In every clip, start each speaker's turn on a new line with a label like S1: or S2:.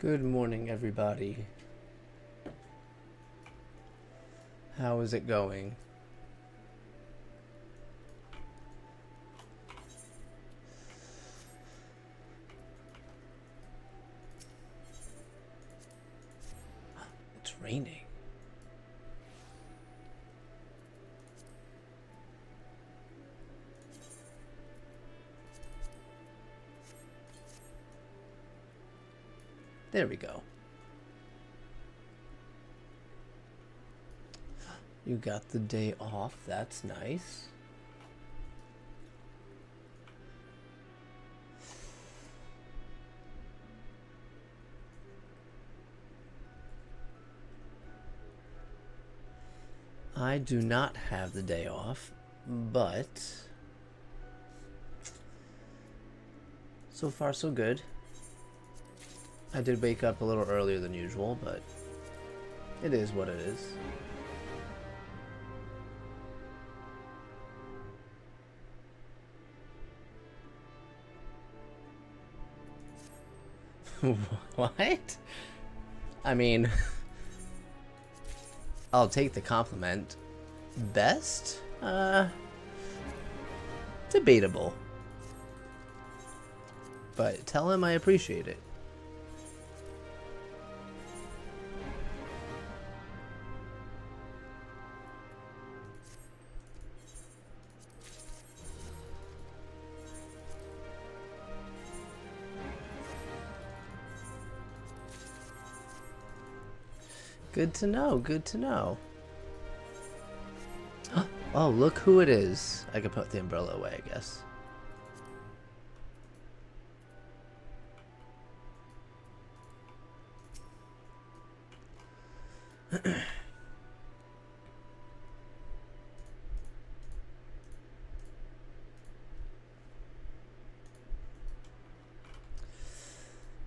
S1: Good morning, everybody. How is it going? It's raining. There we go. You got the day off. That's nice. I do not have the day off, but so far so good. I did wake up a little earlier than usual, but it is what it is. What? I mean, I'll take the compliment. Best? Debatable. But tell him I appreciate it. Good to know, good to know. Oh, look who it is. I can put the umbrella away, I guess.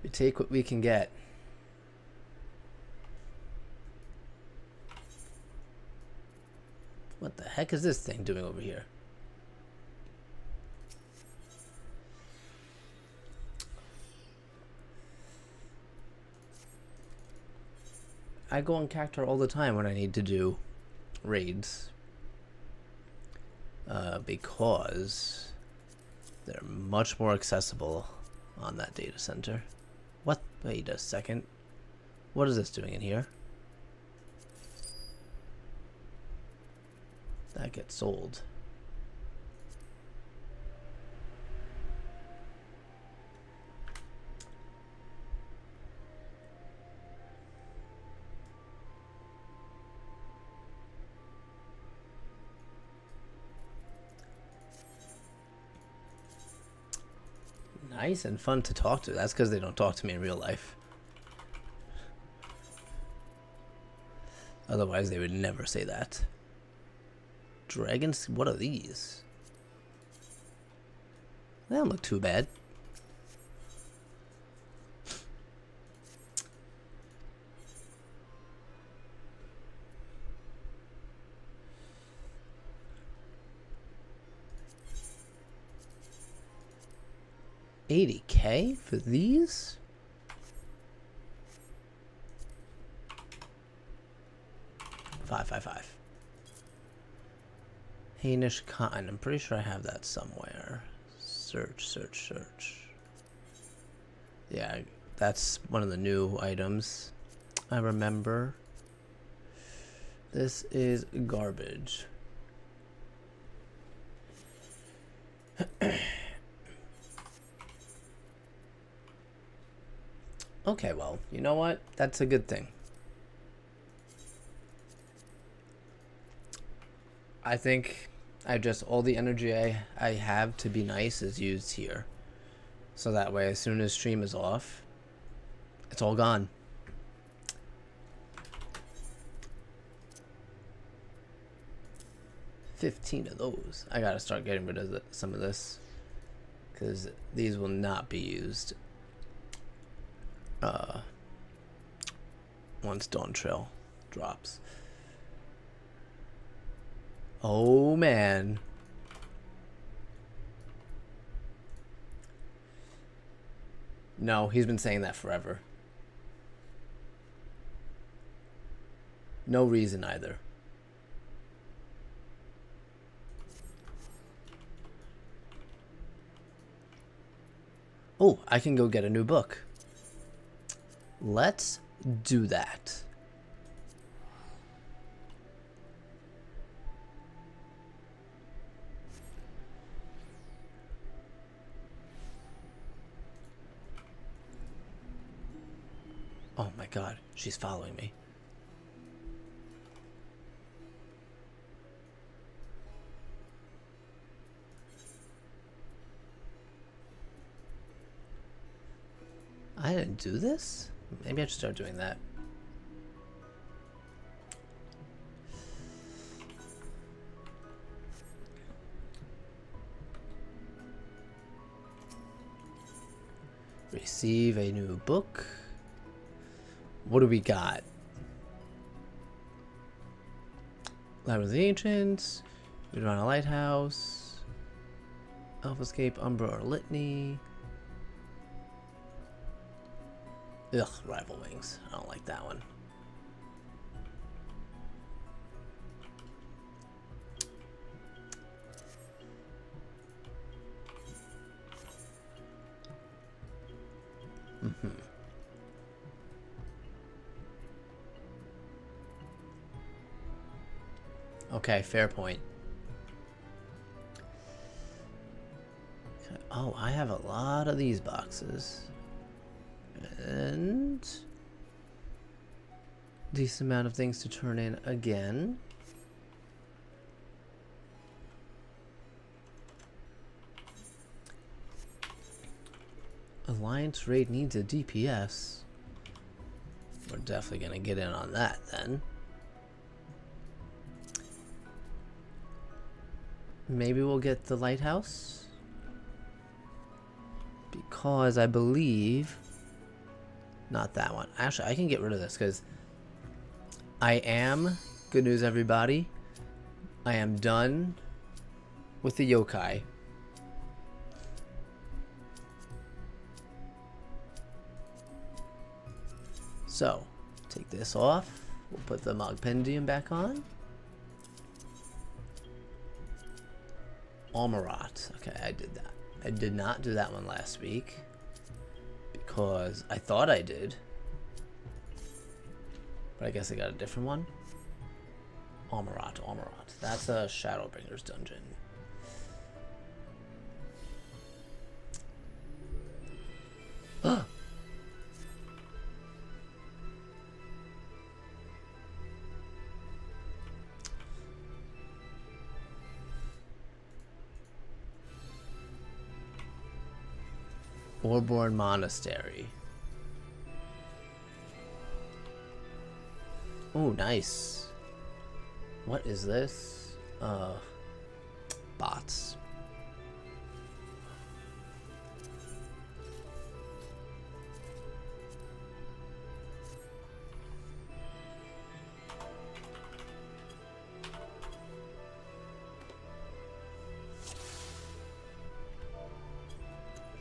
S1: We take what we can get. What the heck is this thing doing over here? I go on Cactar all the time when I need to do raids. Because they're much more accessible on that data center. What? Wait a second. What is this doing in here? That gets sold. Nice and fun to talk to. That's because they don't talk to me in real life. Otherwise, they would never say that. Dragons? What are these? They don't look too bad. $80K for these? $555. Hainish cotton. I'm pretty sure I have that somewhere. Search, search, search. Yeah, that's one of the new items I remember. This is garbage. Okay, well, you know what? That's a good thing. I think all the energy I have to be nice is used here. So that way, as soon as stream is off, it's all gone. $15 of those. I gotta start getting rid of some of this, because these will not be used once Dawn Trail drops. Oh man. No, he's been saying that forever. No reason either. Oh, I can go get a new book. Let's do that. Oh my god, she's following me. I didn't do this? Maybe I should start doing that. Receive a new book. What do we got? Labyrinth of the Ancients. We'd run a lighthouse. Elf Escape, Umbra or Litany. Ugh, Rival Wings. I don't like that one. Okay, fair point. Oh, I have a lot of these boxes. And decent amount of things to turn in again. Alliance raid needs a DPS. We're definitely gonna get in on that then. Maybe we'll get the lighthouse, because I believe not that one. Actually, I can get rid of this because I am, good news everybody, I am done with the yokai. So take this off. We'll put the Mogpendium back on. Almarat. Okay, I did that. I did not do that one last week because I thought I did, but I guess I got a different one. Almarat. That's a Shadowbringers dungeon. Orborn Monastery. Oh, nice. What is this? Bots.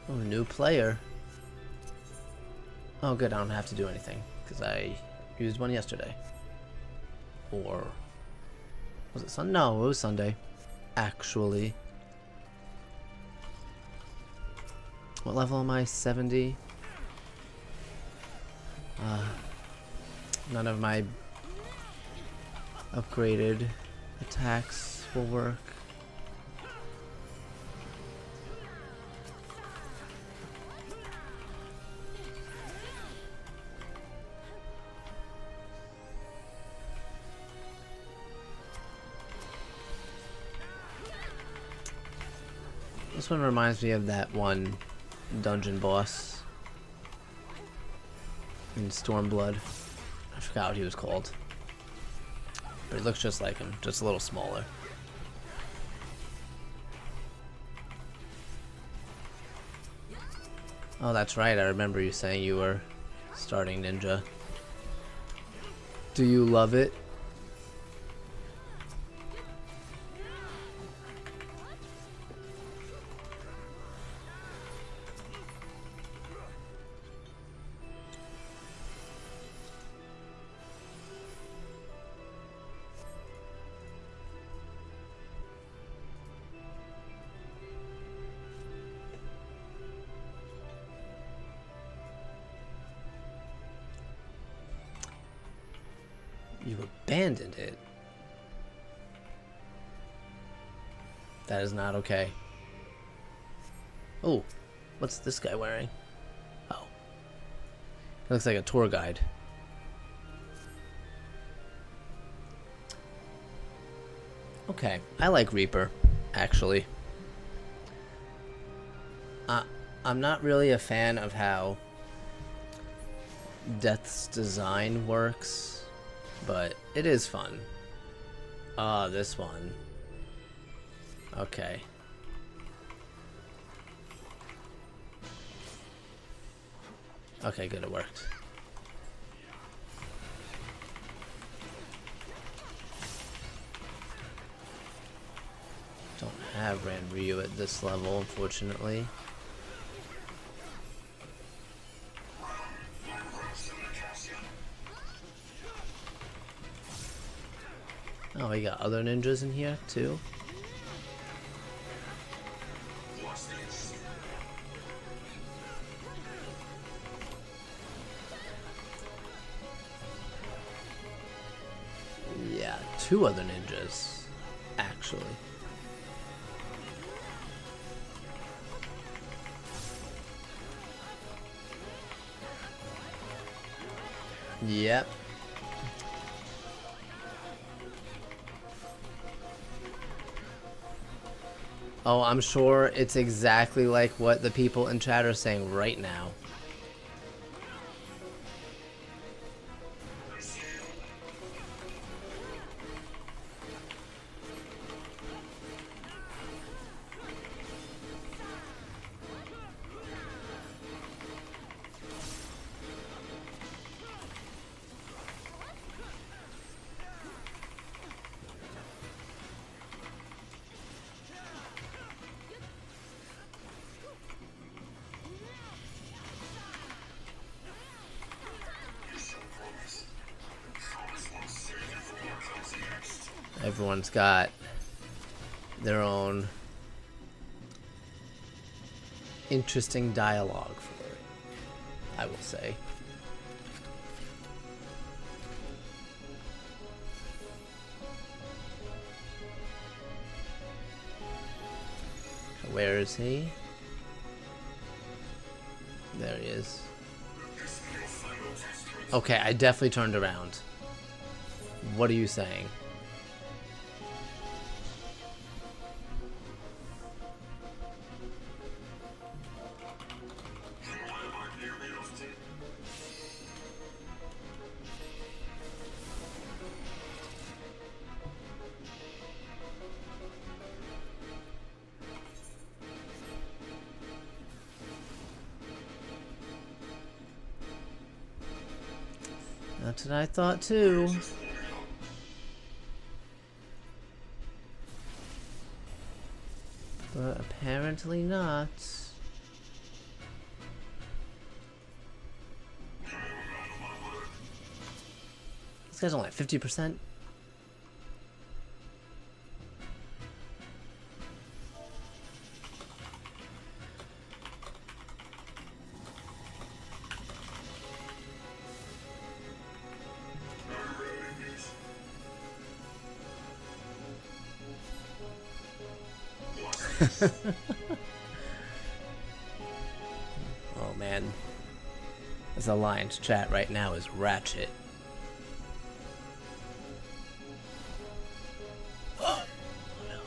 S1: Oh, new player. Oh, good. I don't have to do anything because I used one yesterday. Or was it Sunday? No, it was Sunday. Actually. What level am I? 70. None of my upgraded attacks will work. This one reminds me of that one dungeon boss in Stormblood. I forgot what he was called. But he looks just like him, just a little smaller. Oh, that's right. I remember you saying you were starting Ninja. Do you love it? You abandoned it. That is not okay. Oh, what's this guy wearing? Oh. He looks like a tour guide. Okay, I like Reaper, actually. I'm not really a fan of how Death's design works, but it is fun. Ah, this one. Okay. Okay, good, it worked. Don't have Ran Ryu at this level, unfortunately. Oh, we got other ninjas in here, too? Yeah, 2 other ninjas, actually. Yep. Oh, I'm sure it's exactly like what the people in chat are saying right now. Everyone's got their own interesting dialogue for it, I will say. Where is he? There he is. Okay, I definitely turned around. What are you saying? That's what I thought too. But apparently not. This guy's only at 50%. Oh man, this Alliance chat right now is ratchet. Oh, no.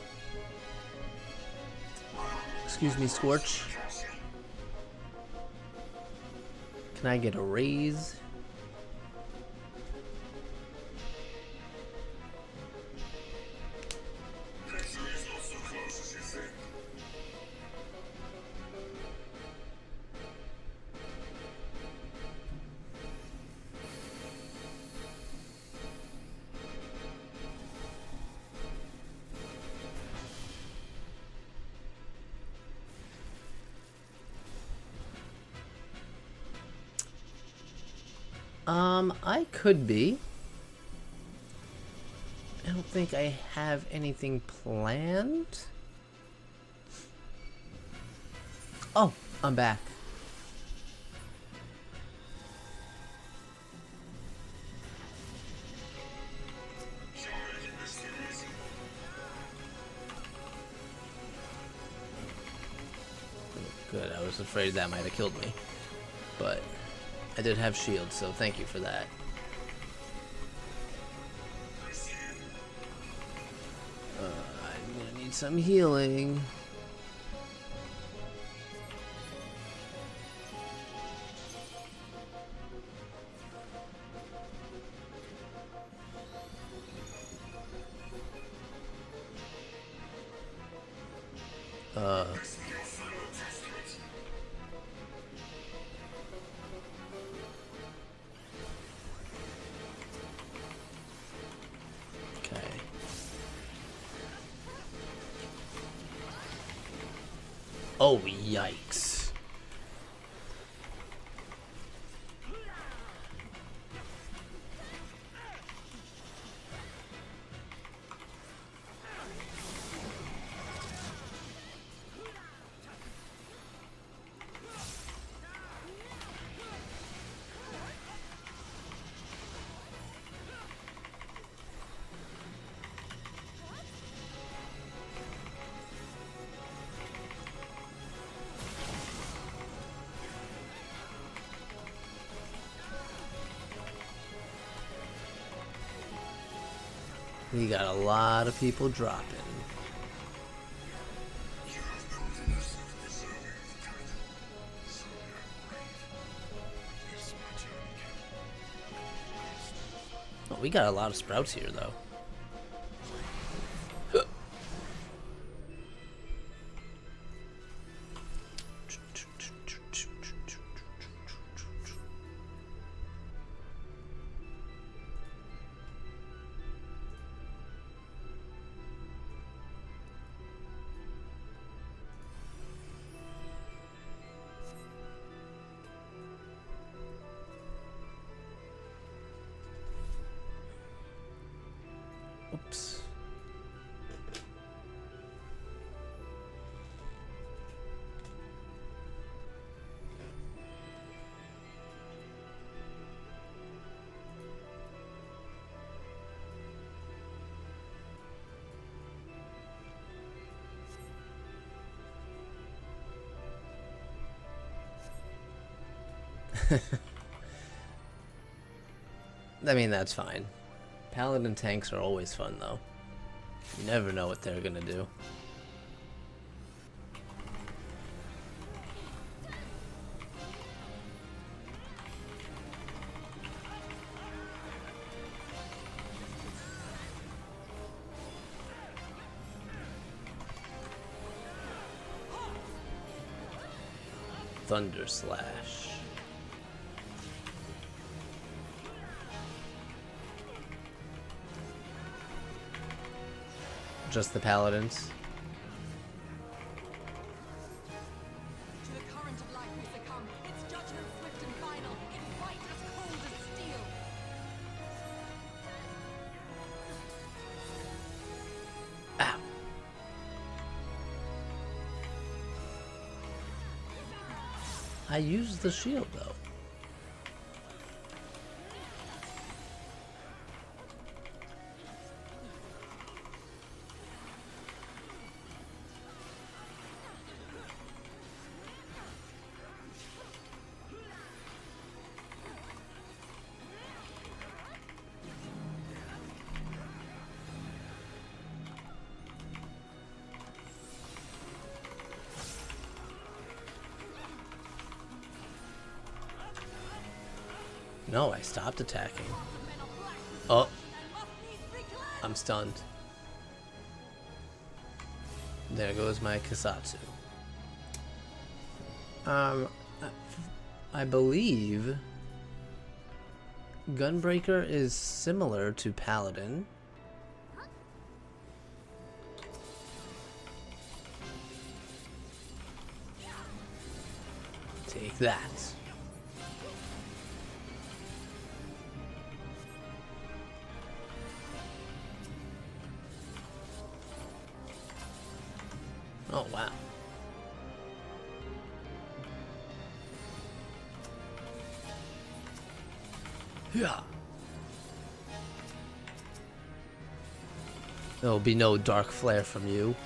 S1: Excuse me, Scorch. Can I get a raise? I could be. I don't think I have anything planned. Oh, I'm back. Good, I was afraid that might have killed me. But I did have shield, so thank you for that. I'm gonna need some healing. Okay. Oh, yikes. We got a lot of people dropping. Oh, we got a lot of sprouts here, though. Oops. I mean, that's fine. Paladin tanks are always fun, though. You never know what they're gonna do. Thunder Slash. Just the paladins.
S2: To the current of life we succumb. Its judgment swift and final. Its fight as cold as steel.
S1: Ow. I used the shield, though. No, I stopped attacking. Oh. I'm stunned. There goes my Kasatsu. I believe Gunbreaker is similar to Paladin. Take that. Oh, wow. Yeah. There'll be no dark flare from you.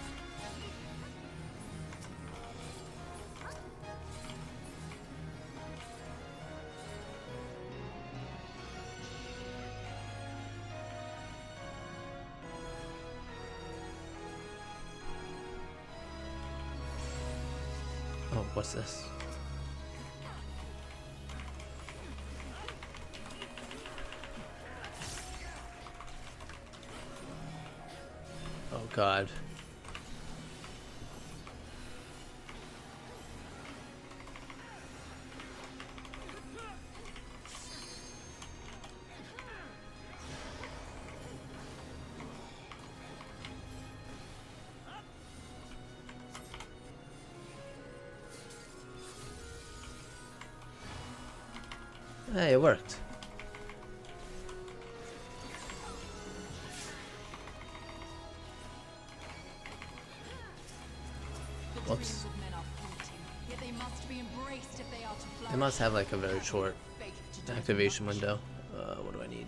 S1: What's this? Oh god. Hey, it worked. Whoops. They must have like a very short activation window. What do I need?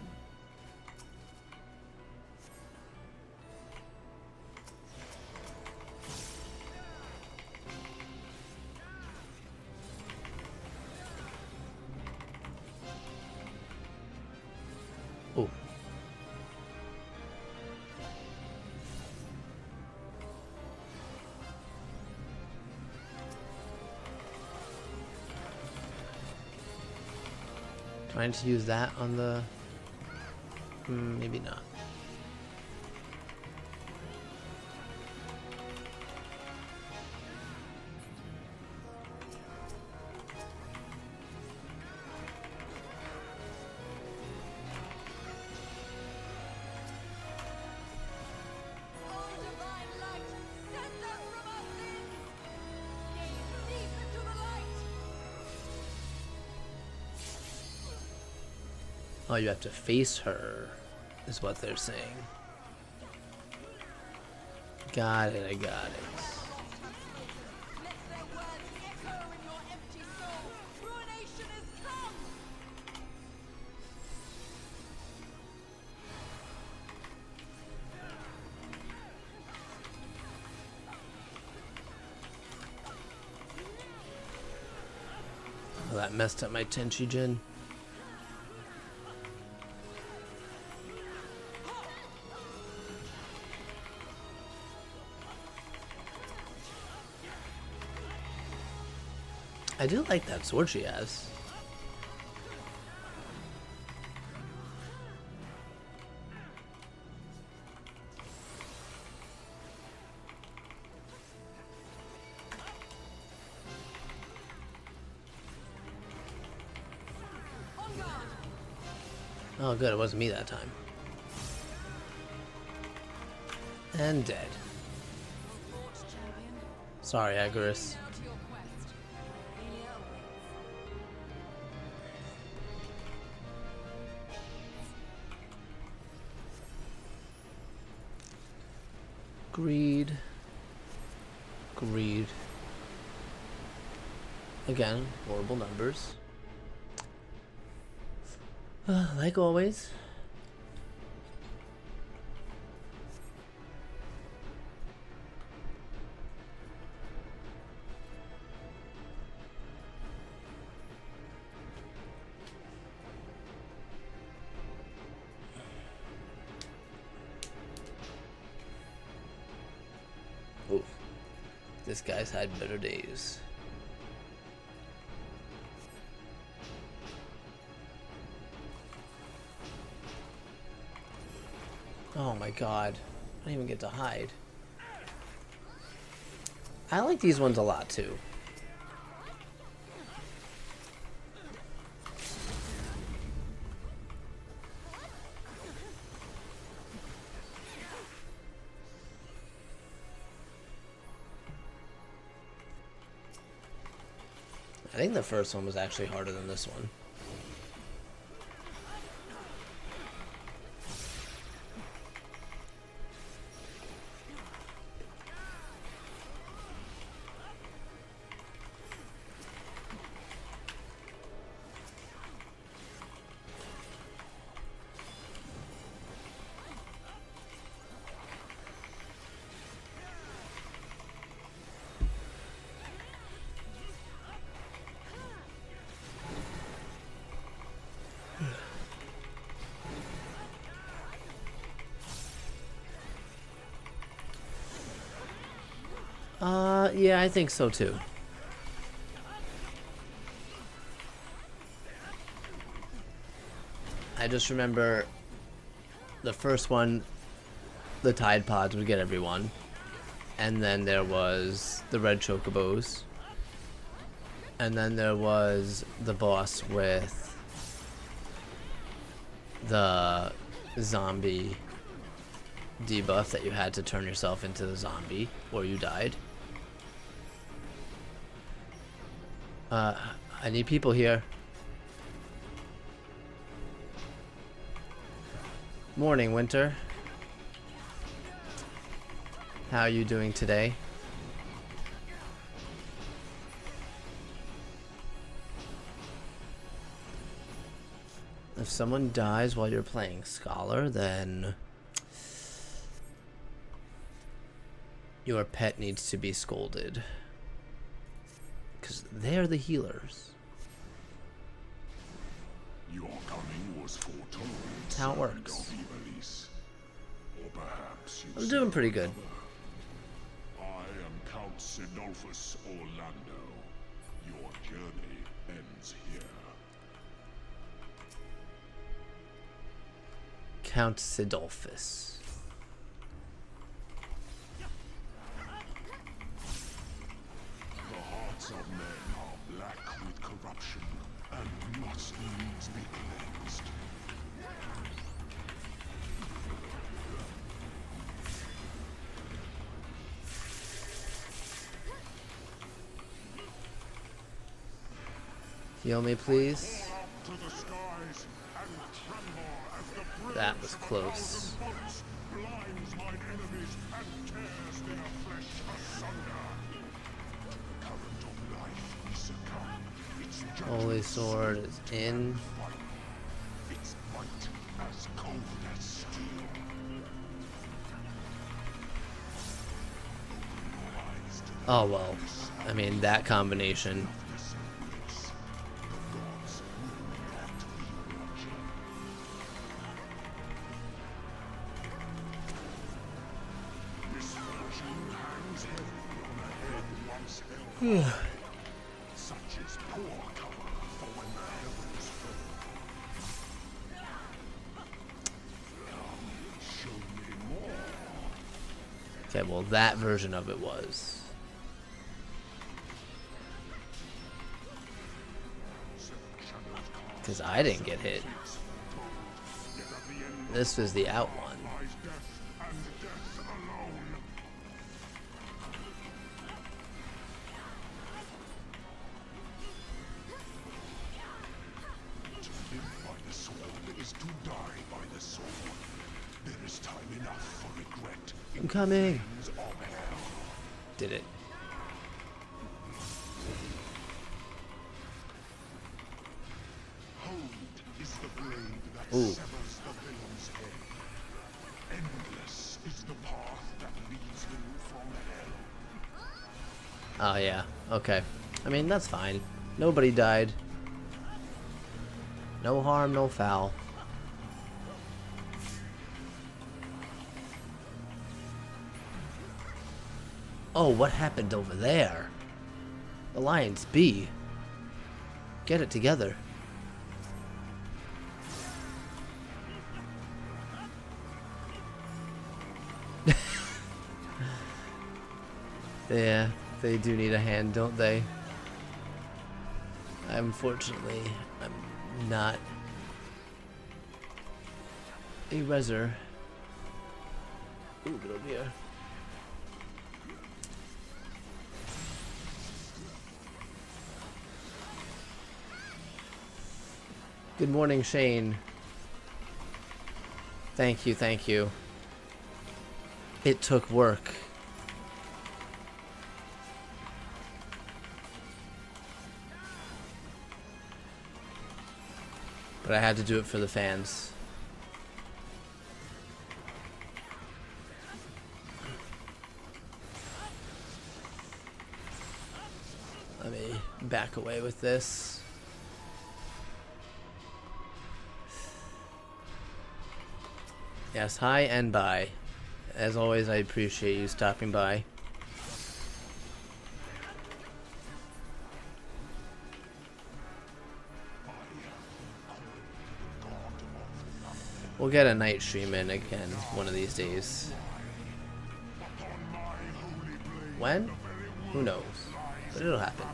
S1: Oh. Trying to use that on the... maybe not. Oh, you have to face her, is what they're saying. Got it, I got it. Oh, that messed up my Tenchi Jin. I do like that sword she has. Oh good, it wasn't me that time. And dead. Sorry, Agorist. Greed. Greed. Again, horrible numbers. Like always. Oof. This guy's had better days. Oh my god. I don't even get to hide. I like these ones a lot too. I think the first one was actually harder than this one. Yeah, I think so too. I just remember the first one, the Tide Pods would get everyone. And then there was the red chocobos. And then there was the boss with the zombie debuff that you had to turn yourself into the zombie or you died. I need people here. Morning, Winter. How are you doing today? If someone dies while you're playing Scholar, then your pet needs to be scolded. Because they're the healers.
S3: Your coming was foretold.
S1: That's how it works.
S3: Or perhaps you
S1: I'm doing pretty good.
S3: I am Count Sidolphus Orlando. Your journey ends here.
S1: Count Sidolphus.
S3: The hearts of men are black with corruption and must needs be cleansed.
S1: Heal me, please.
S3: To the skies and tremble as the brilliance
S1: That was close.
S3: of bolts blinds mine enemies and tears their flesh asunder. Current of life we succumb. Its
S1: Holy sword is in.
S3: its might as cold as steel.
S1: Oh well. I mean, that combination.
S3: Such is poor cover for when the heavens fall. Show me more.
S1: Okay, well, that version of it was. Because I didn't get hit. This was the out one.
S3: Lies death and death alone. To live by the sword is to die by the sword. There is time enough for regret.
S1: I'm coming.
S3: Of hell.
S1: Did it.
S3: Hold is the blade that
S1: Ooh.
S3: severs the villain's head. Endless is the path that leads him from hell.
S1: Oh, yeah. Okay. I mean, that's fine. Nobody died. No harm, no foul. Oh, what happened over there? Alliance B. Get it together. Yeah, they do need a hand, don't they? Unfortunately, I'm not a reser. Ooh, get over here. Good morning, Shane. Thank you, thank you. It took work. But I had to do it for the fans. Let me back away with this. Yes, hi and bye. As always, I appreciate you stopping by. We'll get a night stream in again one of these days. When? Who knows? But it'll happen.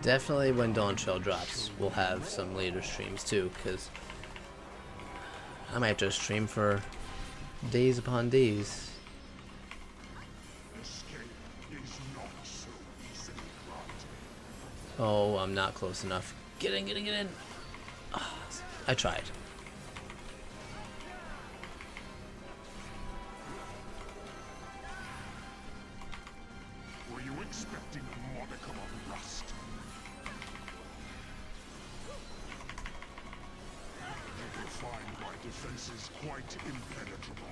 S1: Definitely when Dawn Trail drops, we'll have some later streams too, because I might just stream for days upon days. Oh, I'm not close enough. Get in, get in, get in. Oh, I tried.
S3: Were you expecting a modicum of rust? You will find my defenses quite impenetrable.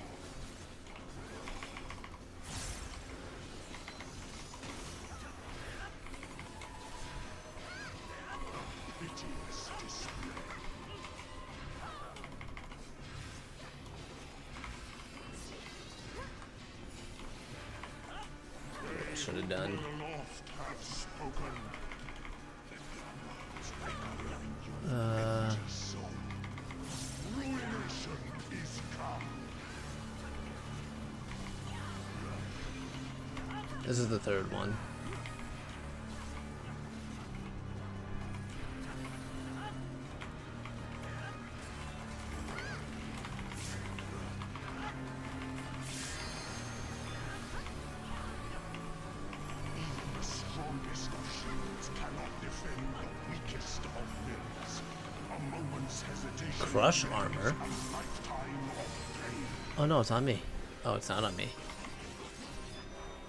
S3: Piteous display.
S1: I should have done.
S3: The lost have spoken. Ruination is come.
S1: This is the third one.
S3: The strongest of shields cannot defend the weakest of limbs. A moment's hesitation.
S1: Crush armor.
S3: A lifetime of pain.
S1: Oh no, it's on me. Oh, it's not on me.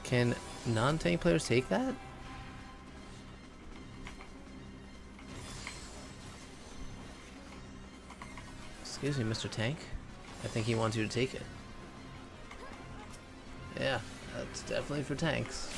S1: Can non-tank players take that? Excuse me, Mr. Tank. I think he wants you to take it. Yeah, that's definitely for tanks.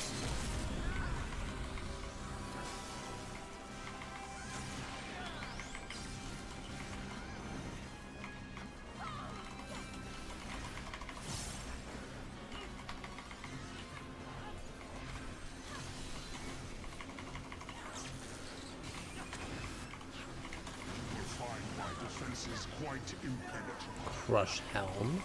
S3: You will find my defenses quite impenetrable.
S1: Crush helm.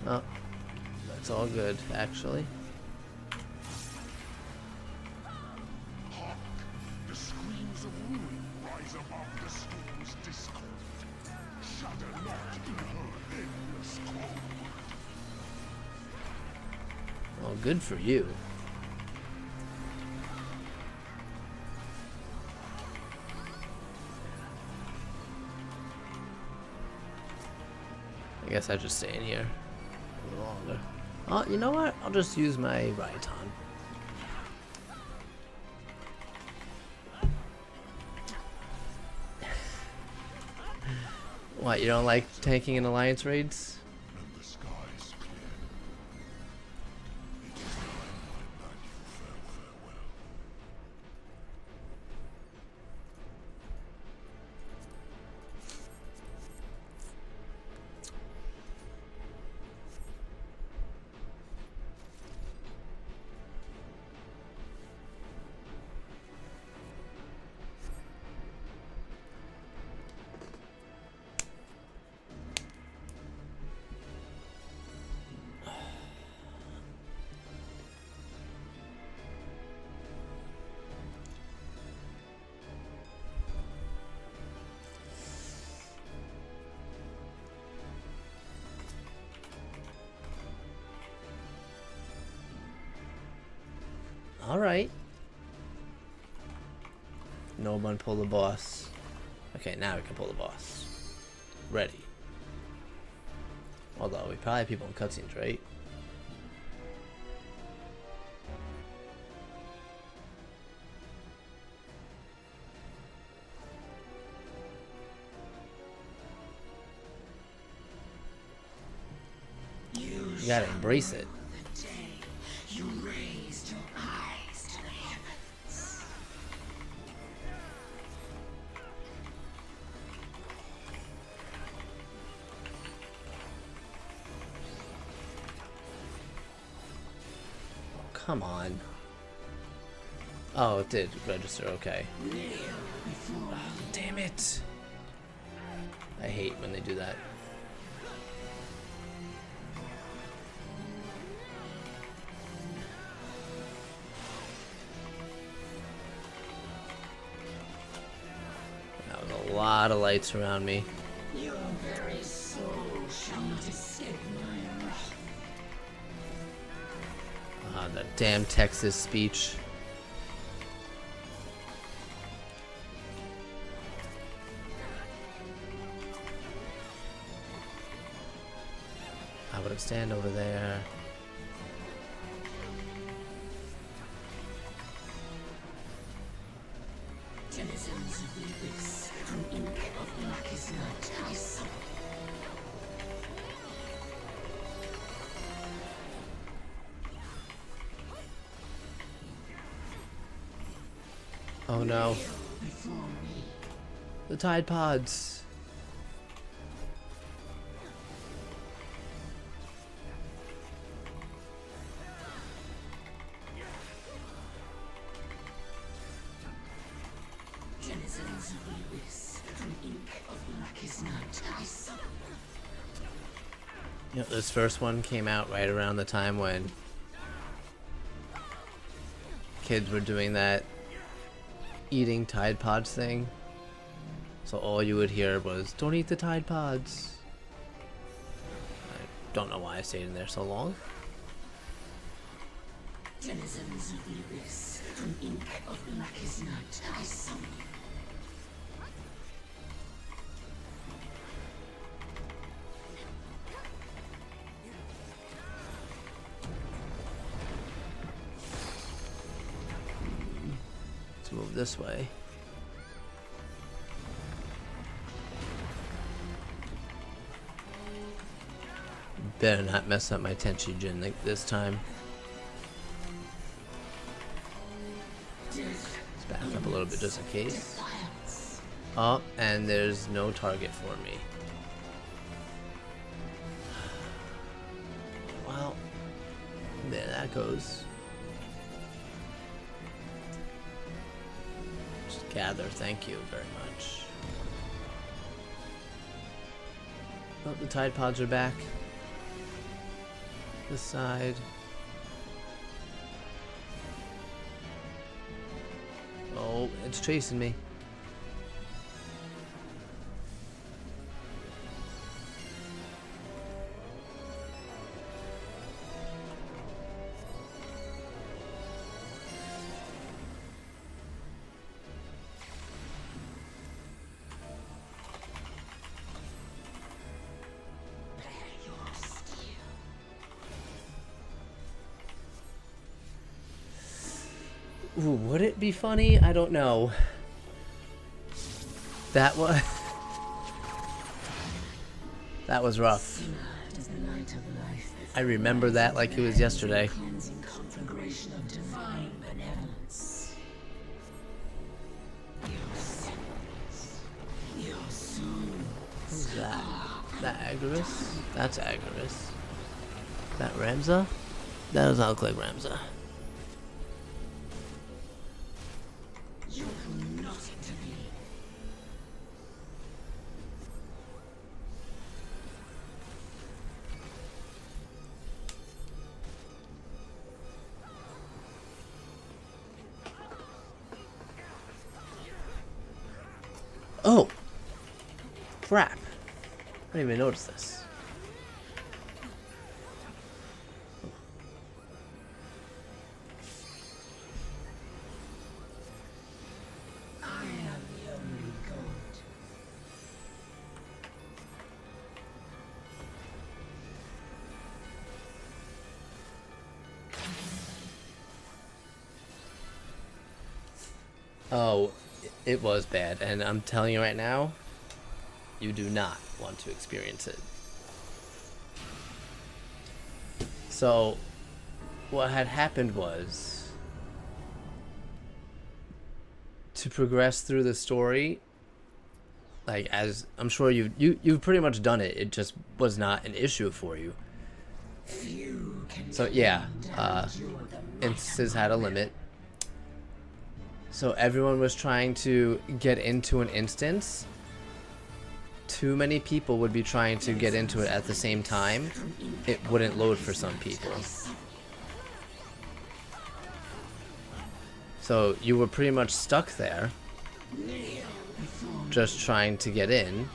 S1: Oh, that's all good, actually.
S3: Hark! The screams of ruin rise above the storm's discord. Shudder not in her endless cold.
S1: Well, good for you. I guess I just stay in here a little longer. Oh, you know what? I'll just use my Raiton. What, you don't like tanking in alliance raids?
S3: And the skies clear. It is time my battle farewell.
S1: Alright. No one pull the boss. Okay, now we can pull the boss. Ready. Although we probably have people in cutscenes, right? You gotta embrace it.
S4: The day you raised your eyes to the heavens.
S1: Come on. Oh, it did register. Okay. Oh, damn it. I hate when they do that. That was a lot of lights around me.
S4: Your very soul shall not escape my wrath.
S1: Ah, that damn Texas speech. I wouldn't stand over there.
S4: Denizens of the abyss, from ink of blackest night, I summon.
S1: Oh no.
S4: Before me,
S1: The Tide Pods.
S4: denizens of the abyss, from ink of blackest night, I summon.
S1: You know, this first one came out right around the time when kids were doing that eating Tide Pods thing. So all you would hear was, "Don't eat the Tide Pods." I don't know why I stayed in there so long.
S4: Denizens of the abyss, from ink of blackest night, I summon.
S1: Let's move this way. Better not mess up my Tenchi Jin like this time. Let's back up a little bit just in case. Oh, and there's no target for me. Well, there that goes. Just gather, thank you very much. Oh, the Tide Pods are back. This side. Oh, it's chasing me. Ooh, would it be funny? I don't know. That was that was rough.
S4: Does the light of life
S1: I remember that like it was yesterday.
S4: cleansing conflagration of divine benevolence. Your sins, your soul.
S1: Who's that? That Agrius? That's Agrius. That Ramza? That does not look like Ramza.
S4: You will nothing to me.
S1: Oh! Crap. I didn't even notice this.
S4: I am the only god.
S1: Oh, it was bad, and I'm telling you right now, you do not want to experience it. So, what had happened was, to progress through the story, like, as I'm sure you've pretty much done it, it just was not an issue for you. So yeah, instances had a limit. So everyone was trying to get into an instance. Too many people would be trying to get into it at the same time. It wouldn't load for some people. So you were pretty much stuck there, just trying to get in.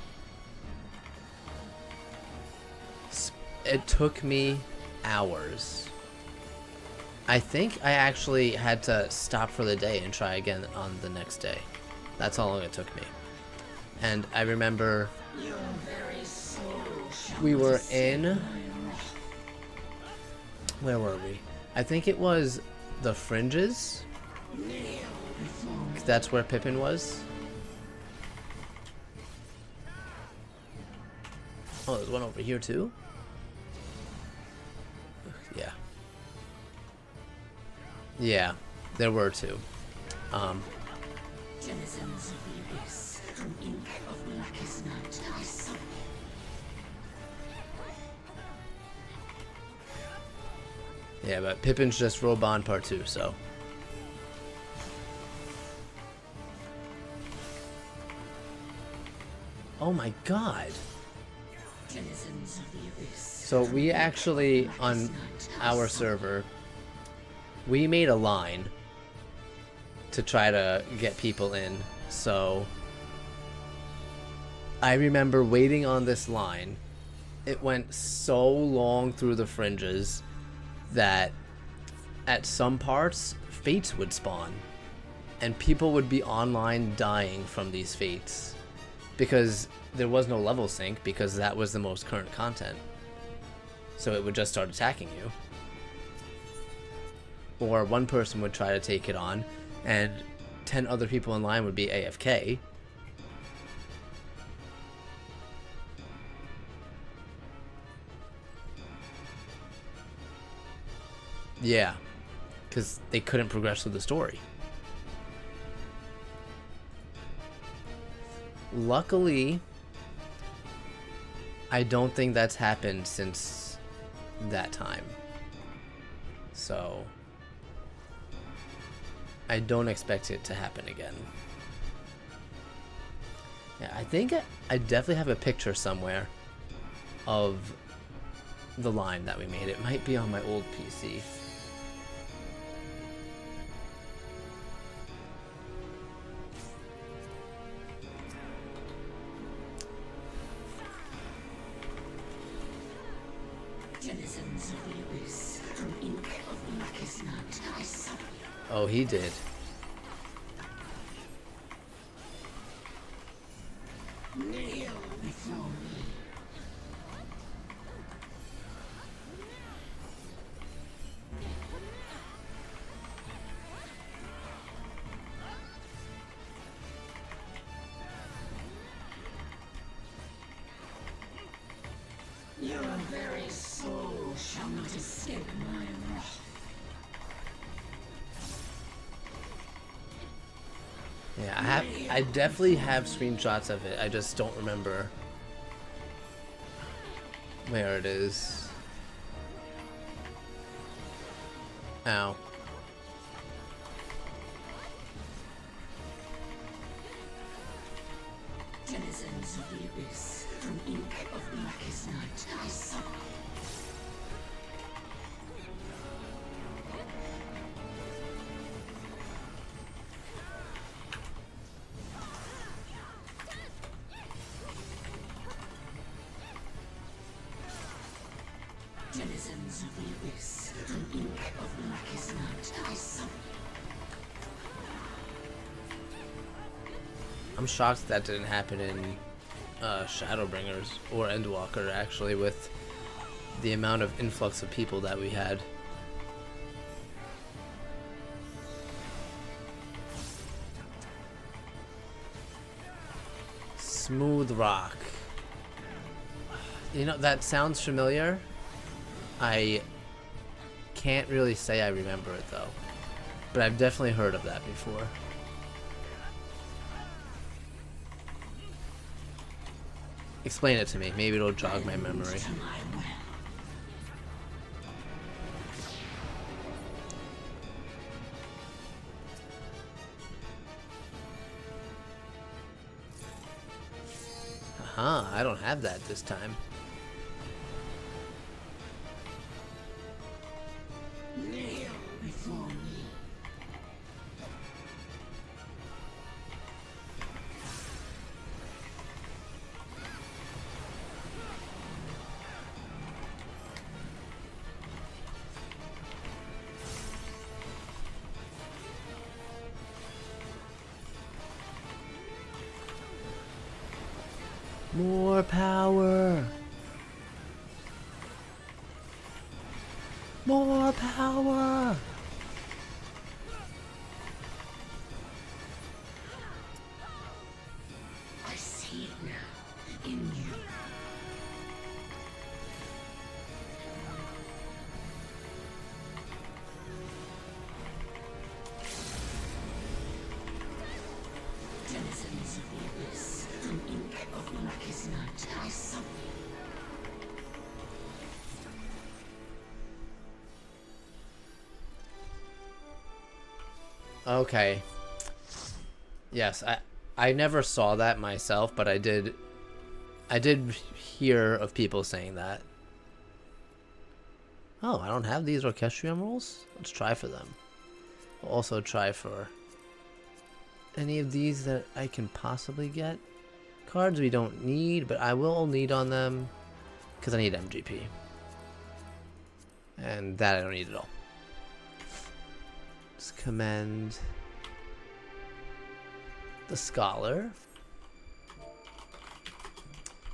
S1: It took me hours. I think I actually had to stop for the day and try again on the next day. That's how long it took me. And I remember we were in... Where were we? I think it was the Fringes. That's where Pippin was. Oh, there's one over here too? Yeah. Yeah, there were two.
S4: Denizens of the abyss, from ink of blackest night, I summon.
S1: Yeah, but Pippin's just Roban Part 2, so. Oh my god.
S4: Denizens of the abyss.
S1: So we actually, on our server, we made a line to try to get people in. So I remember waiting on this line. It went so long through the Fringes that at some parts, fates would spawn. And people would be online dying from these fates. Because there was no level sync, because that was the most current content. So it would just start attacking you. Or one person would try to take it on, and 10 other people in line would be AFK. Yeah, because they couldn't progress through the story. Luckily, I don't think that's happened since that time. So I don't expect it to happen again. Yeah, I think I definitely have a picture somewhere of the line that we made. It might be on my old PC.
S4: Denizens of the abyss, from ink of blackest night, I summon.
S1: Oh, he did.
S4: Kneel before me. Your very soul shall not escape my wrath.
S1: Yeah, I definitely have screenshots of it. I just don't remember where it is. Ow.
S4: Denizens of the abyss, from ink of blackest night, I summon. Denizens of the abyss, from ink of blackest night, I summon.
S1: I'm shocked that didn't happen in Shadowbringers or Endwalker, actually, with the amount of influx of people that we had. Smooth Rock. You know, that sounds familiar. I can't really say I remember it though. But I've definitely heard of that before. Explain it to me. Maybe it'll jog my memory.
S4: To my will.
S1: Aha, I don't have that this time.
S4: Kneel before me.
S1: More power! More power!
S4: I see it now, in you. Denizens of the abyss, from ink of blackest night, I summon you.
S1: Okay. Yes, I never saw that myself, but I did hear of people saying that. Oh, I don't have these orchestrium rolls? Let's try for them. We'll also try for any of these that I can possibly get. Cards we don't need, but I will need on them because I need MGP. And that I don't need at all. Let's commend the Scholar.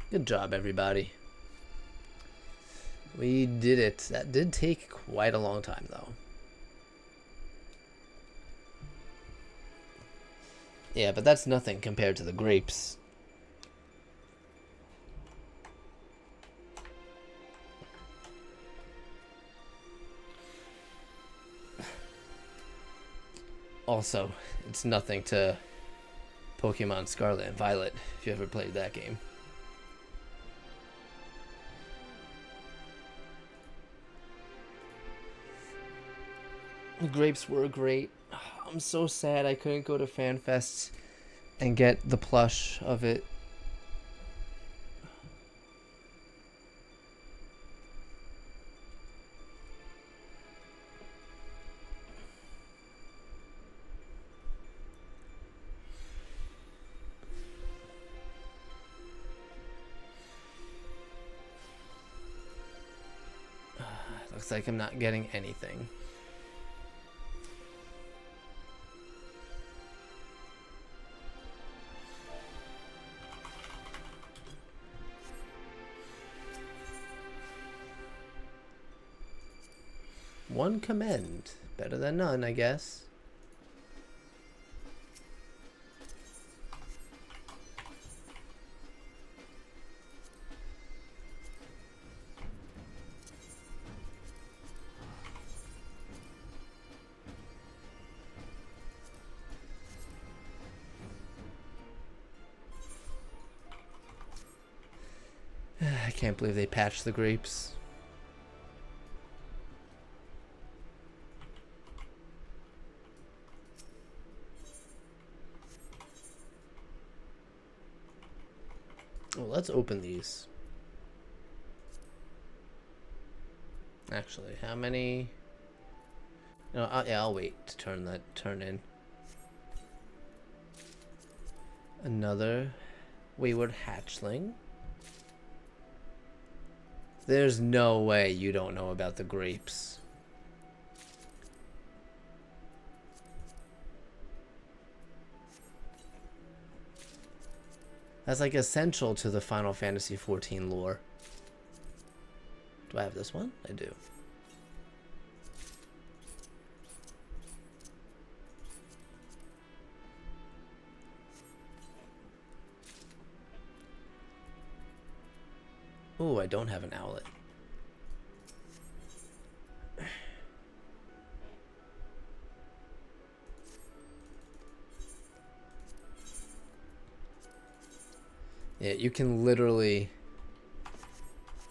S1: Good job, everybody. We did it. That did take quite a long time, though. Yeah, but that's nothing compared to the grapes. Also, it's nothing to Pokemon Scarlet and Violet, if you ever played that game. The grapes were great. I'm so sad I couldn't go to FanFest and get the plush of it. Looks like I'm not getting anything. One commend. Better than none, I guess. I can't believe they patched the grapes. Well, let's open these. Actually, how many? No, yeah, I'll wait to turn in. Another wayward hatchling. There's no way you don't know about the grapes. That's like essential to the Final Fantasy XIV lore. Do I have this one? I do. Ooh, I don't have an owlet. Yeah, you can literally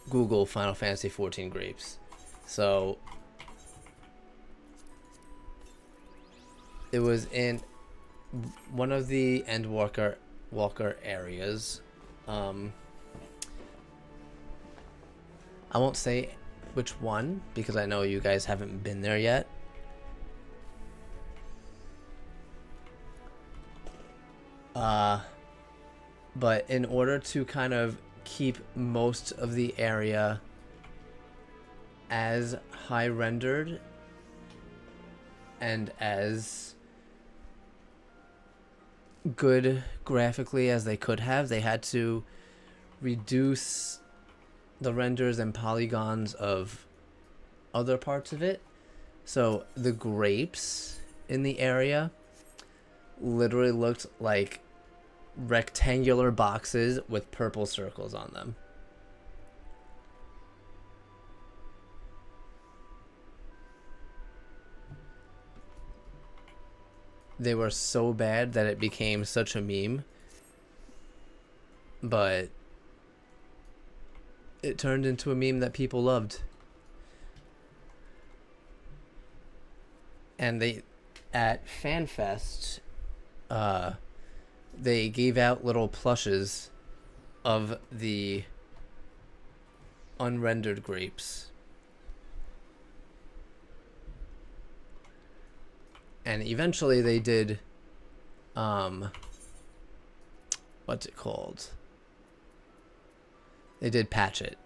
S1: Google Final Fantasy 14 grapes. So it was in one of the Endwalker areas. I won't say which one because I know you guys haven't been there yet. But in order to kind of keep most of the area as high rendered and as good graphically as they could have, they had to reduce the renders and polygons of other parts of it. So the grapes in the area literally looked like rectangular boxes with purple circles on them. They were so bad that it became such a meme, but it turned into a meme that people loved. And they, at FanFest, they gave out little plushes of the unrendered grapes. And eventually they did, what's it called? They did patch it.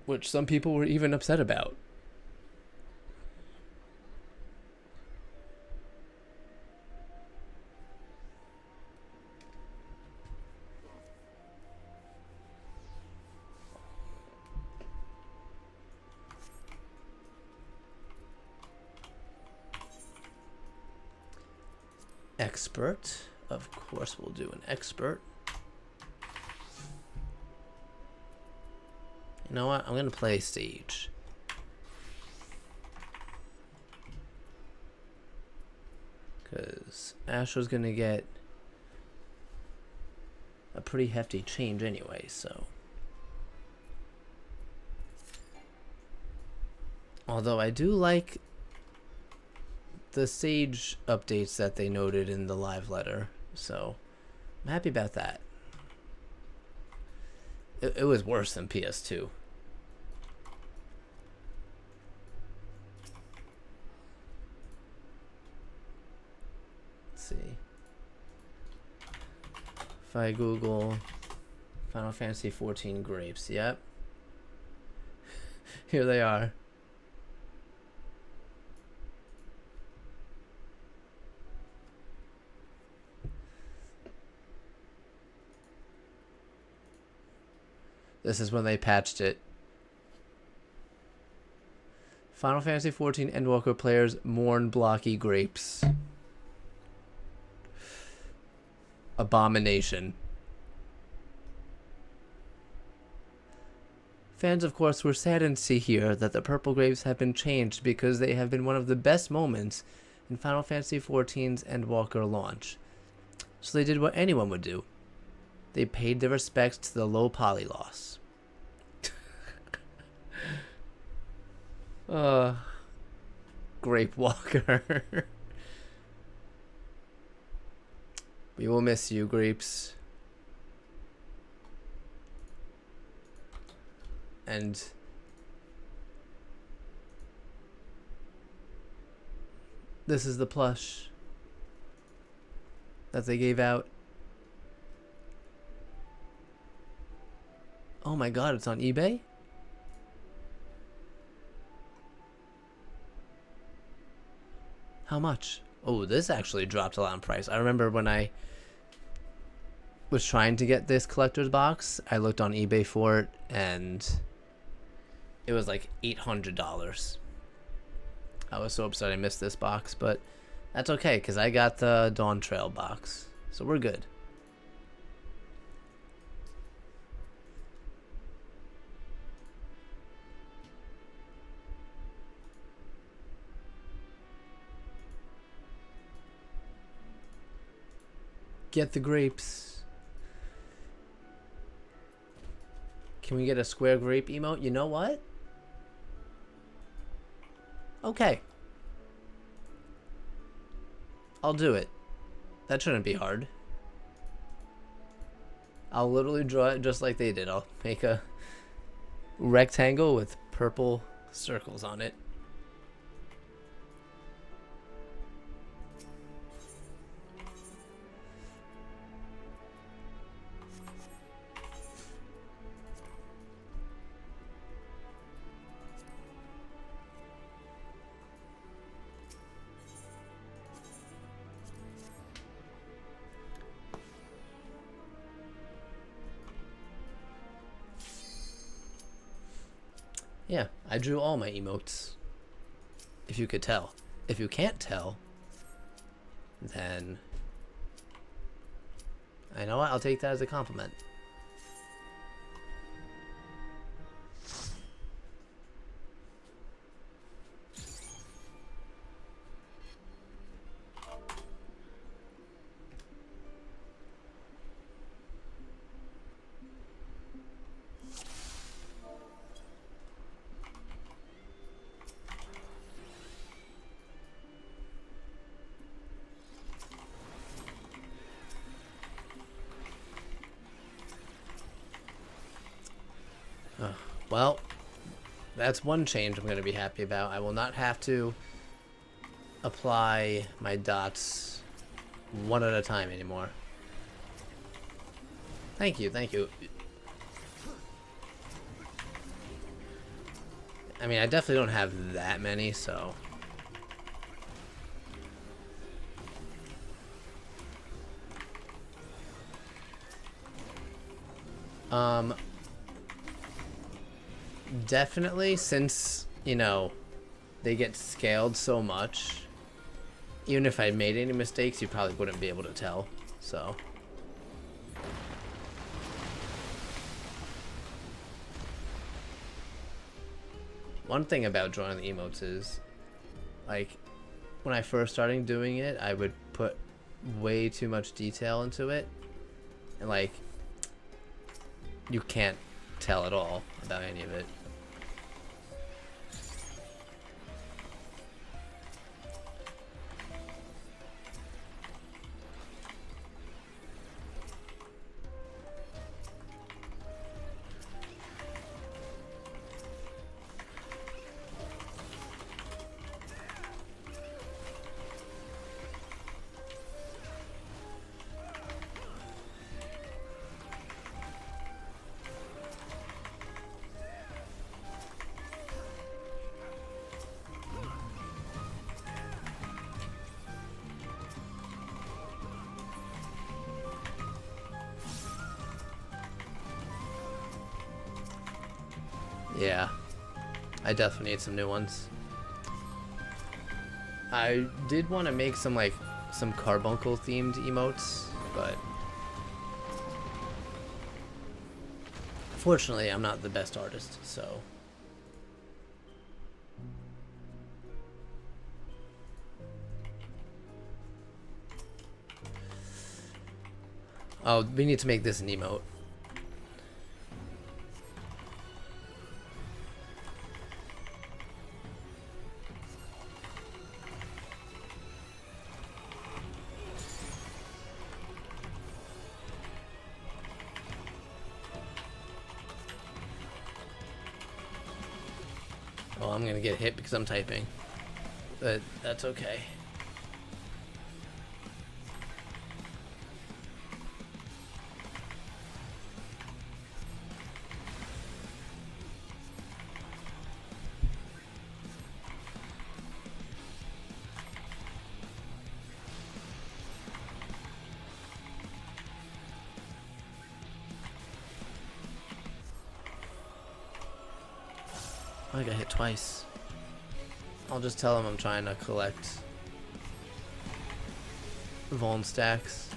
S1: Which some people were even upset about. Expert. Of course we'll do an expert. You know what? I'm going to play Sage. Because Asher's going to get a pretty hefty change anyway, so. Although I do like the Sage updates that they noted in the live letter, so I'm happy about that. It was worse than PS2. Let's see. If I Google Final Fantasy 14 grapes, yep. Here they are. This is when they patched it. Final Fantasy XIV Endwalker players mourn blocky grapes. Abomination. Fans, of course, were saddened to hear that the purple grapes have been changed because they have been one of the best moments in Final Fantasy XIV's Endwalker launch. So they did what anyone would do. They paid their respects to the low poly loss. Grape Walker. We will miss you, grapes. And this is the plush that they gave out. Oh my god, it's on eBay? How much? Oh, this actually dropped a lot in price. I remember when I was trying to get this collector's box, I looked on eBay for it, and it was like $800. I was so upset I missed this box, but that's okay, because I got the Dawn Trail box, so we're good. Get the grapes. Can we get a square grape emote? You know what? Okay. I'll do it. That shouldn't be hard. I'll literally draw it just like they did. I'll make a rectangle with purple circles on it. Yeah, I drew all my emotes. If you could tell. If you can't tell, then I know what, I'll take that as a compliment. Well, that's one change I'm going to be happy about. I will not have to apply my dots one at a time anymore. Thank you, thank you. I mean, I definitely don't have that many, so... Definitely, since, you know, they get scaled so much, even if I made any mistakes, you probably wouldn't be able to tell, so... One thing about drawing the emotes is, like, when I first started doing it, I would put way too much detail into it, and, like, you can't tell at all about any of it. Yeah, I definitely need some new ones. I did want to make some, like, some carbuncle themed emotes, but fortunately I'm not the best artist, so... Oh, we need to make this an emote. Oh, I'm gonna get hit because I'm typing. But that's okay. I got hit twice. I'll just tell him I'm trying to collect Vuln stacks.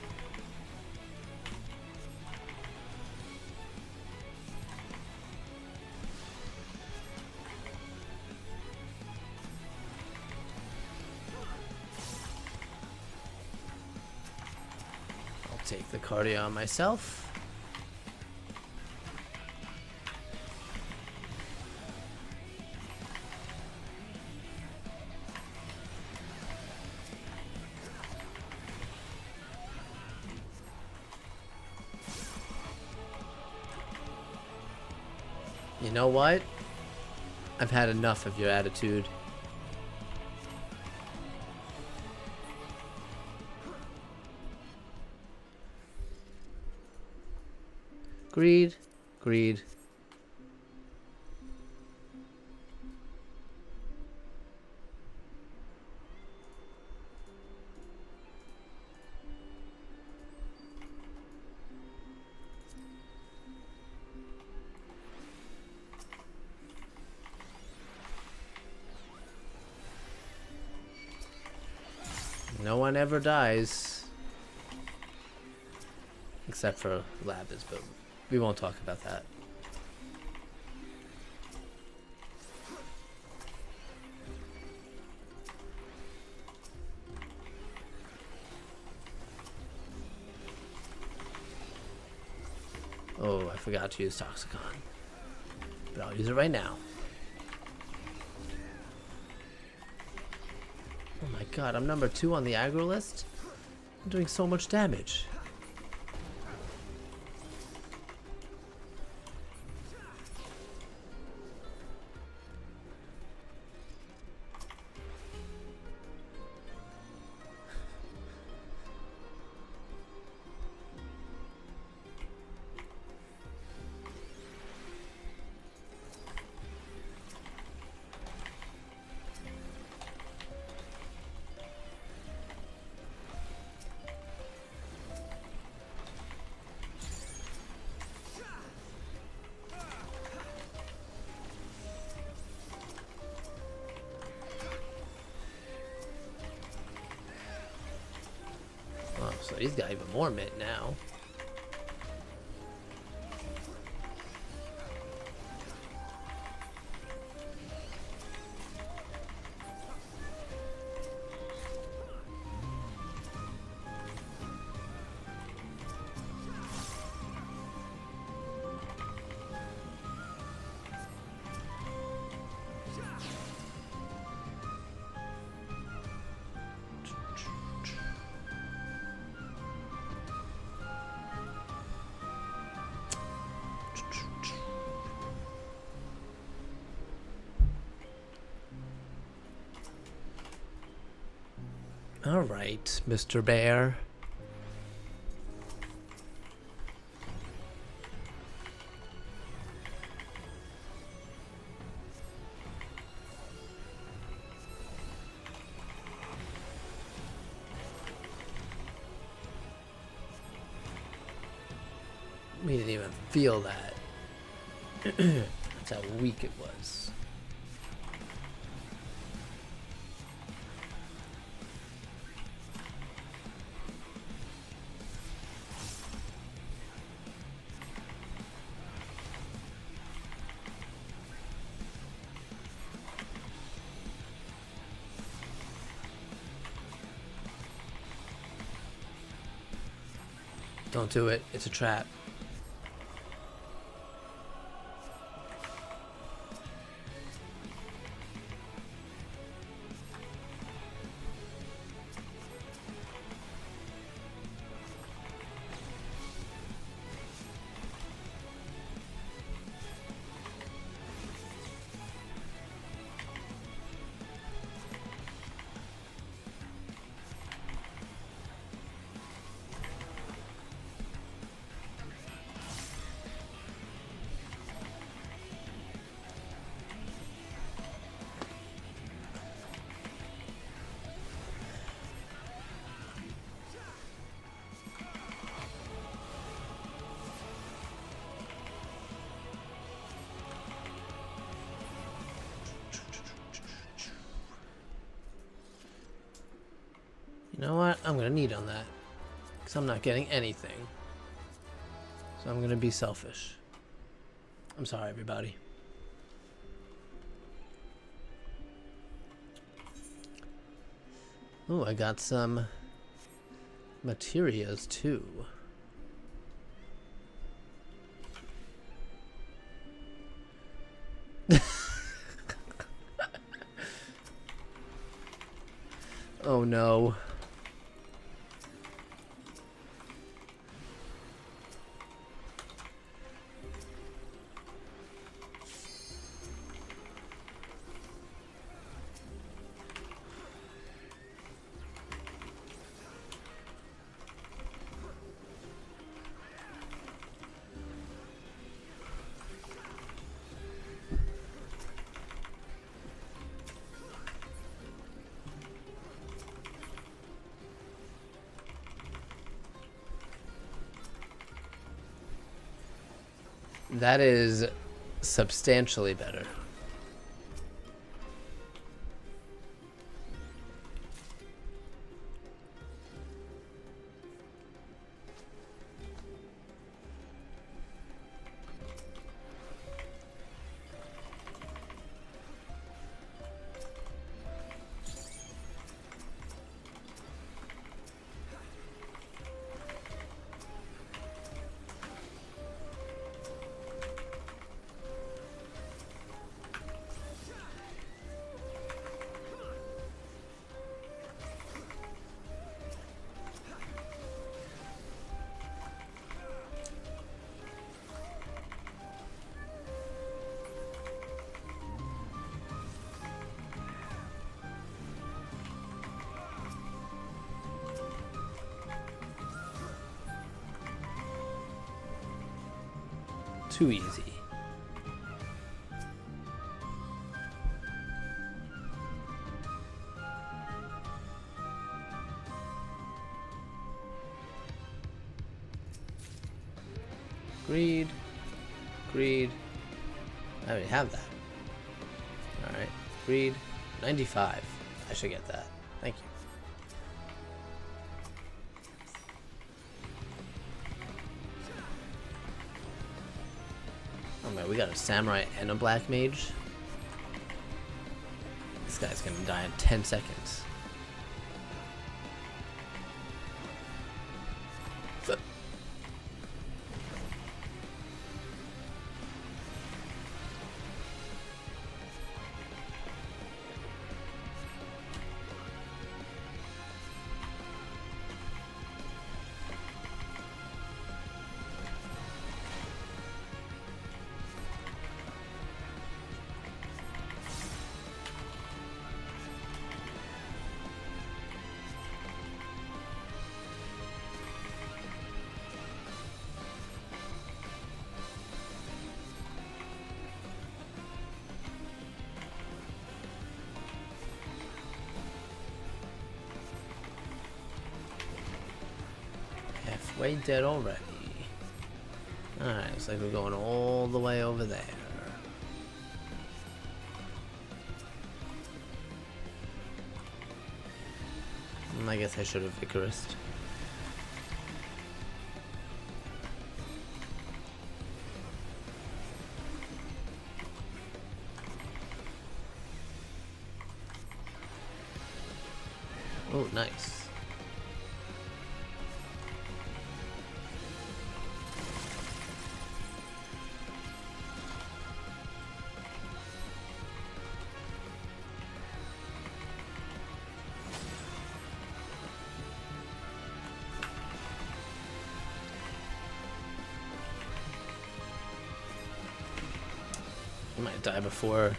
S1: I'll take the cardio on myself. You know what? I've had enough of your attitude. Greed, greed. No one ever dies. Except for Labs, but we won't talk about that. Oh, I forgot to use Toxicon. But I'll use it right now. Oh my god, I'm number 2 on the aggro list? I'm doing so much damage. Oh, so he's got even more mint now. All right, Mr. Bear. We didn't even feel that. That's how weak it was. Don't do it. It's a trap. You know what? I'm gonna need on that. Because I'm not getting anything. So I'm gonna be selfish. I'm sorry, everybody. Oh, I got some materials too. Oh no. That is substantially better. Too easy. Greed. Greed. I already have that. Alright. Greed. 95. I should get that. Thank you. Oh man, we got a samurai and a black mage. This guy's gonna die in 10 seconds. Halfway dead already. Alright, looks like we're going all the way over there. I guess I should have Icarused. Oh, nice. I might die before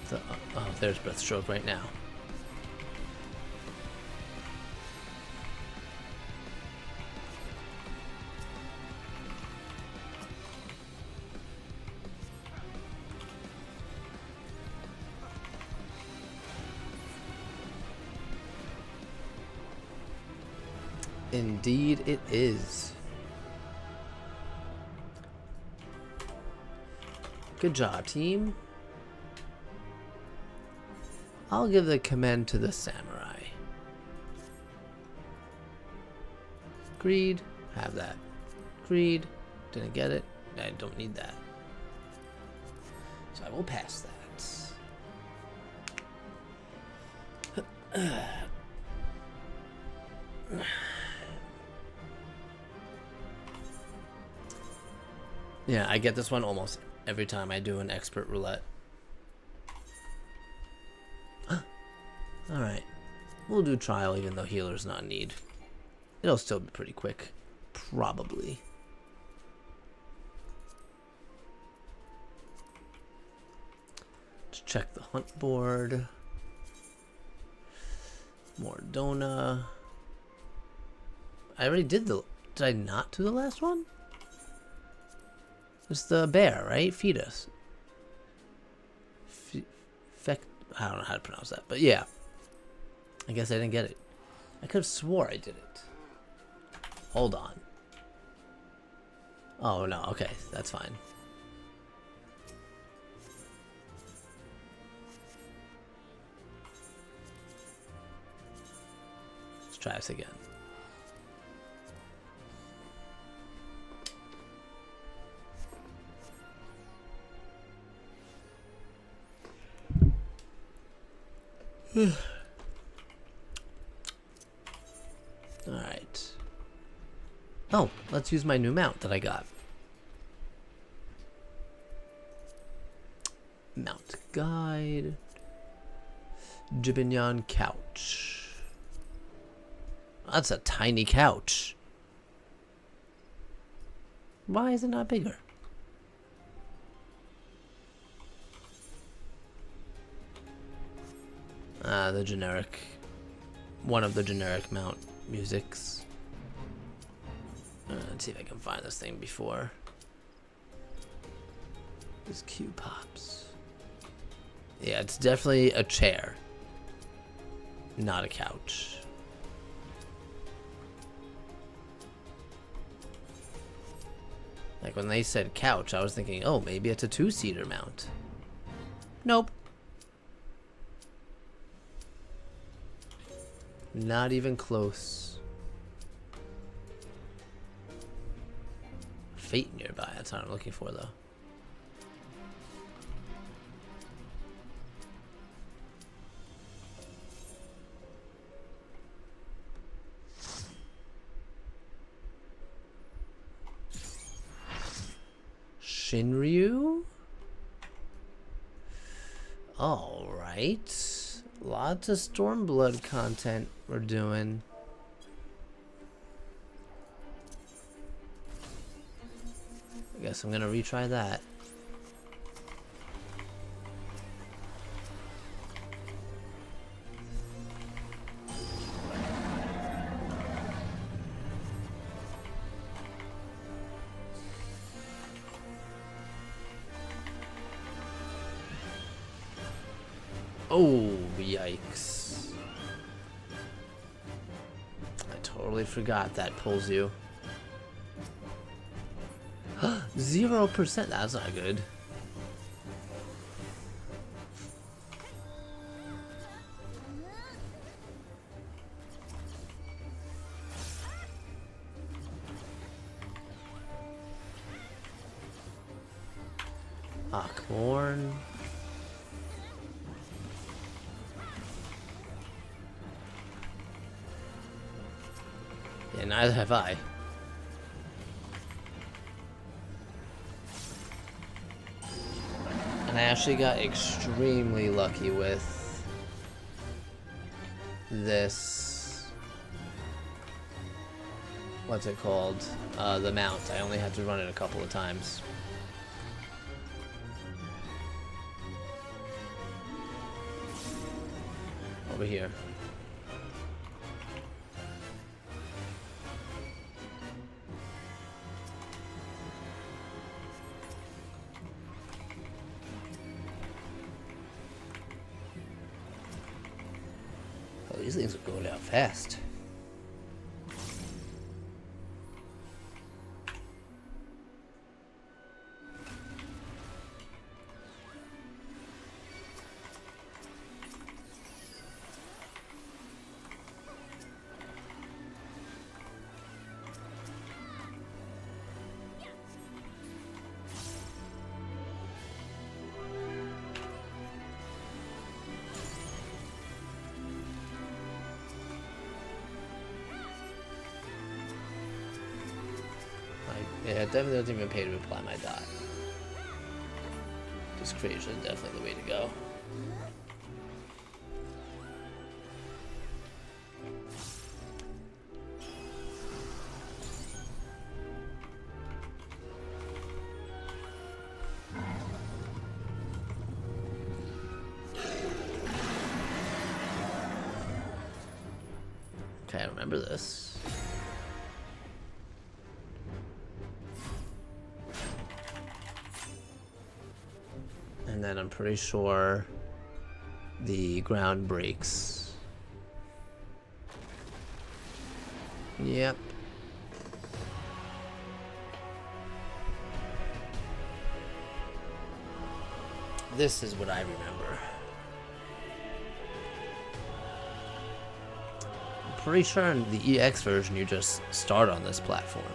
S1: the... Oh, there's Breathstroke right now. Indeed it is. Good job, team. I'll give the command to the samurai. Greed, have that. Greed, didn't get it. I don't need that. So I will pass that. Yeah, I get this one almost every time I do an expert roulette. Alright. We'll do trial even though healer's not in need. It'll still be pretty quick. Probably. Let's check the hunt board. More Dona. I already did the... Did I not do the last one? It's the bear, right? Fetus. I don't know how to pronounce that, but yeah. I guess I didn't get it. I could have swore I did it. Hold on. Oh, no. Okay, that's fine. Let's try this again. Alright. Oh, let's use my new mount that I got. Mount guide. Jibinyan couch. That's a tiny couch. Why is it not bigger? The generic, one of the generic mount musics. Let's see if I can find this thing before this queue pops. Yeah, it's definitely a chair, not a couch. Like when they said couch, I was thinking, oh, maybe it's a two-seater mount. Nope. Not even close. Fate nearby, that's what I'm looking for though. Shinryu? Alright. Lots of Stormblood content we're doing. I guess I'm gonna retry that. Oh, yikes. I totally forgot that pulls you. 0%, that's not good. Akmorn. Yeah, neither have I. And I actually got extremely lucky with this. What's it called? The mount. I only had to run it a couple of times. Over here. Oh, these things are going out fast. Yeah, it definitely doesn't even pay to apply my dot. Discretion is definitely the way to go. Okay, I remember this. And then I'm pretty sure the ground breaks. Yep. This is what I remember. I'm pretty sure in the EX version you just start on this platform.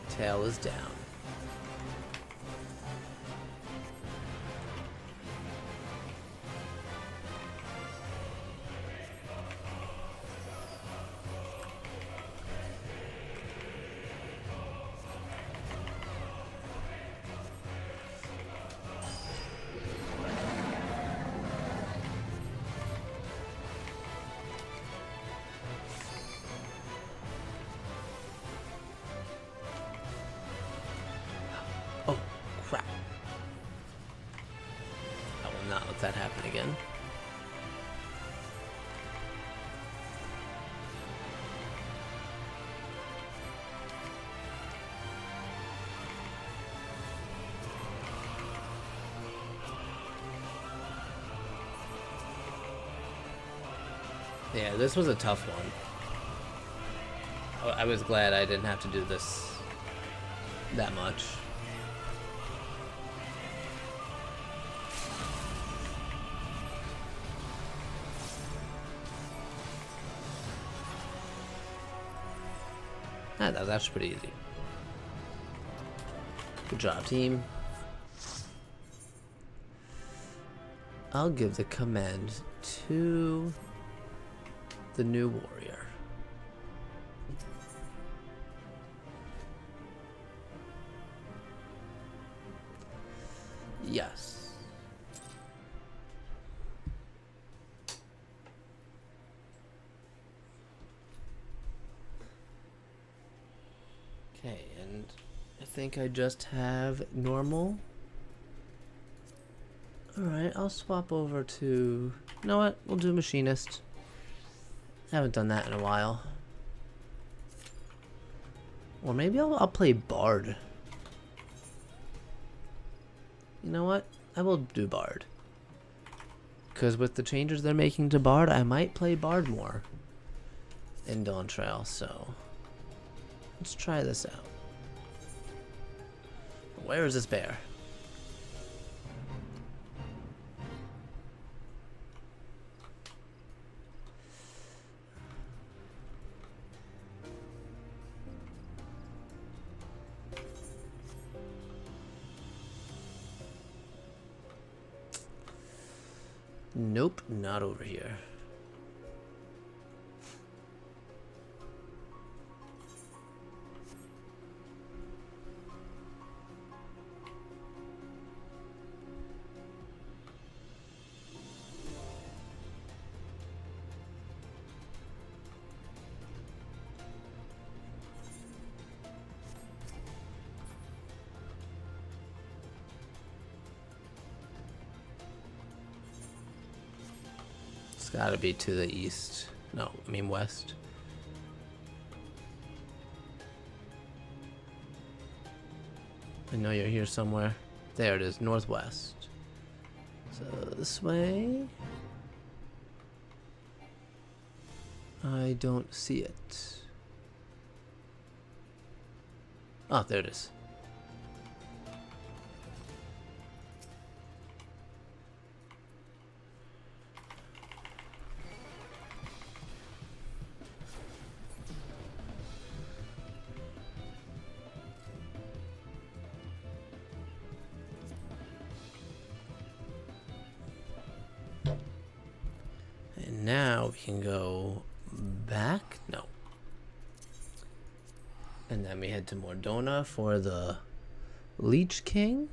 S1: Tail is down. Oh, crap. I will not let that happen again. Yeah, this was a tough one. I was glad I didn't have to do this that much. Ah, that was actually pretty easy. Good job, team. I'll give the command to the new warrior. Yes. Okay, and I think I just have normal. Alright, I'll swap over to... You know what? We'll do machinist. I haven't done that in a while. Or maybe I'll play bard. You know what? I will do bard. Because with the changes they're making to bard, I might play bard more in Dawn Trail, so let's try this out. Where is this bear? Nope, not over here. It's gotta be to the east. No, I mean west. I know you're here somewhere. There it is, northwest. So this way. I don't see it. Oh, there it is. now we can go back. No. And then we head to Mordona for the Leech King.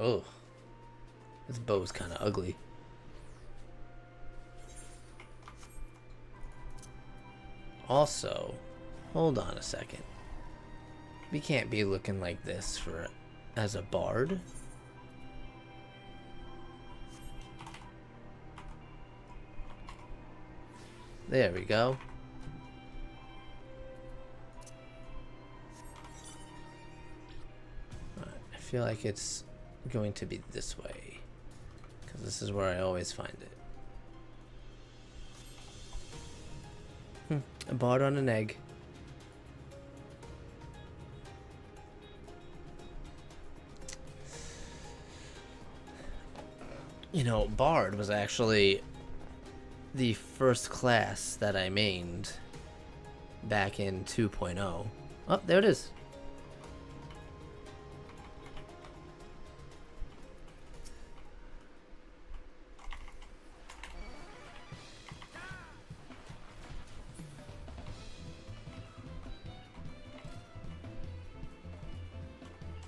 S1: Oh, this bow's kind of ugly. Also, hold on a second. We can't be looking like this for as a bard. There we go. I feel like it's going to be this way, because this is where I always find it. A bard on an egg. You know, bard was actually the first class that I mained back in 2.0. Oh, there it is.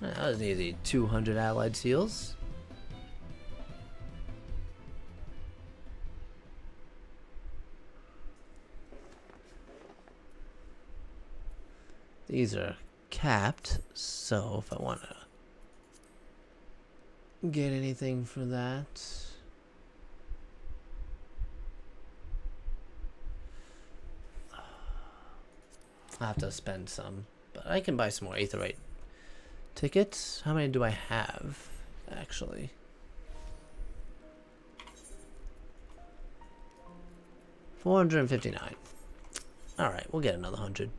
S1: That was easy. 200 allied seals. These are capped, so if I want to get anything for that. I'll have to spend some, but I can buy some more aetherite tickets. How many do I have, actually? $459. Alright, we'll get another 100.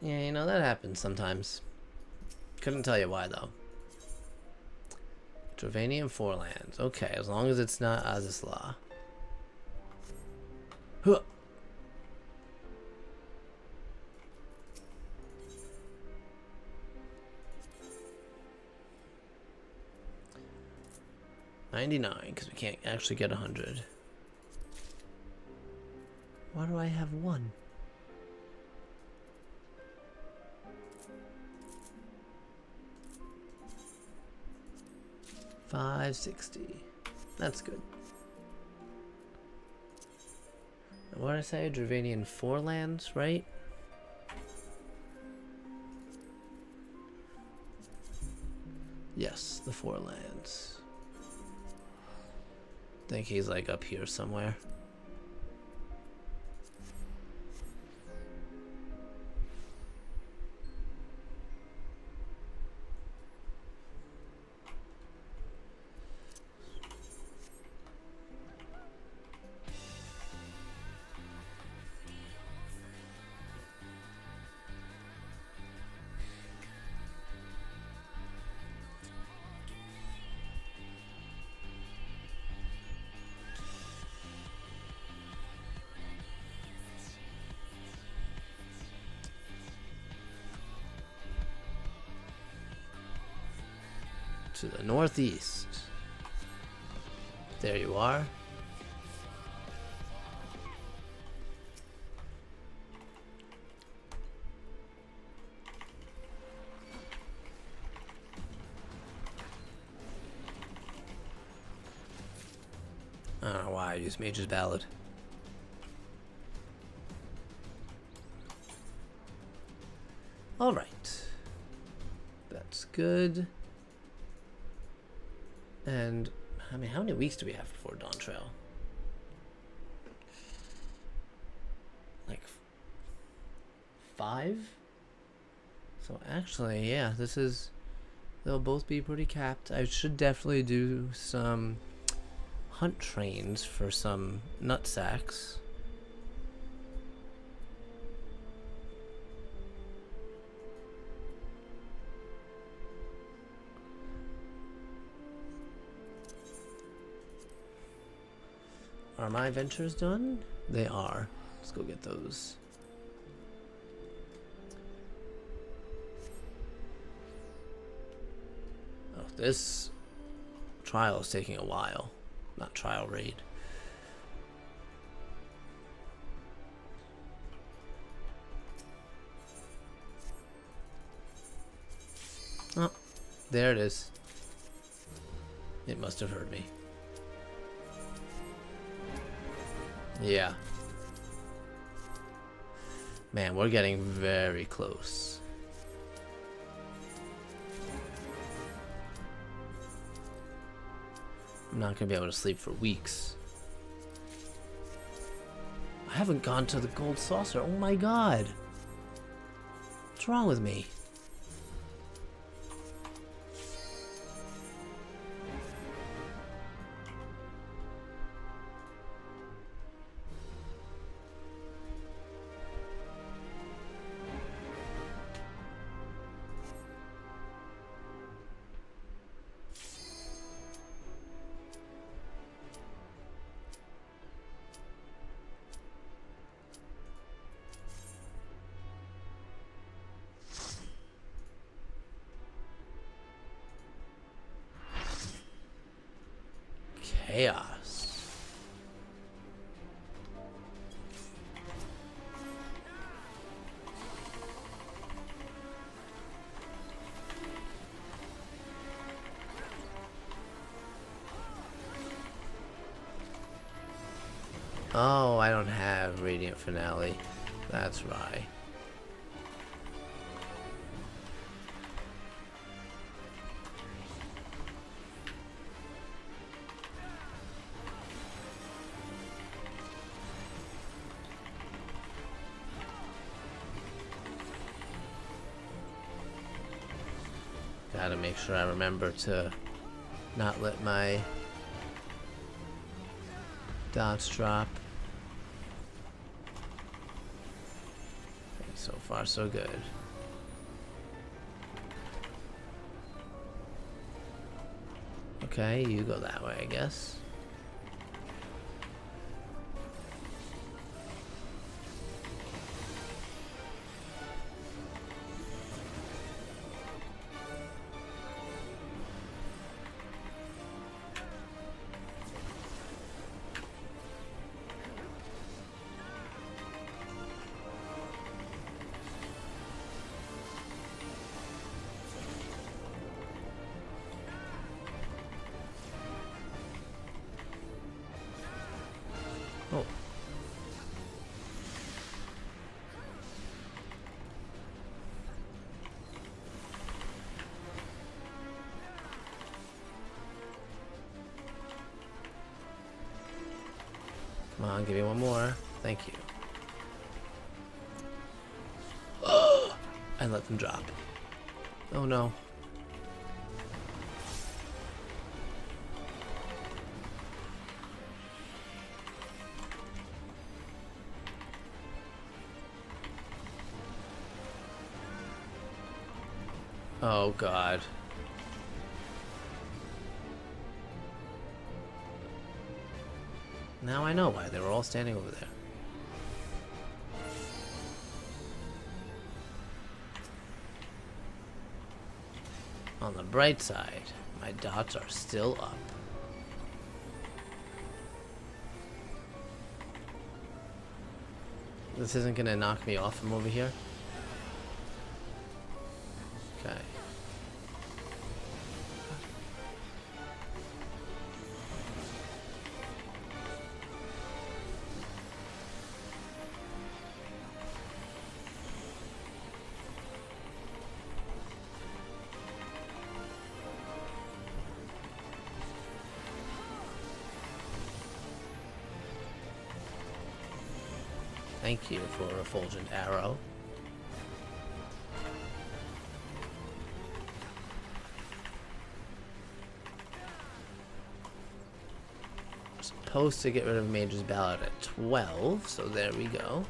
S1: Yeah, you know, that happens sometimes. Couldn't tell you why, though. Dravanian Forelands. Okay, as long as it's not Azizla. Huh. $99, because we can't actually get 100. Why do I have one? $560. That's good. What did I say? Dravanian Forelands, right? Yes, the Forelands. I think he's like up here somewhere. To the northeast. There you are. I don't know why I use Mage's Ballad. Alright. That's good. And I mean, how many weeks do we have before Dawn Trail? Like 5? So actually, yeah, they'll both be pretty capped. I should definitely do some hunt trains for some nut sacks. Are my ventures done? They are. Let's go get those. Oh, this trial is taking a while. Not trial, raid. Oh, there it is. It must have heard me. Yeah. Man, we're getting very close. I'm not gonna be able to sleep for weeks. I haven't gone to the gold saucer. Oh my god. What's wrong with me? Chaos. Oh, I don't have Radiant Finale. That's right. Gotta make sure I remember to not let my dots drop. Okay, so far so good. Okay, you go that way, I guess. Oh. Come on, give me one more. Thank you. And let them drop. Oh no. Oh god. Now I know why they were all standing over there. On the bright side, my dots are still up. This isn't gonna knock me off from over here. Okay. Thank you for a refulgent arrow. Supposed to get rid of Mage's Ballad at 12, so there we go.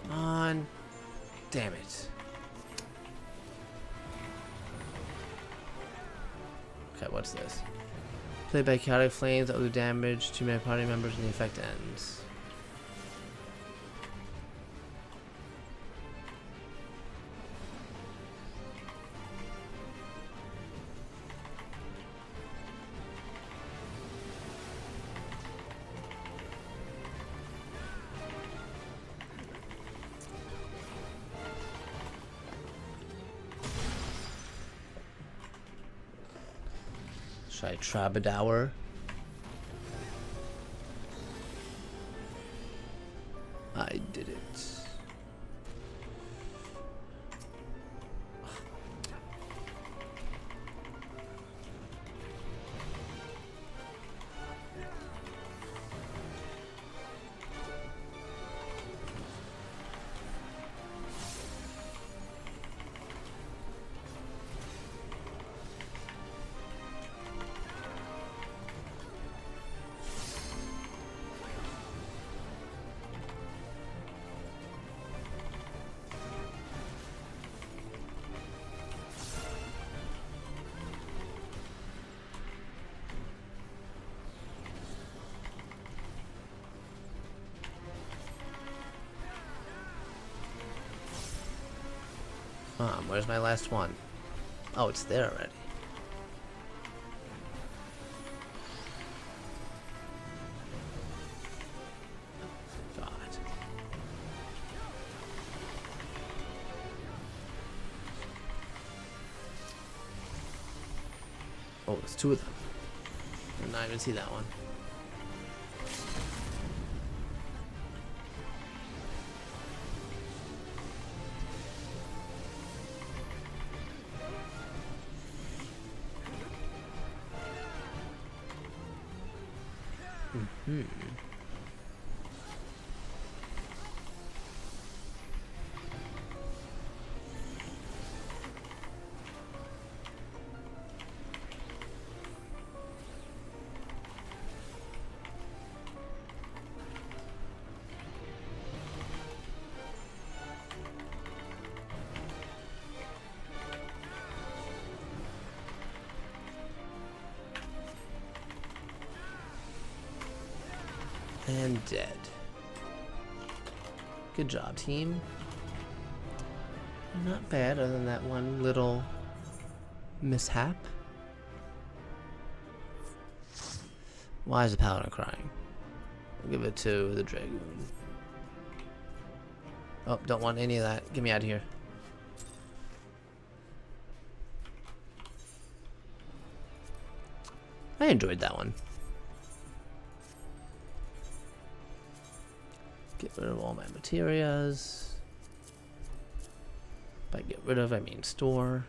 S1: Come on. Damn it. Okay, what's this? Played by chaotic flames, other damage, 2 mana party members, and the effect ends. Should I Trabadour? I did it. Where's my last one? Oh, it's there already. God. Oh, there's 2 of them. I did not even see that one. And dead. Good job, team. Not bad, other than that one little mishap. Why is the paladin crying? I'll give it to the dragoon. Oh, don't want any of that. Get me out of here. I enjoyed that one. Get rid of all my materials. By get rid of, I mean store.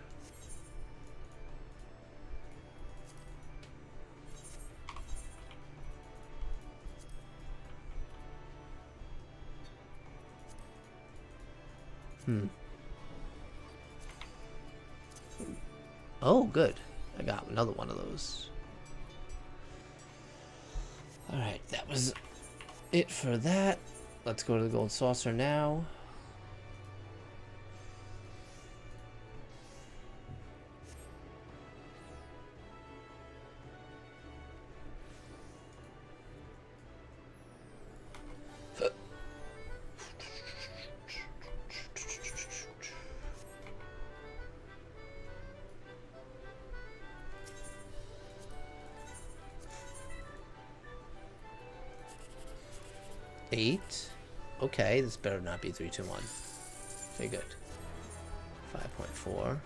S1: Oh, good. I got another one of those. Alright, that was it for that. Let's go to the gold saucer now. Eight. Okay, this better not be 3, 2, 1. Okay, good. 5.4.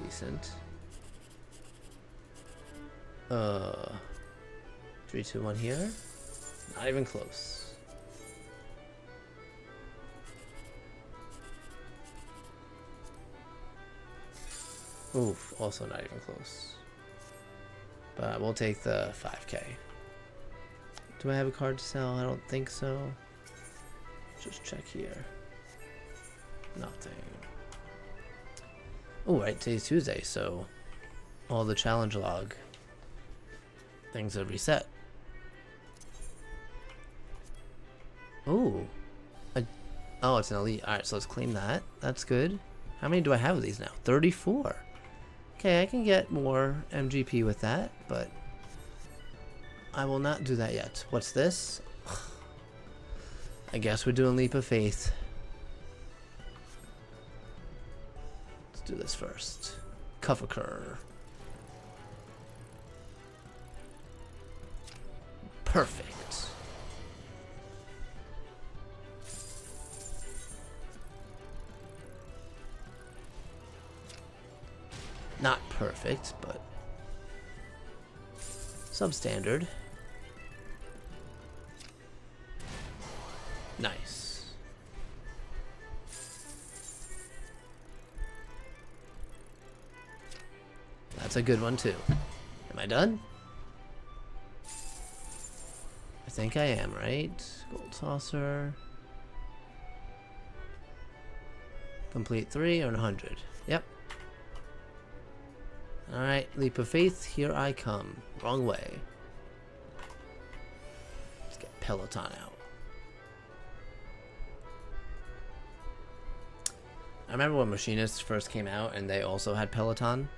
S1: Decent. 3, 2, 1 here. Not even close. Oof, also not even close. But we'll take the 5K. Do I have a card to sell? I don't think so. Just check here. Nothing. Oh, right, today's Tuesday, so all the challenge log things are reset. Oh, oh, it's an elite. All right, so let's claim that. That's good. How many do I have of these now? 34. Okay, I can get more MGP with that, but I will not do that yet. What's this? I guess we're doing Leap of Faith. Let's do this first. Cover. Perfect. Not perfect, but substandard. Nice. That's a good one too. Am I done? I think I am, right? Gold saucer. Complete 3 or 100. Yep. Alright, Leap of Faith, here I come. Wrong way. Let's get Peloton out. I remember when Machinists first came out and they also had Peloton.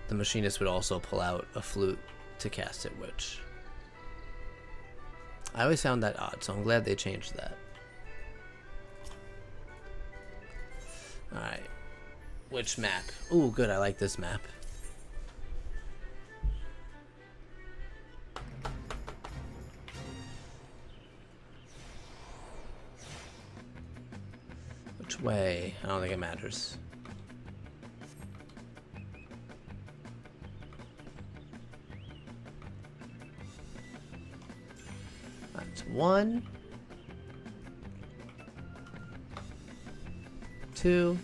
S1: The Machinist would also pull out a flute to cast it, which I always found that odd, so I'm glad they changed that. Alright. Which map? Ooh, good, I like this map. Which way? I don't think it matters. That's 1, 2,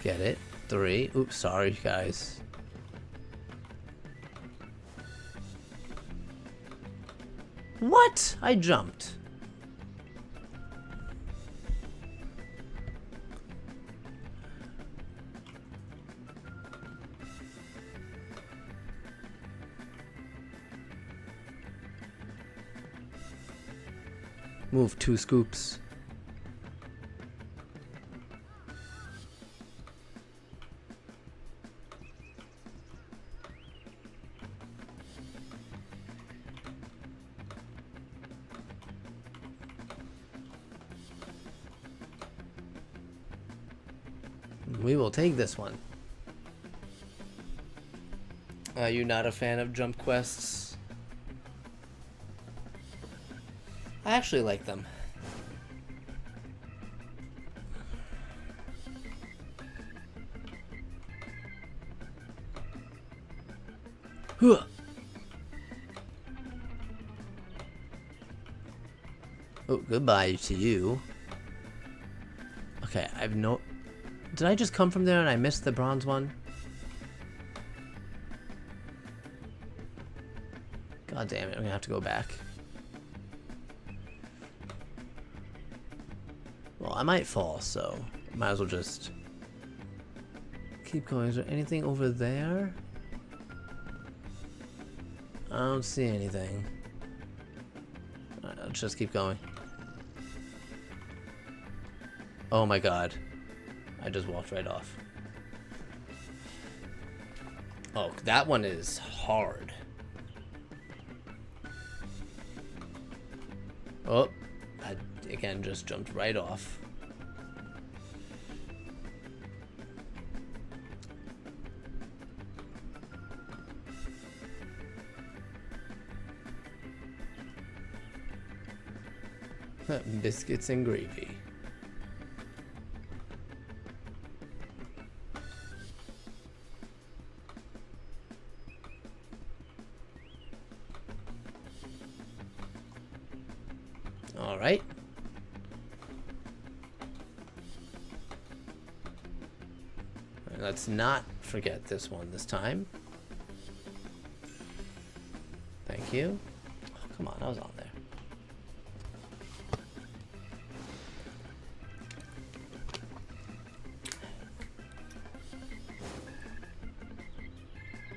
S1: get it. 3. Oops, sorry guys. What? I jumped. Move 2 scoops. We will take this one. Are you not a fan of jump quests? I actually like them. Huh. Oh, goodbye to you. Okay, I've no... Did I just come from there and I missed the bronze one? God damn it, I'm gonna have to go back. Well, I might fall, so might as well just keep going. Is there anything over there? I don't see anything. Alright, let's just keep going. Oh my god. I just walked right off. Oh, that one is hard. Oh, I again just jumped right off. Biscuits and gravy. All right. Let's not forget this one this time. Thank you. Oh, come on, I was on there.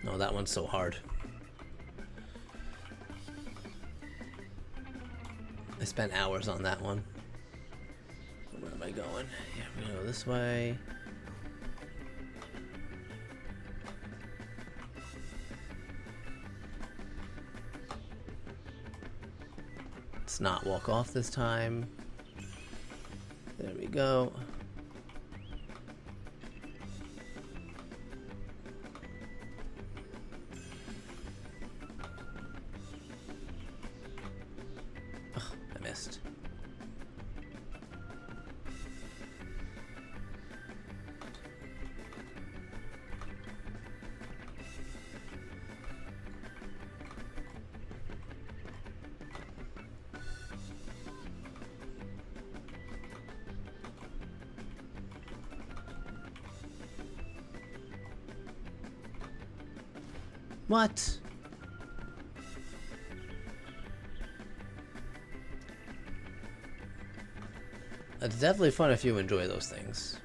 S1: No, that one's so hard. I spent hours on that one. Where am I going? Yeah, we're gonna go this way. Let's not walk off this time. There we go. Ugh, I missed. What? It's definitely fun if you enjoy those things.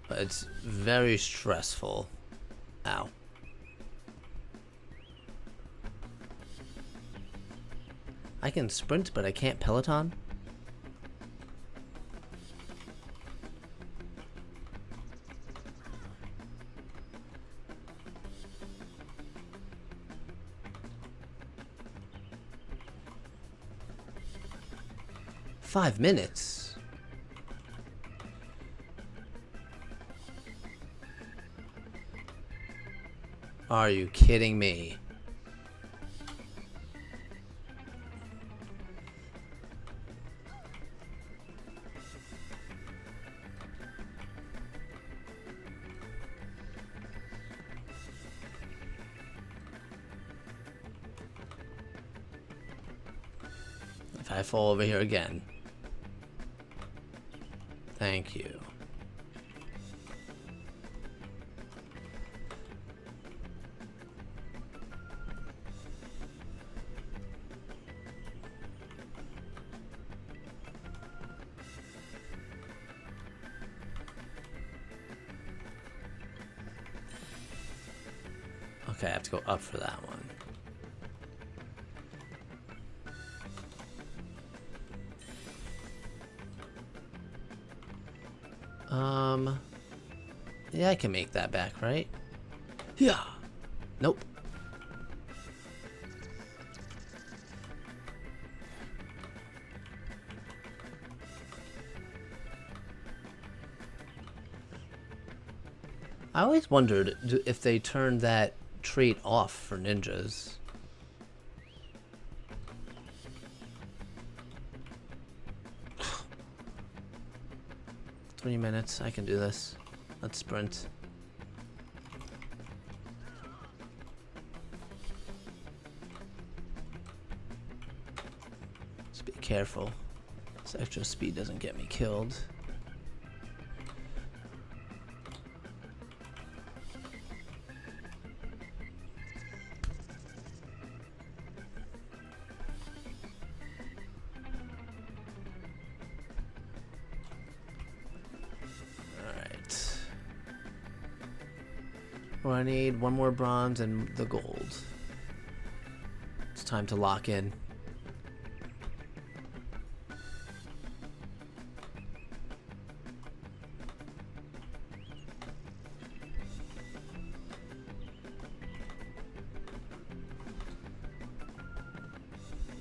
S1: But it's very stressful. Ow. I can sprint, but I can't Peloton? Five minutes? Are you kidding me? If I fall over here again. Thank you. Okay, I have to go up for that one. Yeah, I can make that back, right? Yeah. Nope. I always wondered if they turned that trait off for ninjas. Minutes, I can do this. Let's sprint. Just be careful. This extra speed doesn't get me killed. I need one more bronze and the gold. It's time to lock in.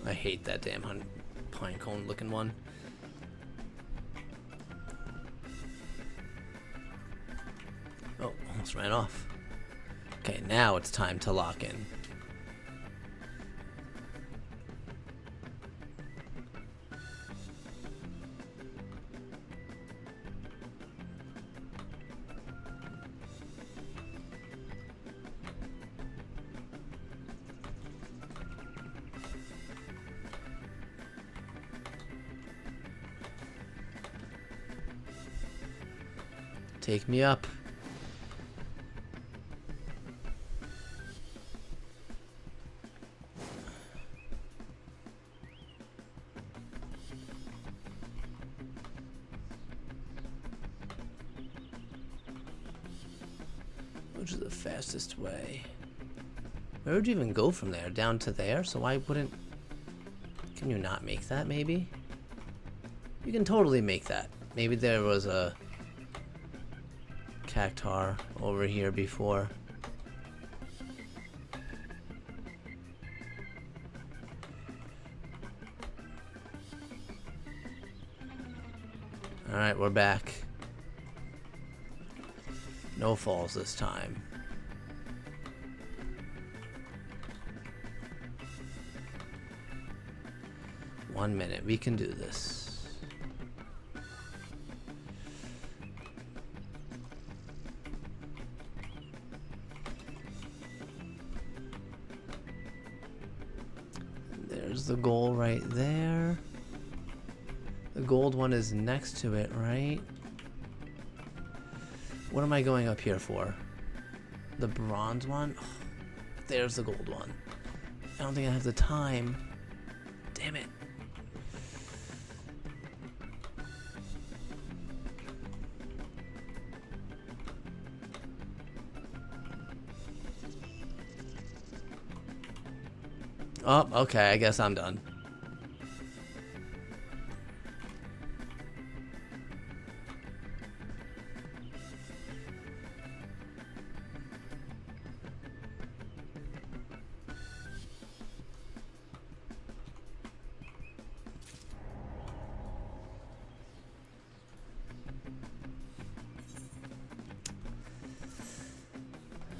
S1: I hate that damn pine cone looking one. Oh, almost ran off. Okay, now it's time to lock in. Take me up. Which is the fastest way? Where would you even go from there? Down to there? So why wouldn't... Can you not make that, maybe? You can totally make that. Maybe there was a cactar over here before. Alright, we're back. No falls this time. One minute, we can do this. There's the goal right there. The gold one is next to it, right? What am I going up here for? The bronze one? Oh, there's the gold one. I don't think I have the time. Damn it. Oh, okay, I guess I'm done.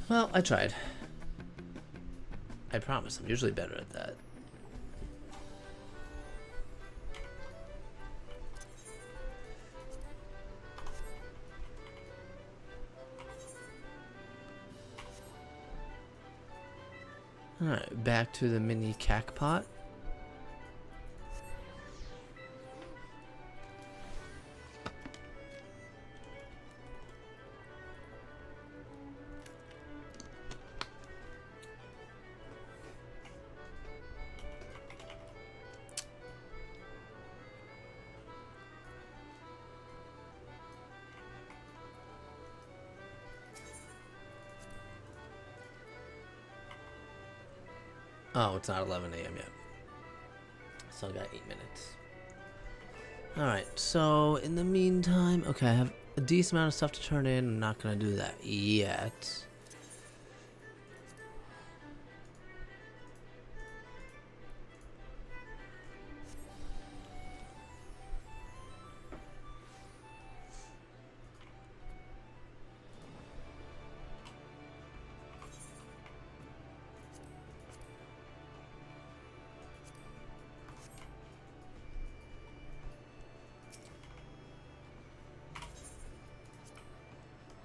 S1: Well, I tried. I promise, I'm usually better at that. Alright, back to the mini cackpot. Oh, it's not 11 a.m. yet. Still got 8 minutes. Alright, so in the meantime, okay, I have a decent amount of stuff to turn in. I'm not going to do that yet.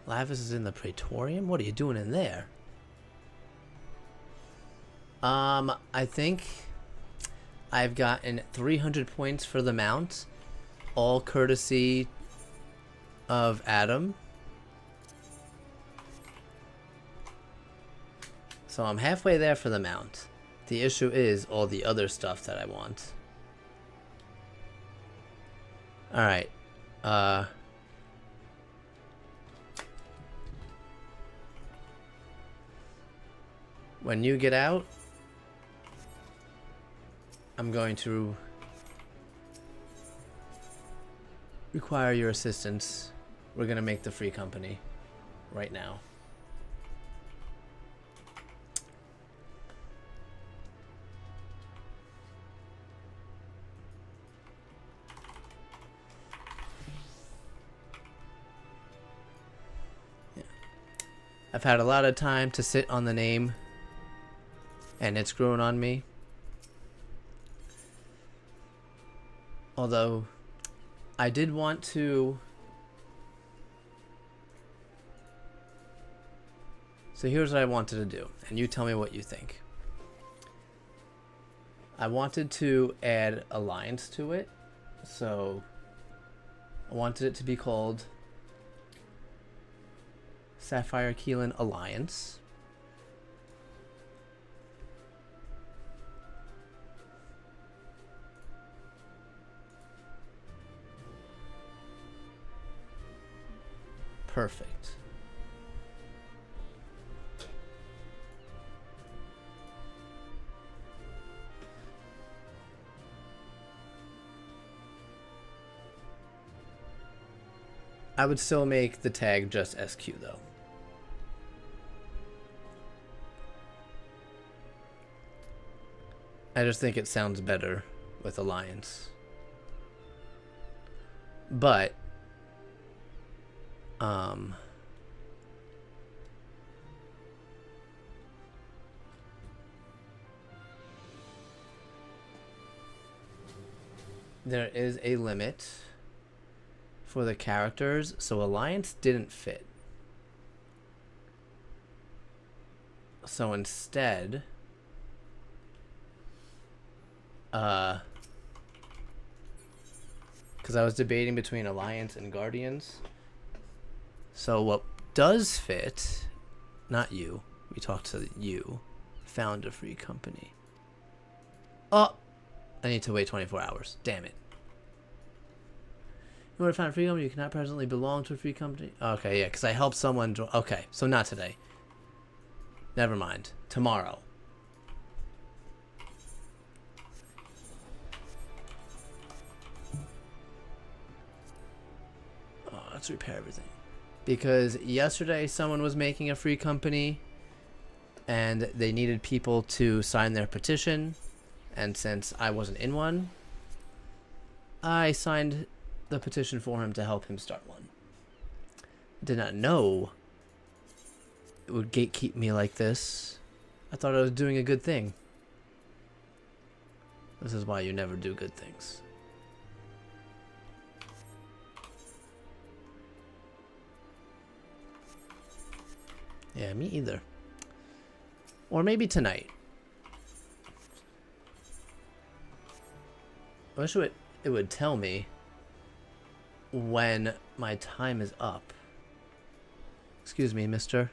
S1: Lavis is in the Praetorium? What are you doing in there? I think I've gotten 300 points for the mount, all courtesy of Adam. So I'm halfway there for the mount. The issue is all the other stuff that I want. Alright. When you get out, I'm going to require your assistance. We're going to make the free company right now. Yeah. I've had a lot of time to sit on the name, and it's grown on me. Although, I did want to... So here's what I wanted to do, and you tell me what you think. I wanted to add a lines to it, so I wanted it to be called Sapphire Keelan Alliance. Perfect. I would still make the tag just SQ though. I just think it sounds better with Alliance. But there is a limit for the characters, so Alliance didn't fit. So instead, because I was debating between Alliance and Guardians. So what does fit, not you, we talked to you, found a free company. Oh, I need to wait 24 hours. Damn it. You want to find a free company? You cannot presently belong to a free company. Okay, yeah, because I helped someone. Okay, so not today. Never mind. Tomorrow. Oh, let's repair everything. Because yesterday someone was making a free company and they needed people to sign their petition. And since I wasn't in one, I signed the petition for him to help him start one. Did not know it would gatekeep me like this. I thought I was doing a good thing. This is why you never do good things. Yeah, me either. Or maybe tonight. I wish it would tell me when my time is up. Excuse me, mister.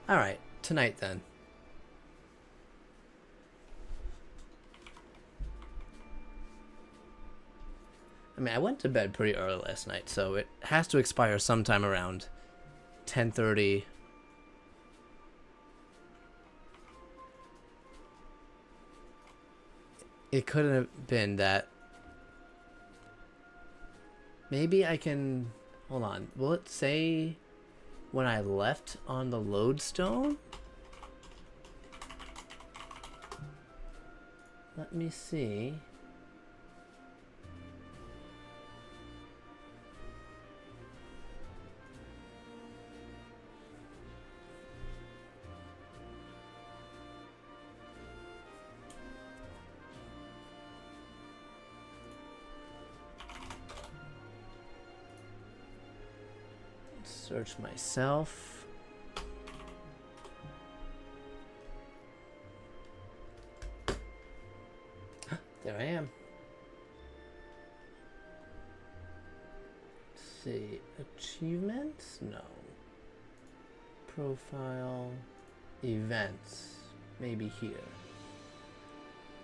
S1: All right, tonight then. I mean, I went to bed pretty early last night, so it has to expire sometime around 10:30. It could have been that. Maybe I can... Hold on. Will it say when I left on the lodestone? Let me see. Search myself. There I am. Let's see. Achievements? No. Profile. Events. Maybe here.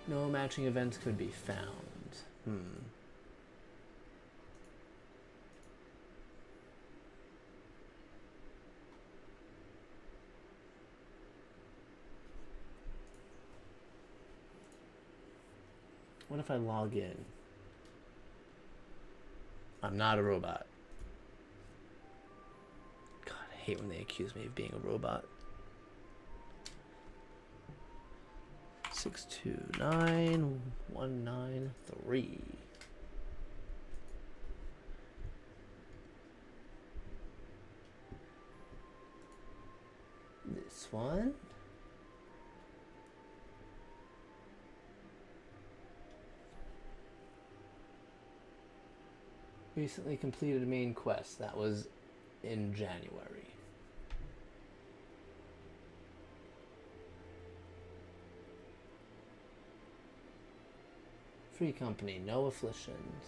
S1: No matching events could be found. What if I log in? I'm not a robot. God, I hate when they accuse me of being a robot. 629193. This one. Recently completed main quest. That was in January. Free company, no afflictions.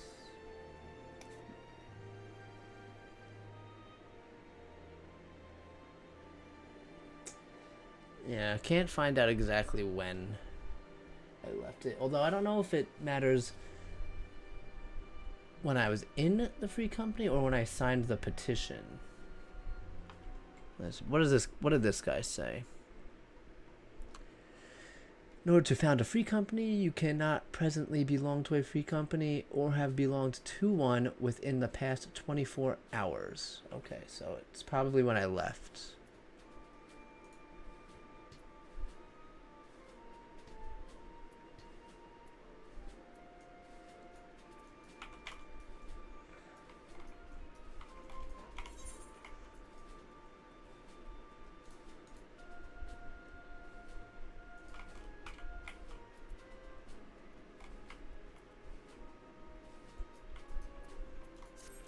S1: Yeah, I can't find out exactly when I left it. Although I don't know if it matters when I was in the free company or when I signed the petition. What is this? What did this guy say? In order to found a free company, you cannot presently belong to a free company or have belonged to one within the past 24 hours. Okay, so it's probably when I left.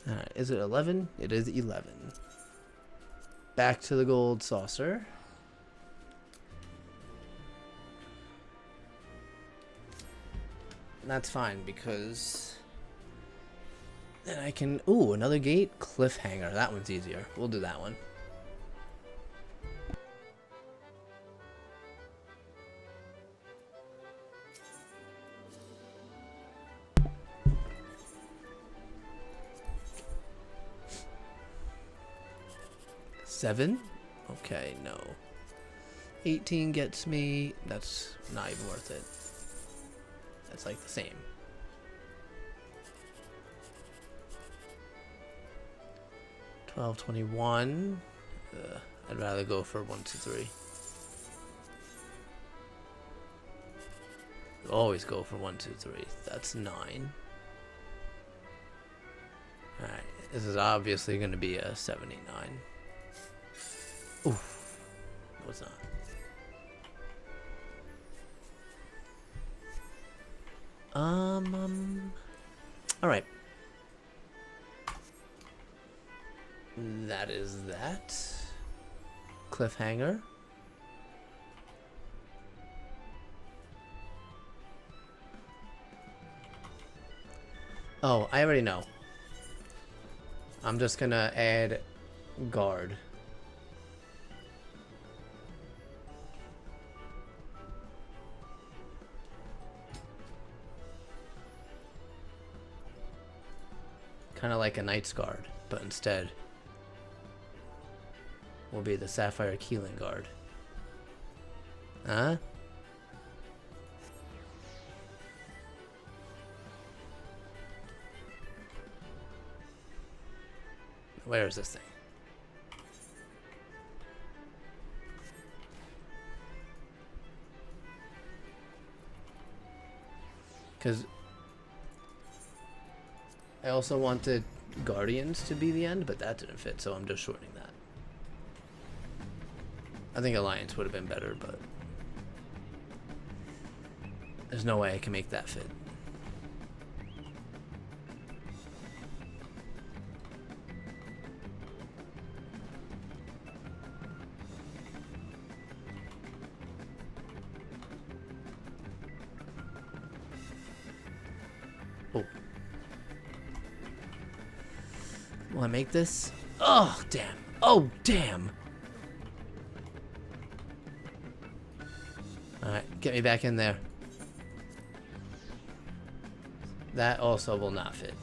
S1: Alright, is it 11? It is 11. Back to the gold saucer. And that's fine because then I can... Ooh, another gate? Cliffhanger. That one's easier. We'll do that one. Seven? Okay, no. 18 gets me. That's not even worth it. That's like the same. $12.21. I'd rather go for 1, 2, 3. Always go for 1, 2, 3. That's 9. Alright, this is obviously going to be a 79. Oof. No, it's not. Alright. That is that. Cliffhanger. Oh, I already know. I'm just gonna add guard. Kind of like a Knight's Guard, but instead will be the Sapphire Keeling Guard. Huh? Where is this thing? Because I also wanted Guardians to be the end, but that didn't fit, so I'm just shortening that. I think Alliance would have been better, but there's no way I can make that fit. Oh. Will I make this? Oh, damn. Oh, damn. Alright, get me back in there. That also will not fit.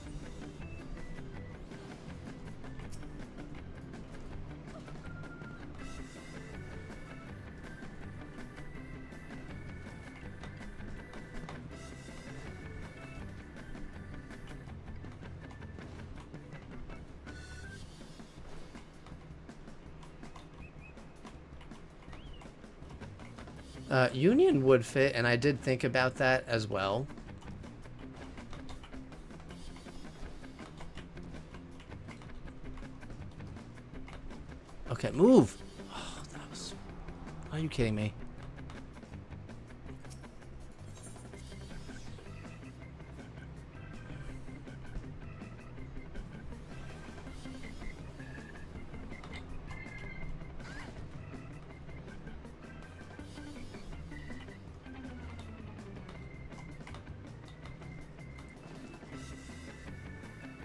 S1: Union would fit, and I did think about that as well. Okay, move! Oh, that was... Are you kidding me?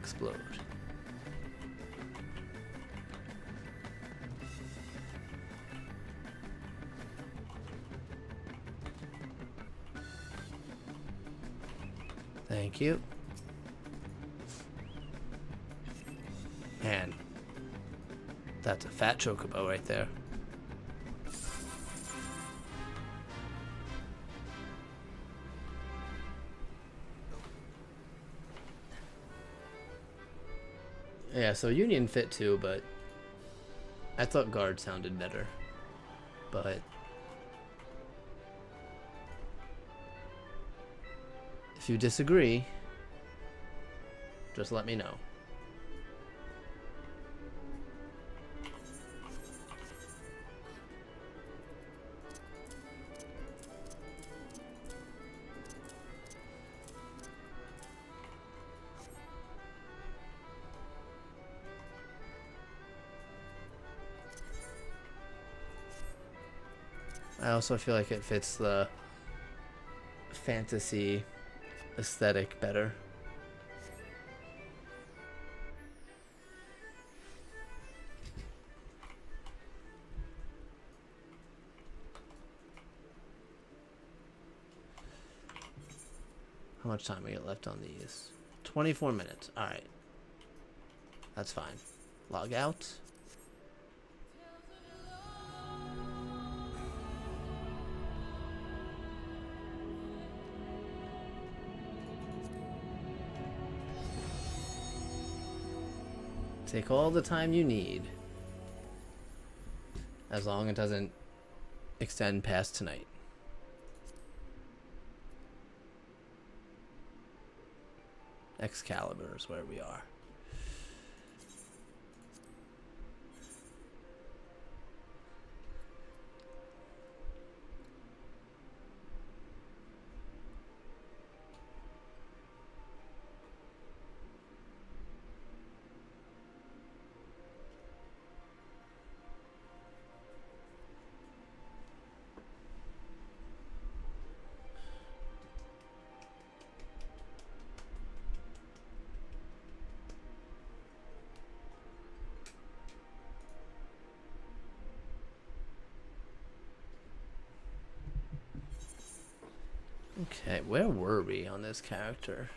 S1: explode. Thank you. Man, that's a fat chocobo right there. Yeah, so Union fit too, but I thought guard sounded better. But if you disagree, just let me know. I also feel like it fits the fantasy aesthetic better. How much time we got left on these? 24 minutes. Alright. That's fine. Log out. Take all the time you need. As long as it doesn't extend past tonight. Excalibur is where we are. Okay, where were we on this character?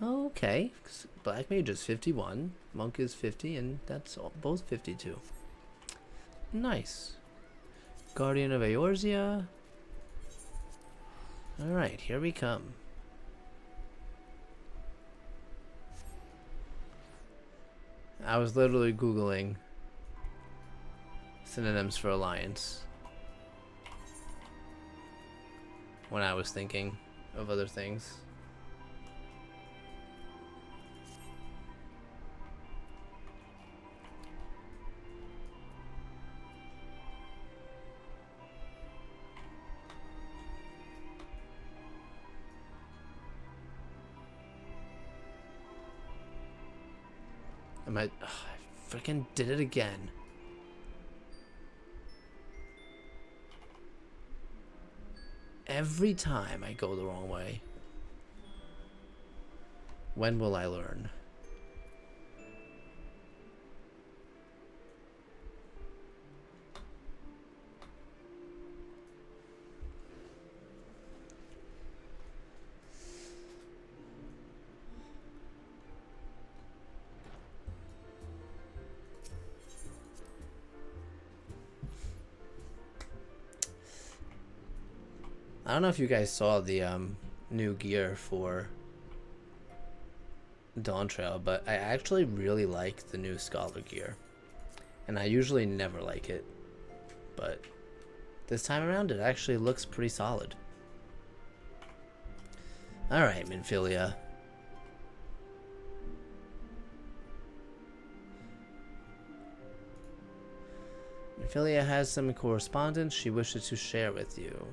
S1: Okay, Black Mage is 51, Monk is 50, and that's all, both 52. Nice. Guardian of Eorzea. Alright, here we come. I was literally Googling synonyms for alliance when I was thinking of other things. I freaking did it again. Every time I go the wrong way. When will I learn? I don't know if you guys saw the new gear for Dawn Trail, but I actually really like the new Scholar gear. And I usually never like it, but this time around it actually looks pretty solid. Alright, Minfilia. Minfilia has some correspondence she wishes to share with you.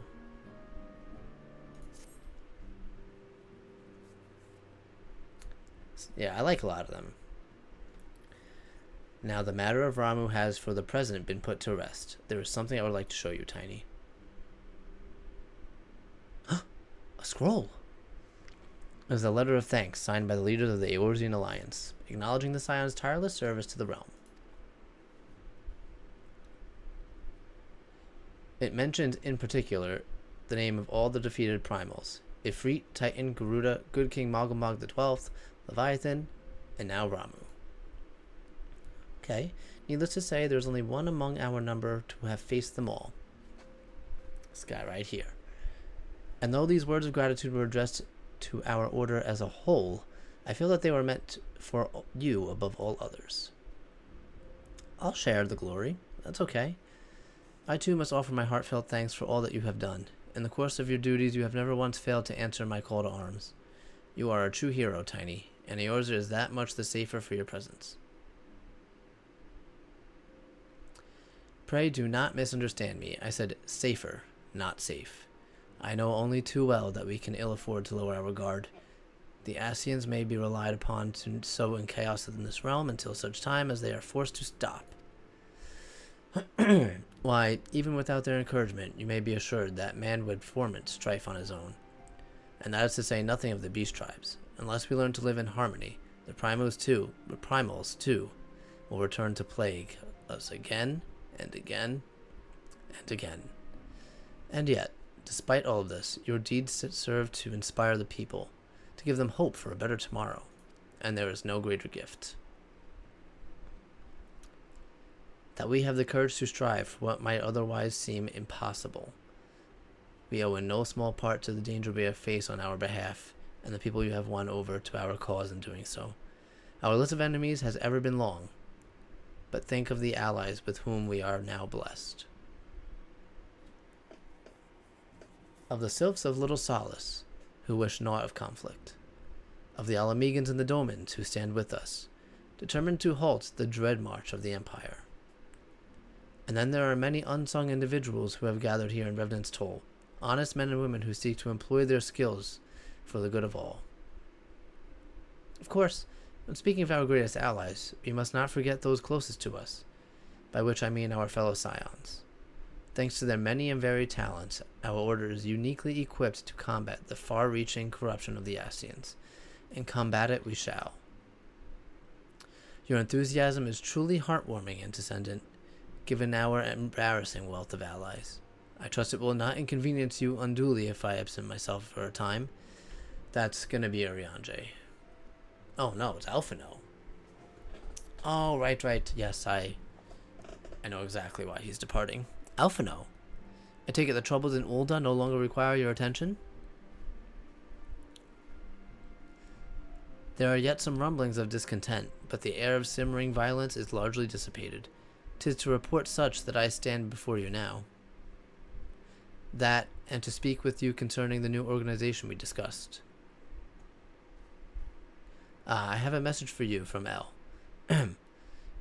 S1: Yeah, I like a lot of them. Now, the matter of Ramu has for the present been put to rest. There is something I would like to show you, Tiny. scroll. It was a letter of thanks signed by the leaders of the Eorzean Alliance, acknowledging the Scion's tireless service to the realm. It mentioned, in particular, the name of all the defeated primals: Ifrit, Titan, Garuda, Good King Malgamog XII, Leviathan, and now Ramu. Okay, needless to say, there's only one among our number to have faced them all. This guy right here. And though these words of gratitude were addressed to our order as a whole, I feel that they were meant for you above all others. I'll share the glory. That's okay. I too must offer my heartfelt thanks for all that you have done. In the course of your duties, you have never once failed to answer my call to arms. You are a true hero, Tiny, and Eorzer is that much the safer for your presence. Pray do not misunderstand me. I said safer, not safe. I know only too well that we can ill afford to lower our guard. The Ascians may be relied upon to sow in chaos in this realm until such time as they are forced to stop. Why, even without their encouragement, you may be assured that man would foment strife on his own. And that is to say nothing of the beast tribes. Unless we learn to live in harmony, the primals too, will return to plague us again and again and again. And yet, despite all of this, your deeds serve to inspire the people, to give them hope for a better tomorrow, and there is no greater gift. That we have the courage to strive for what might otherwise seem impossible. We owe in no small part to the danger we have faced on our behalf, and the people you have won over to our cause in doing so. Our list of enemies has ever been long, but think of the allies with whom we are now blessed. Of the sylphs of Little Solace, who wish naught of conflict. Of the Alamegans and the Domans who stand with us, determined to halt the dread march of the Empire. And then there are many unsung individuals who have gathered here in Revenant's Toll, honest men and women who seek to employ their skills for the good of all. Of course, when speaking of our greatest allies, we must not forget those closest to us, by which I mean our fellow Scions. Thanks to their many and varied talents, our order is uniquely equipped to combat the far-reaching corruption of the Ascians, and combat it we shall. Your enthusiasm is truly heartwarming, Antecedent, given our embarrassing wealth of allies. I trust it will not inconvenience you unduly if I absent myself for a time. That's gonna be Arianje. Oh no, it's Alphino. Oh, right. Yes, I know exactly why he's departing. Alphino, I take it the troubles in Ul'dah no longer require your attention? There are yet some rumblings of discontent, but the air of simmering violence is largely dissipated. 'Tis to report such that I stand before you now. That, and to speak with you concerning the new organization we discussed. I have a message for you from Elle.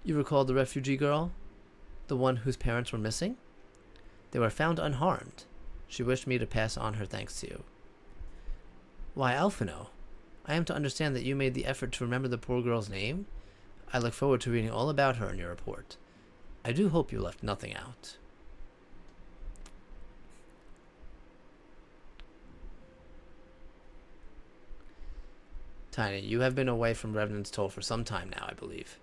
S1: You recall the refugee girl? The one whose parents were missing? They were found unharmed. She wished me to pass on her thanks to you. Why, Alphino, I am to understand that you made the effort to remember the poor girl's name? I look forward to reading all about her in your report. I do hope you left nothing out. Tiny, you have been away from Revenant's Toll for some time now, I believe.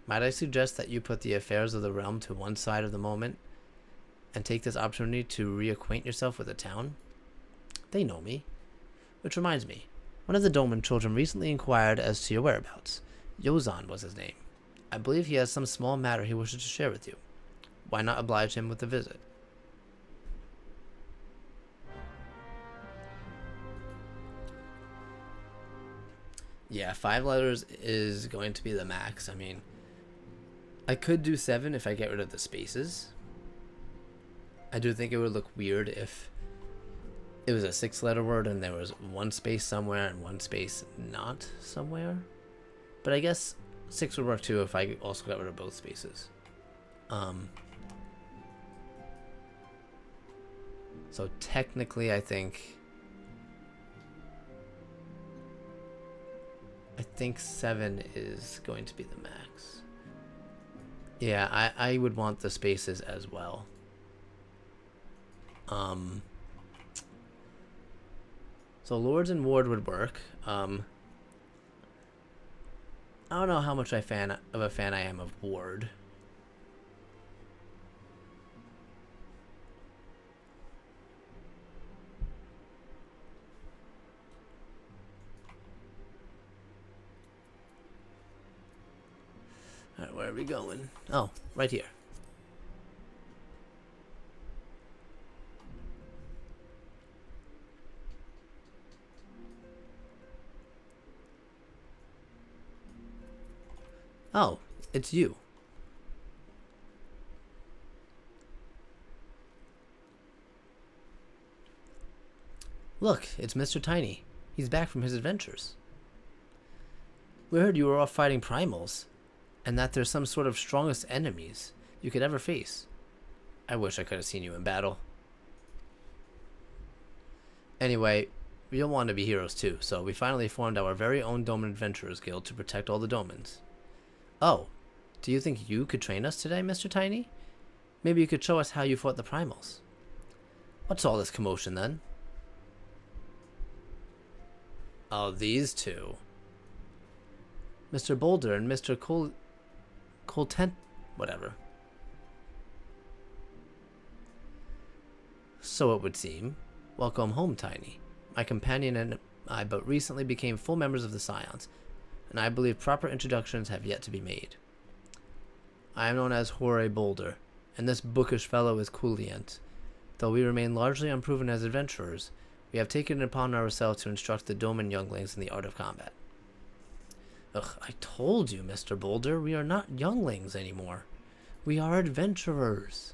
S1: Might I suggest that you put the affairs of the realm to one side of the moment and take this opportunity to reacquaint yourself with the town? They know me. Which reminds me, one of the Doman children recently inquired as to your whereabouts. Yozan was his name. I believe he has some small matter he wishes to share with you. Why not oblige him with a visit? Yeah, 5 letters is going to be the max. I mean, I could do 7 if I get rid of the spaces. I do think it would look weird if it was a 6-letter word and there was one space somewhere and one space not somewhere. But I guess 6 would work too if I also got rid of both spaces. So technically I think 7 is going to be the max. Yeah, I would want the spaces as well. So Lords and Ward would work. I don't know how much of a fan I am of Ward. Alright, where are we going? Oh, right here. Oh, it's you. Look, it's Mr. Tiny. He's back from his adventures. We heard you were off fighting primals, and that there's some sort of strongest enemies you could ever face. I wish I could have seen you in battle. Anyway, we all want to be heroes too, so we finally formed our very own Doman Adventurers Guild to protect all the Domans. Oh, do you think you could train us today, Mr. Tiny? Maybe you could show us how you fought the primals. What's all this commotion then? Oh, these two. Mr. Boulder and Mr. Coltent, whatever. So it would seem. Welcome home, Tiny. My companion and I but recently became full members of the Scions, and I believe proper introductions have yet to be made. I am known as Horay Boulder, and this bookish fellow is Coolient. Though we remain largely unproven as adventurers, we have taken it upon ourselves to instruct the Doman younglings in the art of combat. Ugh, I told you, Mr. Boulder, we are not younglings anymore. We are adventurers.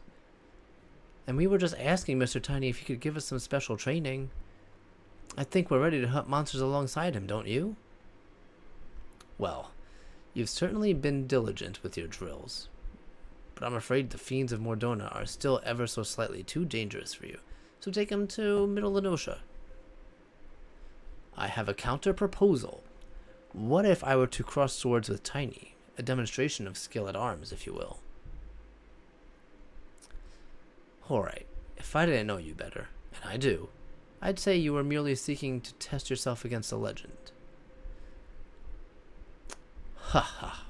S1: And we were just asking Mr. Tiny if he could give us some special training. I think we're ready to hunt monsters alongside him, don't you? Well, you've certainly been diligent with your drills, but I'm afraid the fiends of Mordona are still ever so slightly too dangerous for you, so take them to Middle Lenosha. I have a counter-proposal. What if I were to cross swords with Tiny, a demonstration of skill at arms, if you will? Alright, if I didn't know you better, and I do, I'd say you were merely seeking to test yourself against a legend. Ha ha.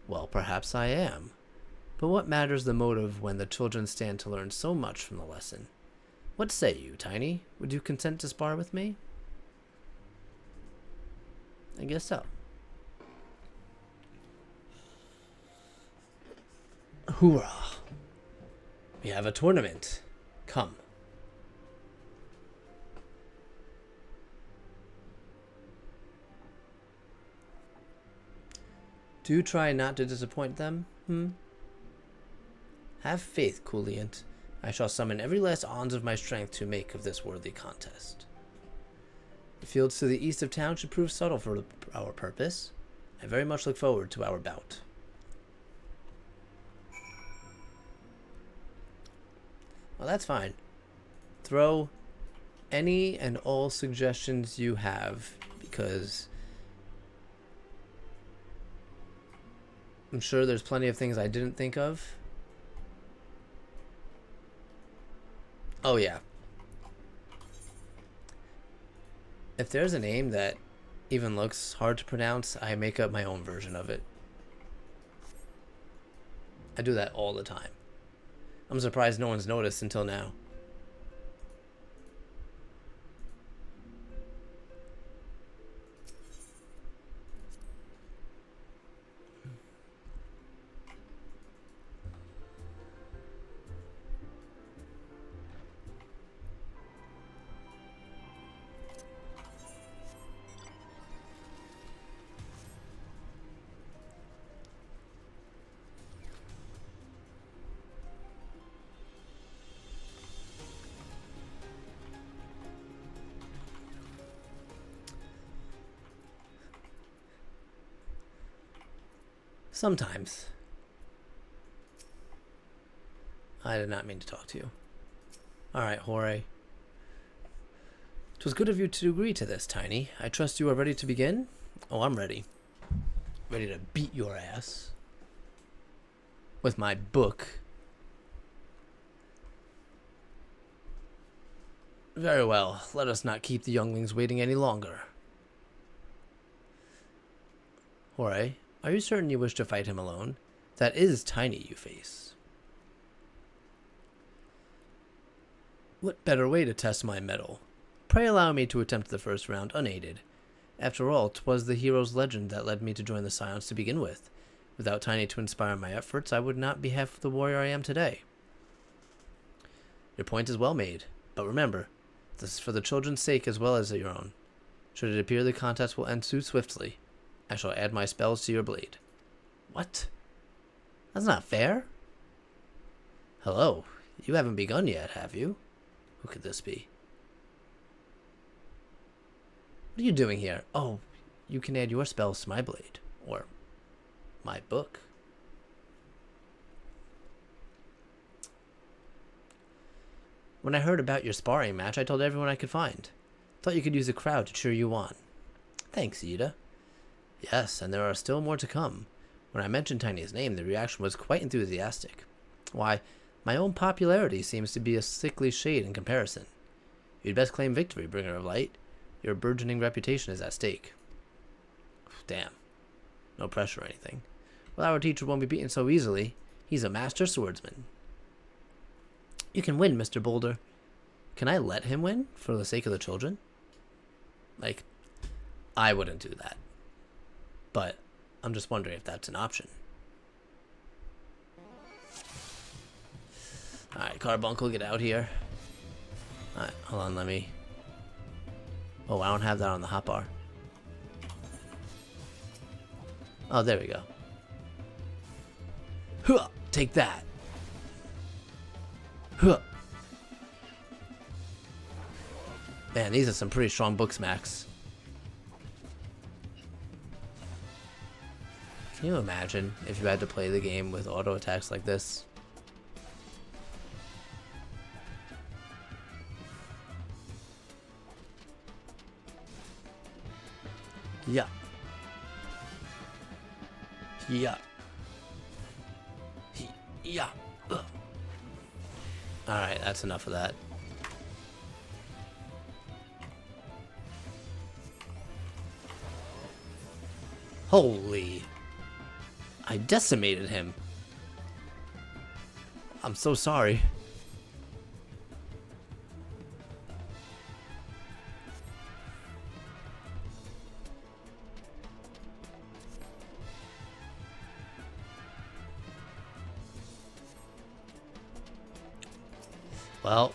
S1: Well, perhaps I am. But what matters the motive when the children stand to learn so much from the lesson? What say you, Tiny? Would you consent to spar with me? I guess so. Hoorah! We have a tournament. Come. Do try not to disappoint them, Have faith, Coolient. I shall summon every last ounce of my strength to make of this worthy contest. The fields to the east of town should prove subtle for our purpose. I very much look forward to our bout. Well, that's fine. Throw any and all suggestions you have, because I'm sure there's plenty of things I didn't think of. Oh, yeah. If there's a name that even looks hard to pronounce, I make up my own version of it. I do that all the time. I'm surprised no one's noticed until now. Sometimes. I did not mean to talk to you. Alright, Horay. 'Twas good of you to agree to this, Tiny. I trust you are ready to begin? Oh, I'm ready. Ready to beat your ass. With my book. Very well. Let us not keep the younglings waiting any longer. Jorge, are you certain you wish to fight him alone? That is Tiny you face. What better way to test my mettle? Pray allow me to attempt the first round unaided. After all, 'twas the hero's legend that led me to join the Scions to begin with. Without Tiny to inspire my efforts, I would not be half the warrior I am today. Your point is well made, but remember, this is for the children's sake as well as your own. Should it appear the contest will end too swiftly, I shall add my spells to your blade. What? That's not fair. Hello, you haven't begun yet, have you? Who could this be? What are you doing here? Oh, you can add your spells to my blade, or my book. When I heard about your sparring match, I told everyone I could find. Thought you could use a crowd to cheer you on. Thanks, Ida. Yes, and there are still more to come. When I mentioned Tiny's name, the reaction was quite enthusiastic. Why, my own popularity seems to be a sickly shade in comparison. You'd best claim victory, Bringer of Light. Your burgeoning reputation is at stake. Damn. No pressure or anything. Well, our teacher won't be beaten so easily. He's a master swordsman. You can win, Mr. Boulder. Can I let him win for the sake of the children? Like, I wouldn't do that. But I'm just wondering if that's an option. Alright, Carbuncle, get out here. Alright, hold on, let me... Oh, I don't have that on the hotbar. Oh, there we go. Huh, take that. Huh. Man, these are some pretty strong books, Max. Can you imagine if you had to play the game with auto attacks like this? Yeah. Yeah. Yeah. Alright, that's enough of that. Holy. I decimated him. I'm so sorry. Well.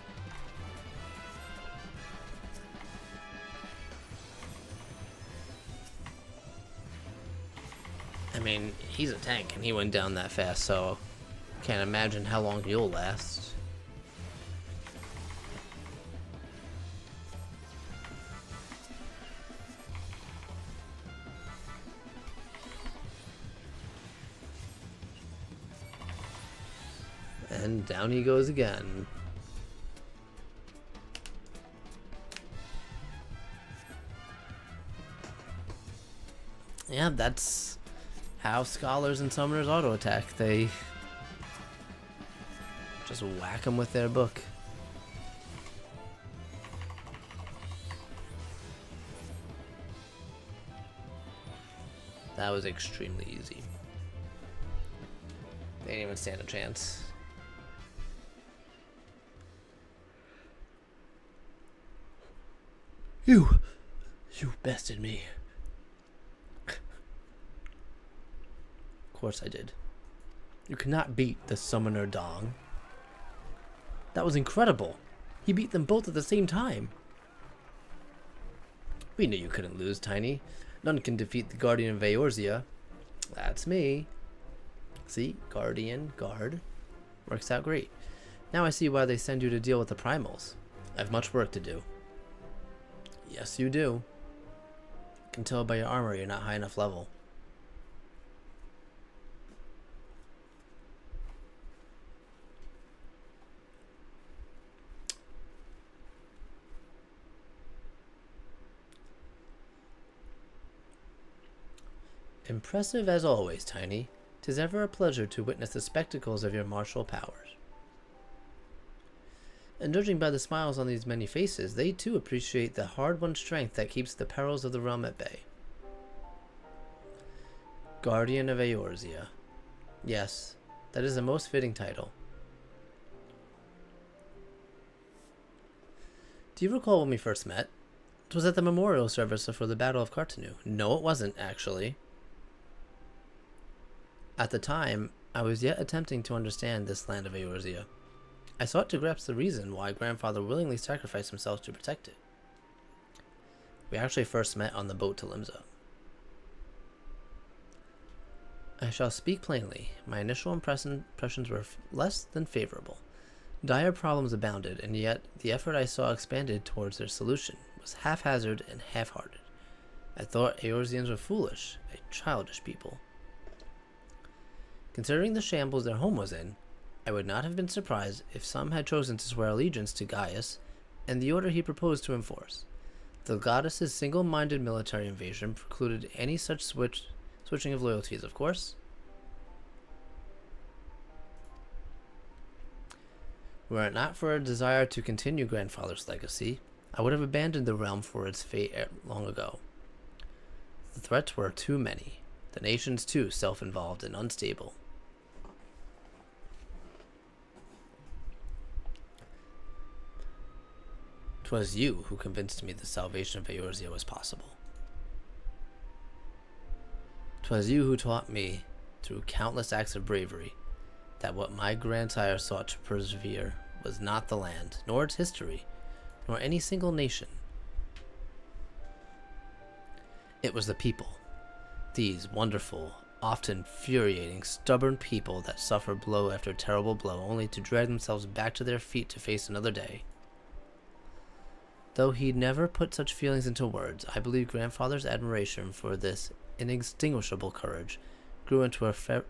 S1: I mean, he's a tank and he went down that fast, so can't imagine how long you'll last. And down he goes again. Yeah, that's how scholars and summoners auto attack. They just whack them with their book. That was extremely easy. They didn't even stand a chance. You bested me. Of course I did. You cannot beat the Summoner Dong. That was incredible. He beat them both at the same time. We knew you couldn't lose, Tiny. None can defeat the Guardian of Eorzea. That's me. See? Guardian, guard. Works out great. Now I see why they send you to deal with the primals. I have much work to do. Yes, you do. I can tell by your armor you're not high enough level. Impressive as always, Tiny. 'Tis ever a pleasure to witness the spectacles of your martial powers. And judging by the smiles on these many faces, they too appreciate the hard-won strength that keeps the perils of the realm at bay. Guardian of Eorzea. Yes, that is a most fitting title. Do you recall when we first met? It was at the memorial service for the Battle of Cartanu. No, it wasn't, actually. At the time, I was yet attempting to understand this land of Eorzea. I sought to grasp the reason why Grandfather willingly sacrificed himself to protect it. We actually first met on the boat to Limsa. I shall speak plainly. My initial impressions were less than favorable. Dire problems abounded, and yet the effort I saw expanded towards their solution was haphazard and half-hearted. I thought Eorzeans were foolish, a childish people. Considering the shambles their home was in, I would not have been surprised if some had chosen to swear allegiance to Gaius and the order he proposed to enforce. The goddess's single-minded military invasion precluded any such switching of loyalties, of course. Were it not for a desire to continue Grandfather's legacy, I would have abandoned the realm for its fate long ago. The threats were too many, the nations too self-involved and unstable. 'Twas you who convinced me the salvation of Eorzea was possible. 'Twas you who taught me, through countless acts of bravery, that what my grandsire sought to persevere was not the land, nor its history, nor any single nation. It was the people, these wonderful, often infuriating, stubborn people that suffer blow after terrible blow only to drag themselves back to their feet to face another day. Though he never put such feelings into words, I believe Grandfather's admiration for this inextinguishable courage grew into a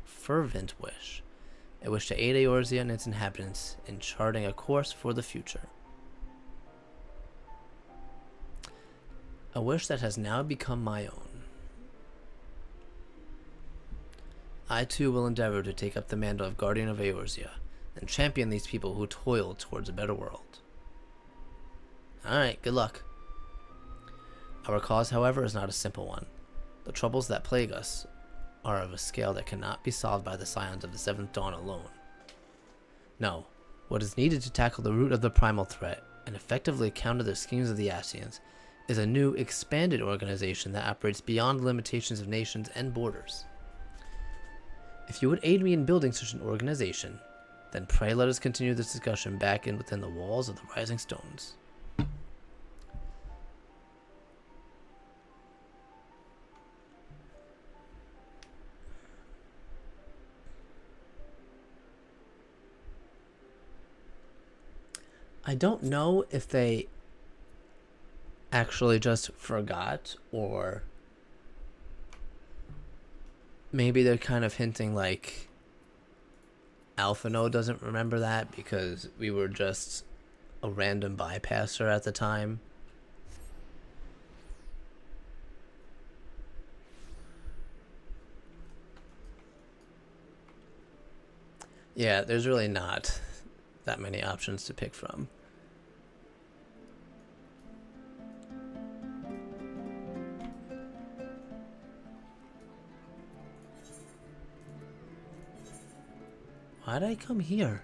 S1: fervent wish, a wish to aid Eorzea and its inhabitants in charting a course for the future. A wish that has now become my own. I too will endeavor to take up the mantle of Guardian of Eorzea and champion these people who toil towards a better world. Alright, good luck. Our cause, however, is not a simple one. The troubles that plague us are of a scale that cannot be solved by the scions of the Seventh Dawn alone. No, what is needed to tackle the root of the primal threat and effectively counter the schemes of the Ascians is a new, expanded organization that operates beyond the limitations of nations and borders. If you would aid me in building such an organization, then pray let us continue this discussion back in within the walls of the Rising Stones. I don't know if they actually just forgot, or maybe they're kind of hinting like Alphino doesn't remember that because we were just a random bypasser at the time. Yeah, there's really not that many options to pick from. Why'd I come here?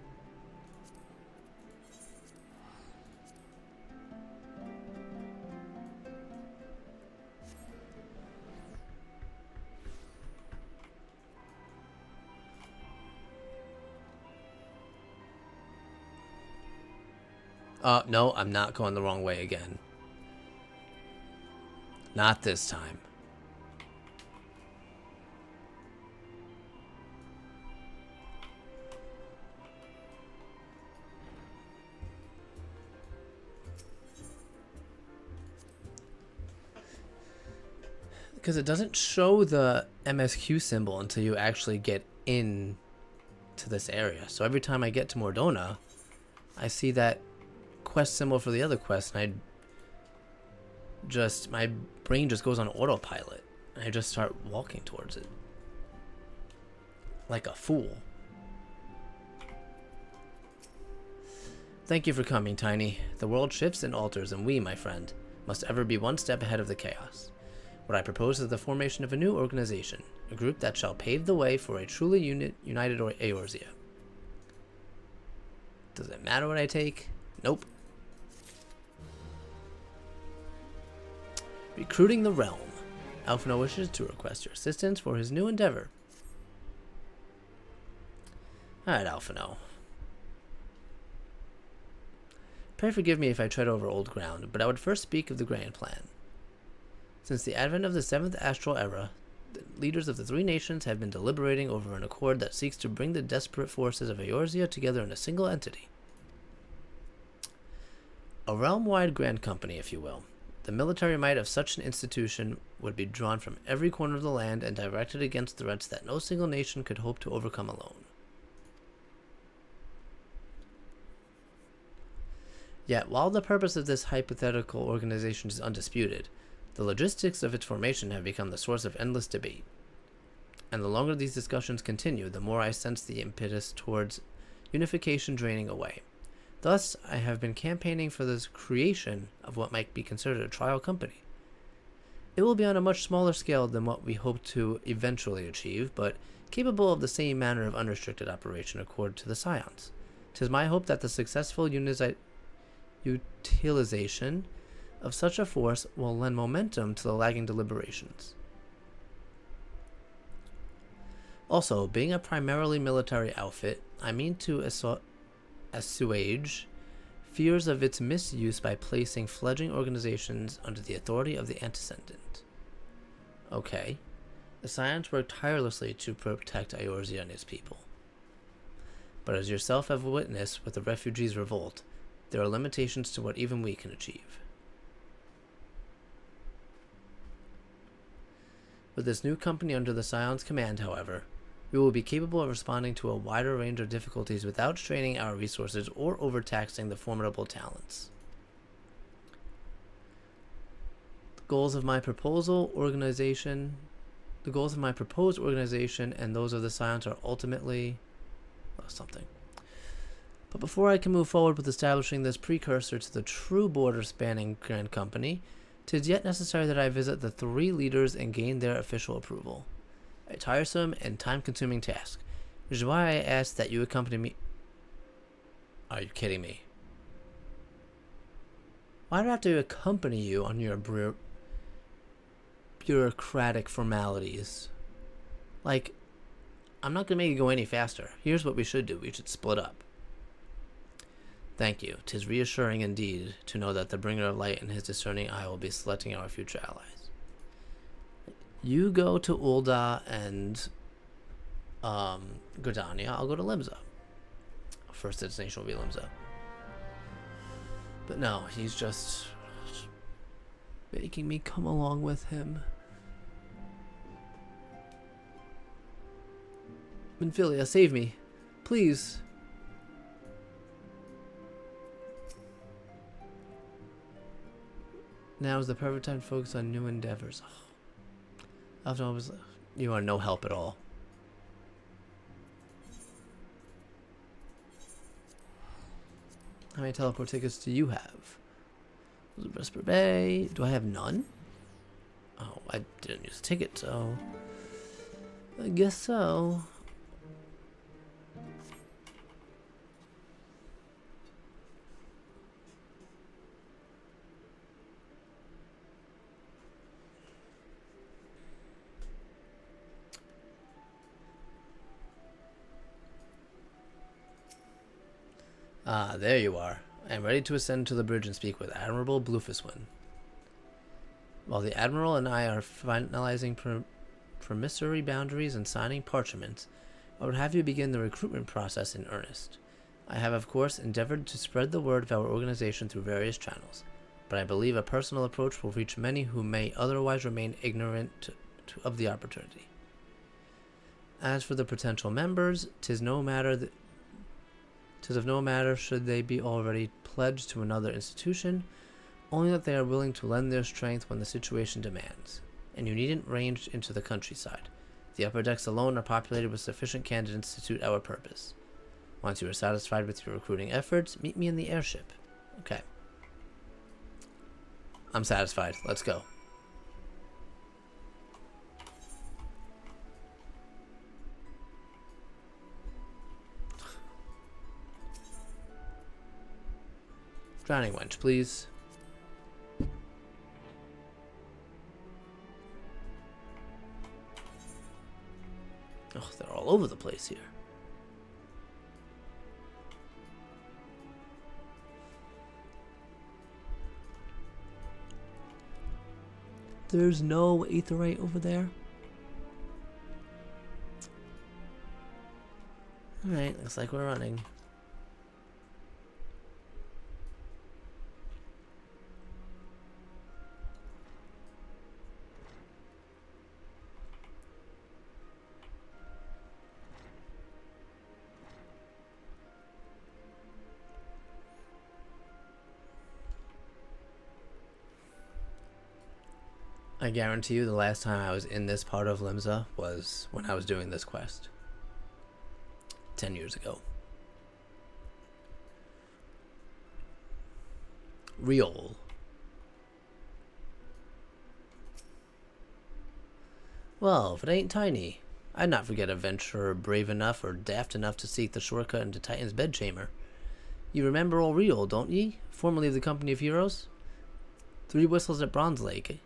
S1: No, I'm not going the wrong way again. Not this time. Because it doesn't show the MSQ symbol until you actually get in to this area. So every time I get to Mordona, I see that quest symbol for the other quest, and my brain just goes on autopilot, and I just start walking towards it like a fool. Thank you for coming, Tiny. The world shifts and alters, and we, my friend, must ever be one step ahead of the chaos. What I propose is the formation of a new organization, a group that shall pave the way for a truly united Eorzea. Does it matter what I take? Nope. Recruiting the Realm. Alphino wishes to request your assistance for his new endeavor. Alright, Alphino. Pray forgive me if I tread over old ground, but I would first speak of the grand plan. Since the advent of the 7th Astral Era, the leaders of the 3 nations have been deliberating over an accord that seeks to bring the desperate forces of Eorzea together in a single entity. A realm-wide grand company, if you will. The military might of such an institution would be drawn from every corner of the land and directed against threats that no single nation could hope to overcome alone. Yet, while the purpose of this hypothetical organization is undisputed, the logistics of its formation have become the source of endless debate. And the longer these discussions continue, the more I sense the impetus towards unification draining away. Thus, I have been campaigning for the creation of what might be considered a trial company. It will be on a much smaller scale than what we hope to eventually achieve, but capable of the same manner of unrestricted operation according to the Scions. 'Tis my hope that the successful utilization of such a force will lend momentum to the lagging deliberations. Also, being a primarily military outfit, I mean to assuage fears of its misuse by placing fledgling organizations under the authority of the Antecedent. Okay. The Scions work tirelessly to protect Eorzea and its people. But as yourself have witnessed with the refugees' revolt, there are limitations to what even we can achieve. With this new company under the Scion's command, however, we will be capable of responding to a wider range of difficulties without straining our resources or overtaxing the formidable talents. The goals of my proposed organization and those of the Scions are ultimately something. But before I can move forward with establishing this precursor to the true border-spanning Grand Company, 'tis yet necessary that I visit the 3 leaders and gain their official approval. A tiresome and time-consuming task, which is why I ask that you accompany me. Are you kidding me? Why do I have to accompany you on your bureaucratic formalities? Like, I'm not going to make it go any faster. Here's what we should do. We should split up. Thank you. 'Tis reassuring indeed to know that the bringer of light and his discerning eye will be selecting our future allies. You go to Ul'dah and Gridania. I'll go to Limsa. First destination will be Limsa. But no, he's just making me come along with him. Minfilia, save me. Please. Now is the perfect time to focus on new endeavors. Oh. You are no help at all. How many teleport tickets do you have? Vesper Bay. Do I have none? Oh, I didn't use a ticket, so I guess so. Ah, there you are. I am ready to ascend to the bridge and speak with Admiral Bluefiswin. While the Admiral and I are finalizing promissory boundaries and signing parchments, I would have you begin the recruitment process in earnest. I have, of course, endeavored to spread the word of our organization through various channels, but I believe a personal approach will reach many who may otherwise remain ignorant of the opportunity. As for the potential members, 'tis of no matter should they be already pledged to another institution, only that they are willing to lend their strength when the situation demands. And you needn't range into the countryside. The upper decks alone are populated with sufficient candidates to suit our purpose. Once you are satisfied with your recruiting efforts, meet me in the airship. Okay. I'm satisfied. Let's go. Drowning wench, please. Oh, they're all over the place here. There's no aetherite over there. Alright, looks like we're running. I guarantee you the last time I was in this part of Limsa was when I was doing this quest. 10 years ago. Real. Well, if it ain't Tiny, I'd not forget a venturer brave enough or daft enough to seek the shortcut into Titan's bedchamber. You remember old Real, don't ye? Formerly of the Company of Heroes? 3 whistles at Bronze Lake.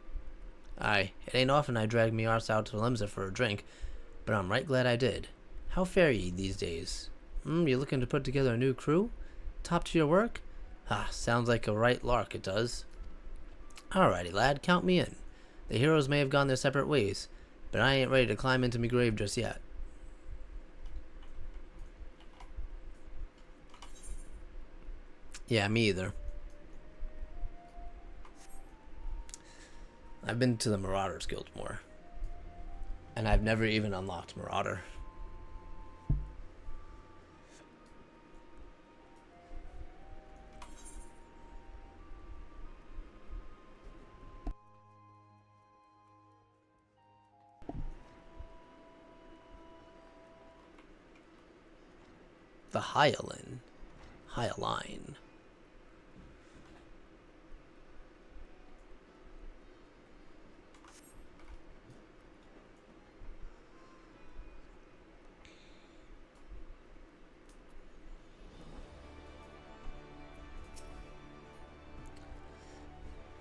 S1: Aye, it ain't often I drag me arse out to Limsa for a drink, but I'm right glad I did. How fare ye these days? You looking to put together a new crew? Top to your work? Ah, sounds like a right lark, it does. Alrighty, lad, count me in. The heroes may have gone their separate ways, but I ain't ready to climb into me grave just yet. Yeah, me either. I've been to the Marauders Guild more. And I've never even unlocked Marauder. The Hyalin. Hyaline.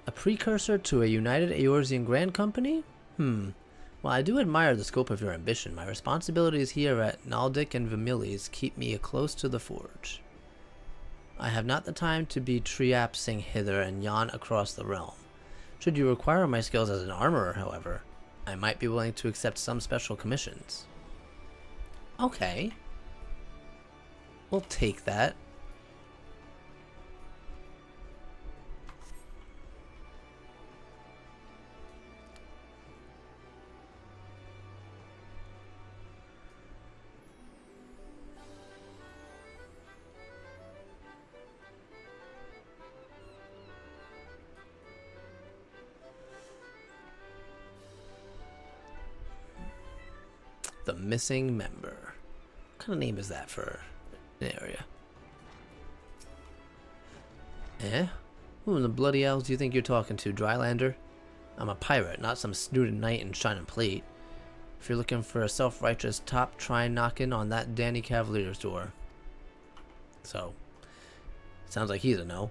S1: A precursor to a united Eorzean Grand Company? While I do admire the scope of your ambition, my responsibilities here at Naldic and Vermillies keep me close to the forge. I have not the time to be triapsing hither and yon across the realm. Should you require my skills as an armorer, however, I might be willing to accept some special commissions. Okay. We'll take that. The missing member. What kind of name is that for an area? Eh? Who in the bloody hells do you think you're talking to, Drylander? I'm a pirate, not some snooted knight in shining plate. If you're looking for a self-righteous top, try knocking on that Danny Cavalier's door. So, sounds like he's a no.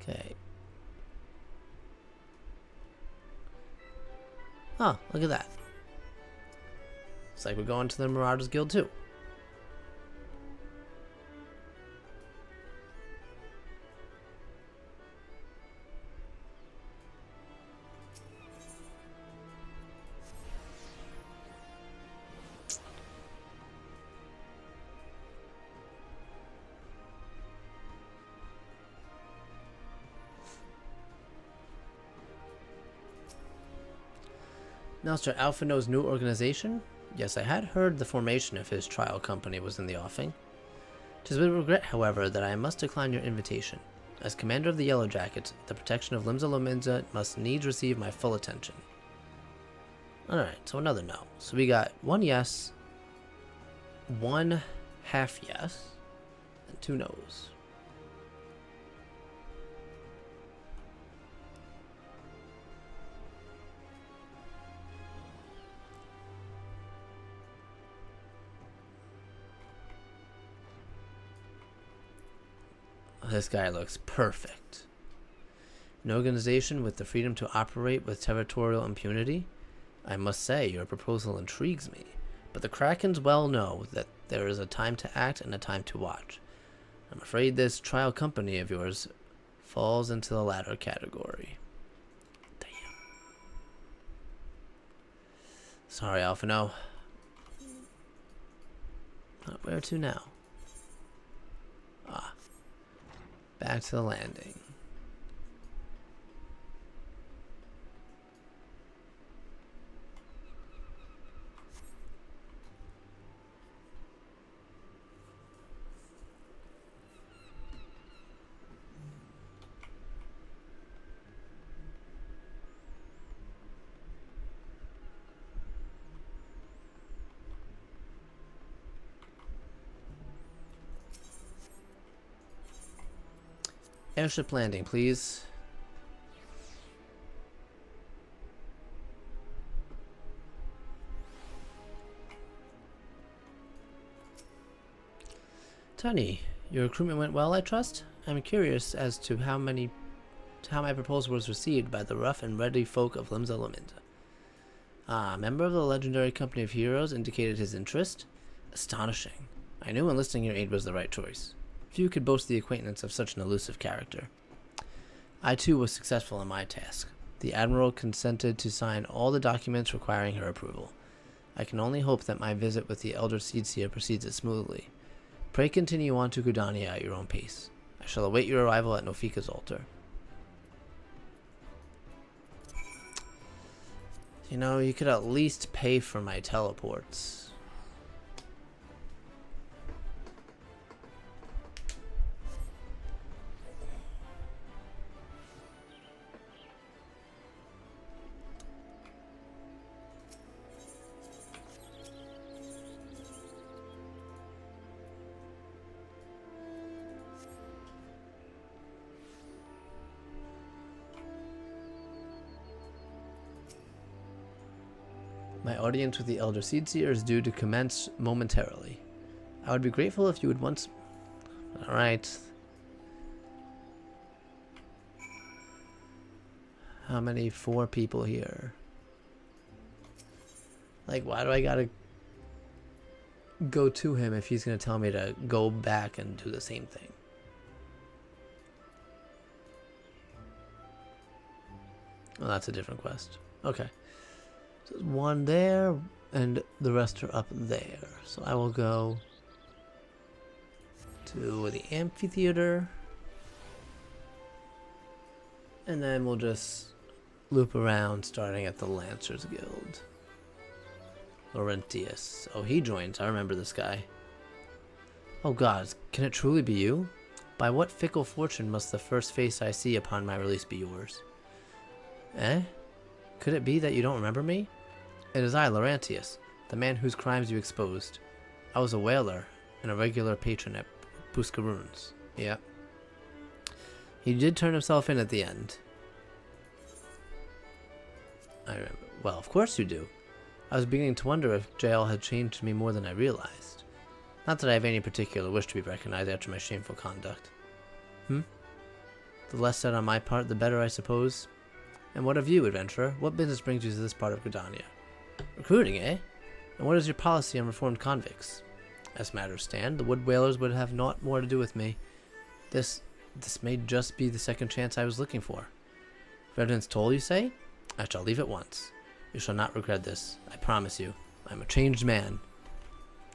S1: Okay. Oh, look at that. Looks like we're going to the Marauders Guild too. Master Alphino's new organization? Yes, I had heard the formation of his trial company was in the offing. 'Tis with regret, however, that I must decline your invitation. As commander of the Yellow Jackets, the protection of Limsa Lominsa must needs receive my full attention. Alright, so another no. So we got one yes 1 half yes and 2 no's. This guy looks perfect. An organization with the freedom to operate with territorial impunity? I must say, your proposal intrigues me, but the Krakens well know that there is a time to act and a time to watch. I'm afraid this trial company of yours falls into the latter category. Damn. Sorry, Alphino. Where to now? Ah. Back to the landing. Airship landing, please. Tony, your recruitment went well, I trust? I'm curious as to how my proposal was received by the rough and ready folk of Limsa Lominda. Ah, a member of the legendary company of heroes indicated his interest? Astonishing. I knew enlisting your aid was the right choice. Few could boast the acquaintance of such an elusive character. I too was successful in my task. The Admiral consented to sign all the documents requiring her approval. I can only hope that my visit with the Elder Seedseer proceeds as smoothly. Pray continue on to Gudania at your own pace. I shall await your arrival at Nofika's altar. You know, you could at least pay for my teleports. My audience with the Elder Seedseer is due to commence momentarily. I would be grateful if you would once... Alright. How many? 4 people here. Like, why do I gotta go to him if he's gonna tell me to go back and do the same thing? Oh, that's a different quest. Okay. So there's 1 there, and the rest are up there. So I will go to the amphitheater, and then we'll just loop around, starting at the Lancers Guild. Laurentius. Oh, he joins. I remember this guy. Oh God, can it truly be you? By what fickle fortune must the first face I see upon my release be yours? Eh? Could it be that you don't remember me? It is I, Laurentius, the man whose crimes you exposed. I was a whaler and a regular patron at Buscaroons. Yeah. He did turn himself in at the end. I remember. Well, of course you do. I was beginning to wonder if jail had changed me more than I realized. Not that I have any particular wish to be recognized after my shameful conduct. The less said on my part, the better, I suppose. And what of you, adventurer? What business brings you to this part of Gridania? Recruiting, eh? And what is your policy on reformed convicts? As matters stand, the wood whalers would have naught more to do with me. This may just be the second chance I was looking for. Reverend's toll, you say? I shall leave at once. You shall not regret this. I promise you. I am a changed man.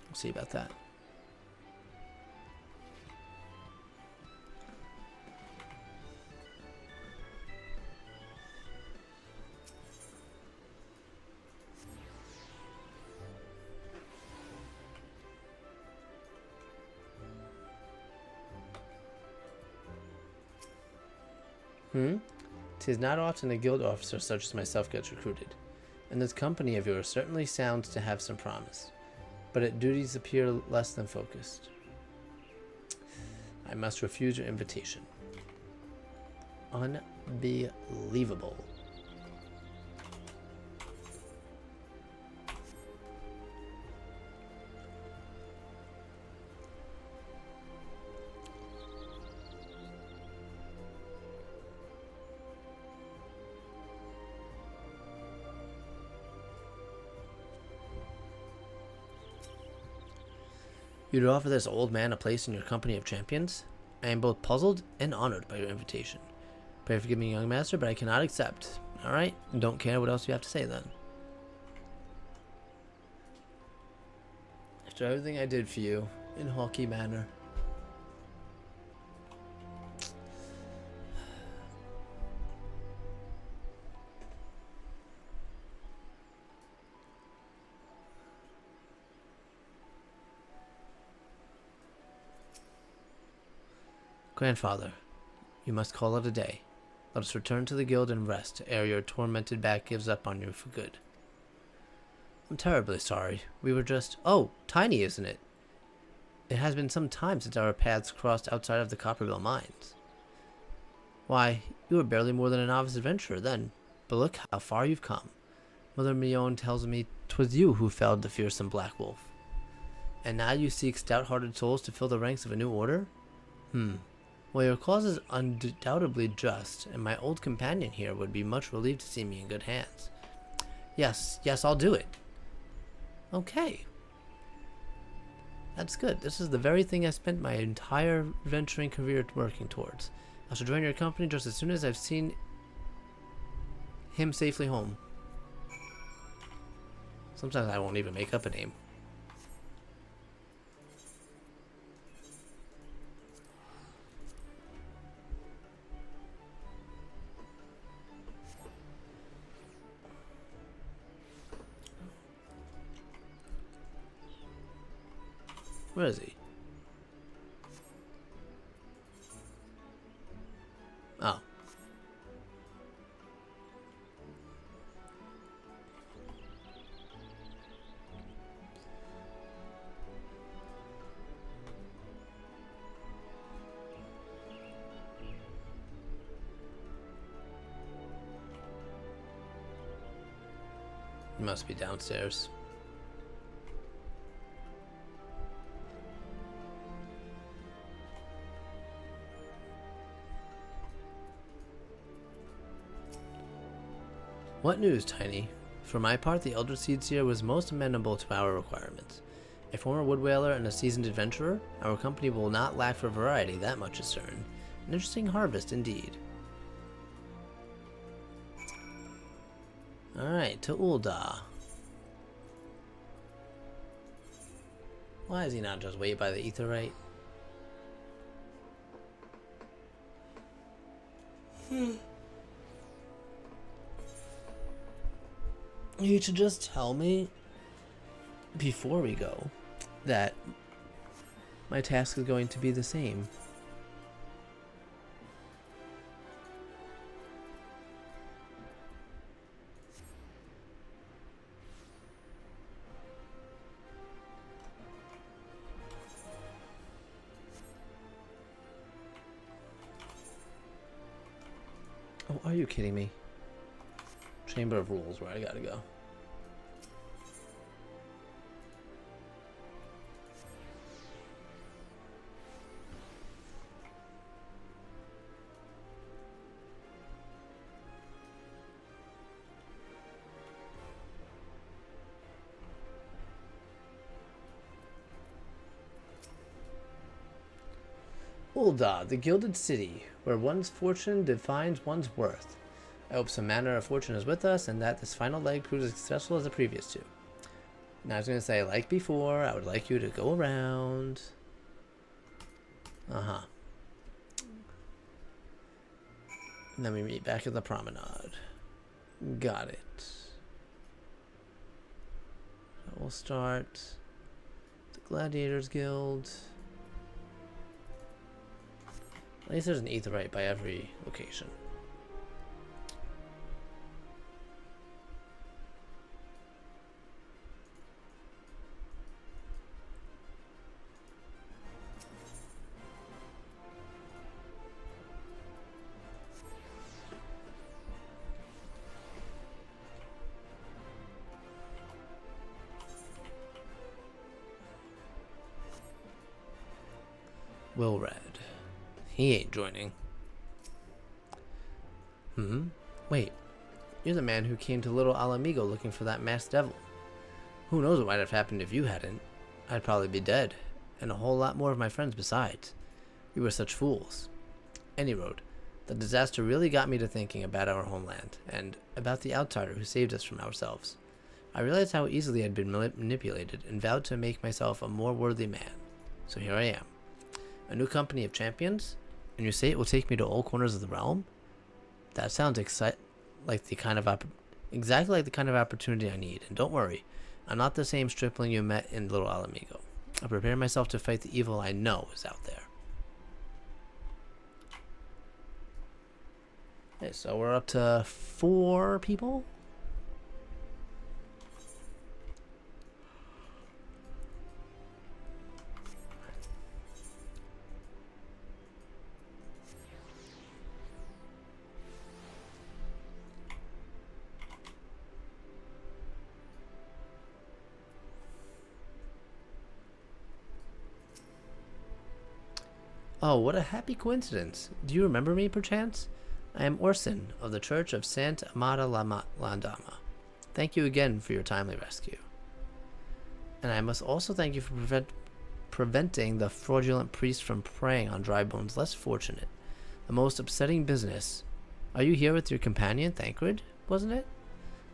S1: We'll see about that. Tis not often a guild officer such as myself gets recruited, and this company of yours certainly sounds to have some promise. but its duties appear less than focused. I must refuse your invitation. Unbelievable. You'd offer this old man a place in your company of champions? I am both puzzled and honored by your invitation. Pray forgive me, young master, but I cannot accept. Alright, don't care what else you have to say then. After everything I did for you, in haughty manner. Grandfather, you must call it a day. Let us return to the guild and rest ere your tormented back gives up on you for good. I'm terribly sorry. We were just... Oh, Tiny, isn't it? It has been some time since our paths crossed outside of the Copperville mines. Why, you were barely more than a novice adventurer then, but look how far you've come. Mother Mion tells me 'twas you who felled the fearsome Black Wolf. And now you seek stout-hearted souls to fill the ranks of a new order? Well, your cause is undoubtedly just, and my old companion here would be much relieved to see me in good hands. Yes, I'll do it. Okay. That's good. This is the very thing I spent my entire adventuring career working towards. I shall join your company just as soon as I've seen him safely home. Sometimes I won't even make up a name. Where is he? Oh. He must be downstairs. What news, Tiny? For my part, the Elder Seedseer was most amenable to our requirements. A former woodwhaler and a seasoned adventurer, our company will not lack for variety, that much is certain. An interesting harvest indeed. Alright, to Ul'dah. Why is he not just wait by the Aetheryte? You should just tell me before we go that my task is going to be the same. Oh, are you kidding me? Chamber of Rules, where I gotta go. Ul'dah, the Gilded City, where one's fortune defines one's worth. I hope some manner of fortune is with us, and that this final leg proves as successful as the previous two. Now I was going to say, like before, I would like you to go around. And then we meet back at the promenade. Got it. We'll start the Gladiators Guild. At least there's an Aetheryte by every location. Wilred. He ain't joining. Wait. You're the man who came to Little Alamigo looking for that masked devil. Who knows what might have happened if you hadn't? I'd probably be dead. And a whole lot more of my friends besides. We were such fools. Any road, the disaster really got me to thinking about our homeland, and about the outsider who saved us from ourselves. I realized how easily I'd been manipulated, and vowed to make myself a more worthy man. So here I am. A new company of champions? And you say it will take me to all corners of the realm? That sounds exactly like the kind of opportunity I need. And don't worry, I'm not the same stripling you met in Little Alamigo. I prepare myself to fight the evil I know is out there. Okay, so we're up to 4 people. Oh, what a happy coincidence. Do you remember me, perchance? I am Orson, of the Church of Santa Amata Landama. Thank you again for your timely rescue. And I must also thank you for preventing the fraudulent priest from preying on dry bones less fortunate. The most upsetting business. Are you here with your companion, Thancred, wasn't it?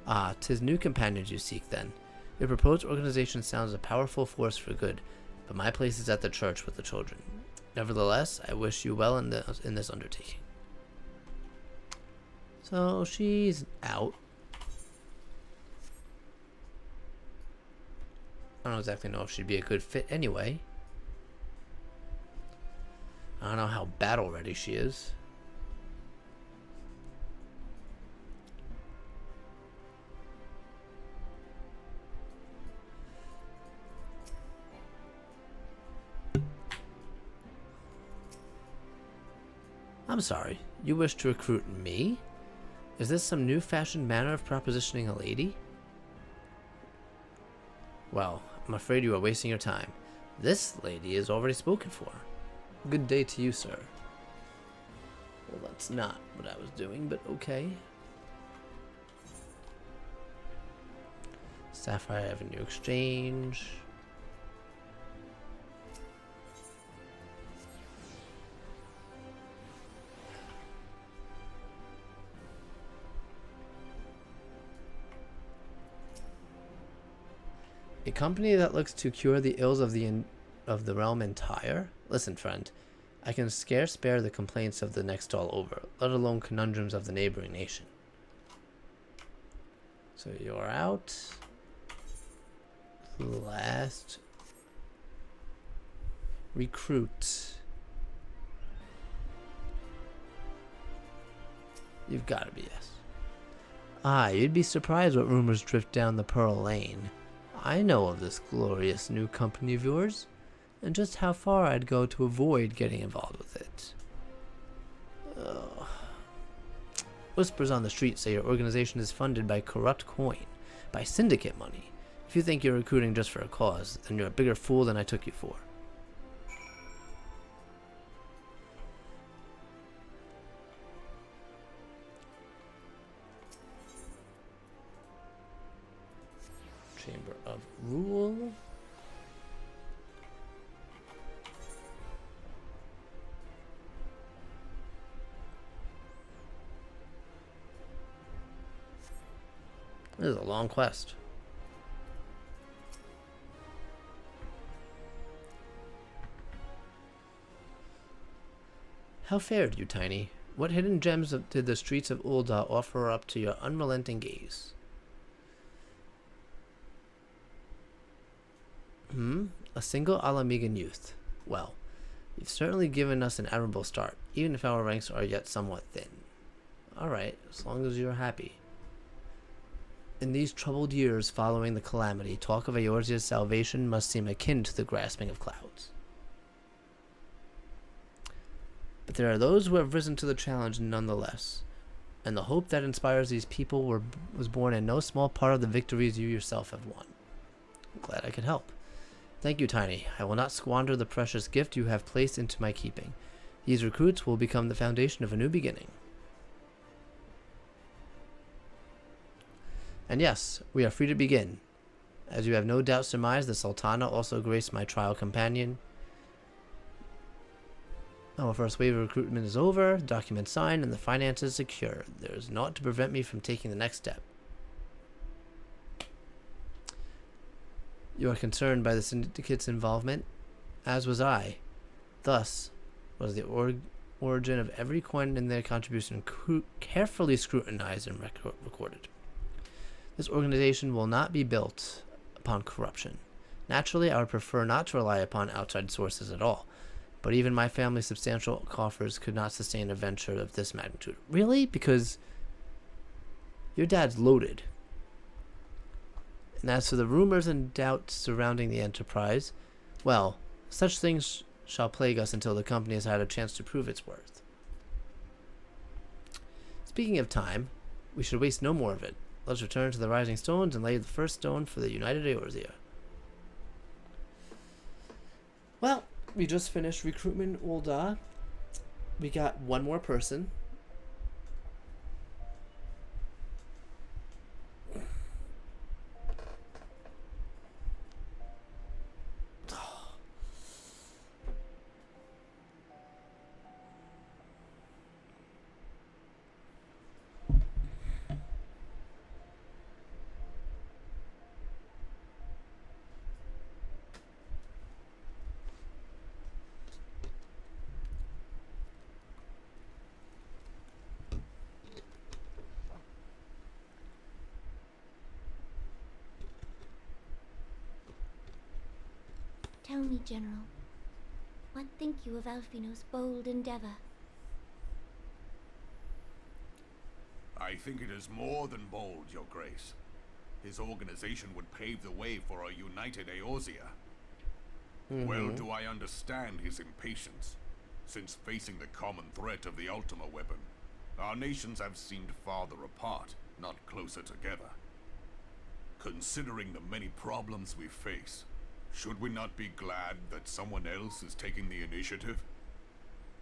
S1: Ah, 'tis new companions you seek, then. Your proposed organization sounds a powerful force for good, but my place is at the church with the children. Nevertheless, I wish you well in this undertaking. So she's out. I don't exactly know if she'd be a good fit anyway. I don't know how battle ready she is. I'm sorry, you wish to recruit me? Is this some new-fashioned manner of propositioning a lady? Well, I'm afraid you are wasting your time. This lady is already spoken for. Good day to you, sir. Well, that's not what I was doing, but okay. Sapphire Avenue Exchange. A company that looks to cure the ills of the realm entire? Listen, friend, I can scarce bear the complaints of the next all over, let alone conundrums of the neighboring nation. So you're out. Last recruit. You've got to be yes. Ah, you'd be surprised what rumors drift down the Pearl Lane. I know of this glorious new company of yours, and just how far I'd go to avoid getting involved with it. Ugh. Whispers on the street say your organization is funded by corrupt coin, by syndicate money. If you think you're recruiting just for a cause, then you're a bigger fool than I took you for. Chamber of Rule. This is a long quest. How fared you, Tiny? What hidden gems did the streets of Ul'dah offer up to your unrelenting gaze? A single Alamigan youth. Well, you've certainly given us an admirable start, even if our ranks are yet somewhat thin. Alright, as long as you're happy. In these troubled years following the calamity, talk of Eorzea's salvation must seem akin to the grasping of clouds. But there are those who have risen to the challenge nonetheless, and the hope that inspires these people was born in no small part of the victories you yourself have won. I'm glad I could help. Thank you, Tiny. I will not squander the precious gift you have placed into my keeping. These recruits will become the foundation of a new beginning. And yes, we are free to begin. As you have no doubt surmised, the Sultana also graced my trial companion. Our first wave of recruitment is over, the document signed, and the finances secure. There is naught to prevent me from taking the next step. You are concerned by the syndicate's involvement, as was I. Thus was the origin of every coin in their contribution carefully scrutinized and recorded. This organization will not be built upon corruption. Naturally, I would prefer not to rely upon outside sources at all. But even my family's substantial coffers could not sustain a venture of this magnitude. Really? Because your dad's loaded. And as for the rumors and doubts surrounding the enterprise, well, such things shall plague us until the company has had a chance to prove its worth. Speaking of time, we should waste no more of it. Let's return to the Rising Stones and lay the first stone for the United Eorzea. Well, we just finished recruitment Ul'dah. We got one more person.
S5: Tell me, General, what think you of Alfino's bold endeavor?
S3: I think it is more than bold, Your Grace. His organization would pave the way for a united Eorzea. Well do I understand his impatience, since facing the common threat of the Ultima weapon, our nations have seemed farther apart, not closer together. Considering the many problems we face, should we not be glad that someone else is taking the initiative?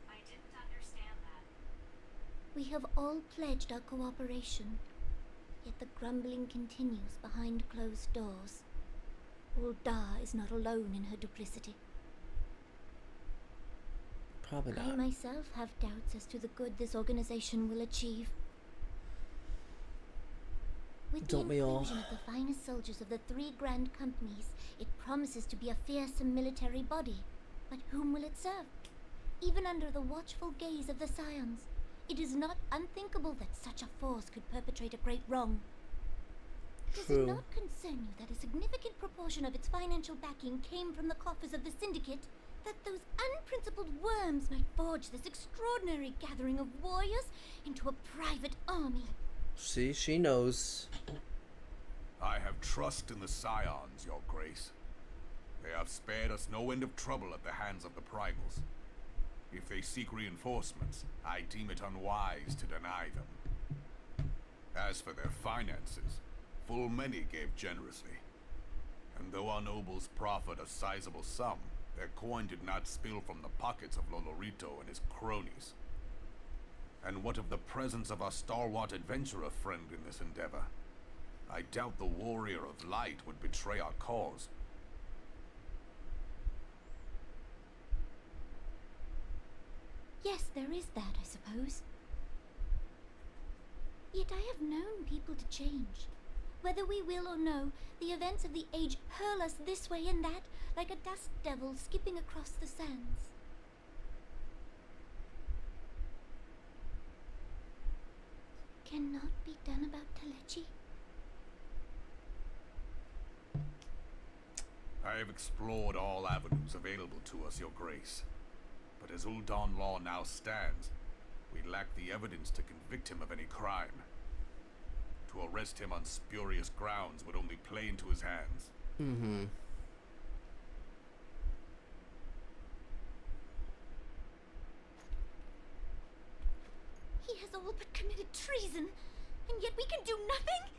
S5: I didn't understand that. We have all pledged our cooperation, yet the grumbling continues behind closed doors. Ul'dah is not alone in her duplicity.
S1: Probably
S5: I
S1: not.
S5: myself have doubts as to the good this organization will achieve. With
S1: Don't
S5: the
S1: we all?
S5: inclusion of the finest soldiers of the three grand companies, it promises to be a fearsome military body. But whom will it serve? Even under the watchful gaze of the Scions, it is not unthinkable that such a force could perpetrate a great wrong. Does
S1: True.
S5: it not concern you that a significant proportion of its financial backing came from the coffers of the Syndicate? That those unprincipled worms might forge this extraordinary gathering of warriors into a private army?
S1: See, she knows.
S3: I have trust in the Scions, Your Grace. They have spared us no end of trouble at the hands of the Primals. If they seek reinforcements, I deem it unwise to deny them. As for their finances, full many gave generously. And though our nobles proffered a sizable sum, their coin did not spill from the pockets of Lolorito and his cronies. And what of the presence of our stalwart adventurer friend in this endeavor? I doubt the warrior of light would betray our cause.
S5: Yes, there is that, I suppose. Yet I have known people to change. Whether we will or no, the events of the age hurl us this way and that, like a dust devil skipping across the sands. Cannot be done about Telechi?
S3: I have explored all avenues available to us, Your Grace. But as Ul'dah law now stands, we lack the evidence to convict him of any crime. To arrest him on spurious grounds would only play into his hands.
S5: He has all but committed treason, and yet we can do nothing?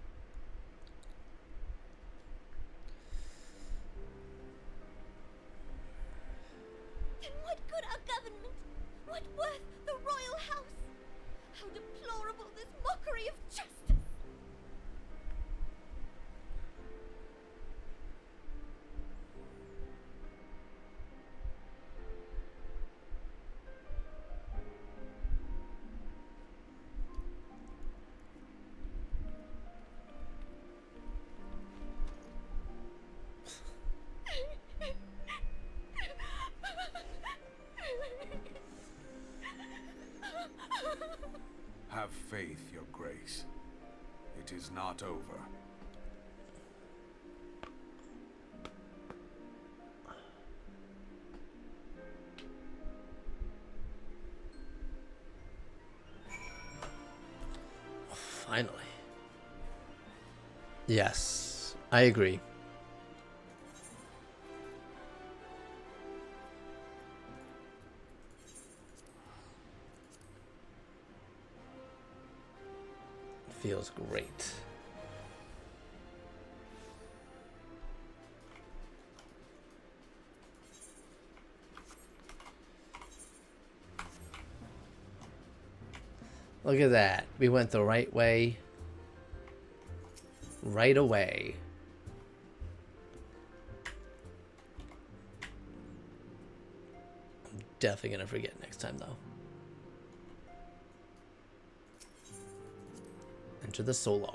S3: Have faith, Your Grace. It is not over.
S1: Finally. Yes, I agree. Feels great. Look at that. We went the right way. Right away. I'm definitely gonna forget next time though. Enter the solar.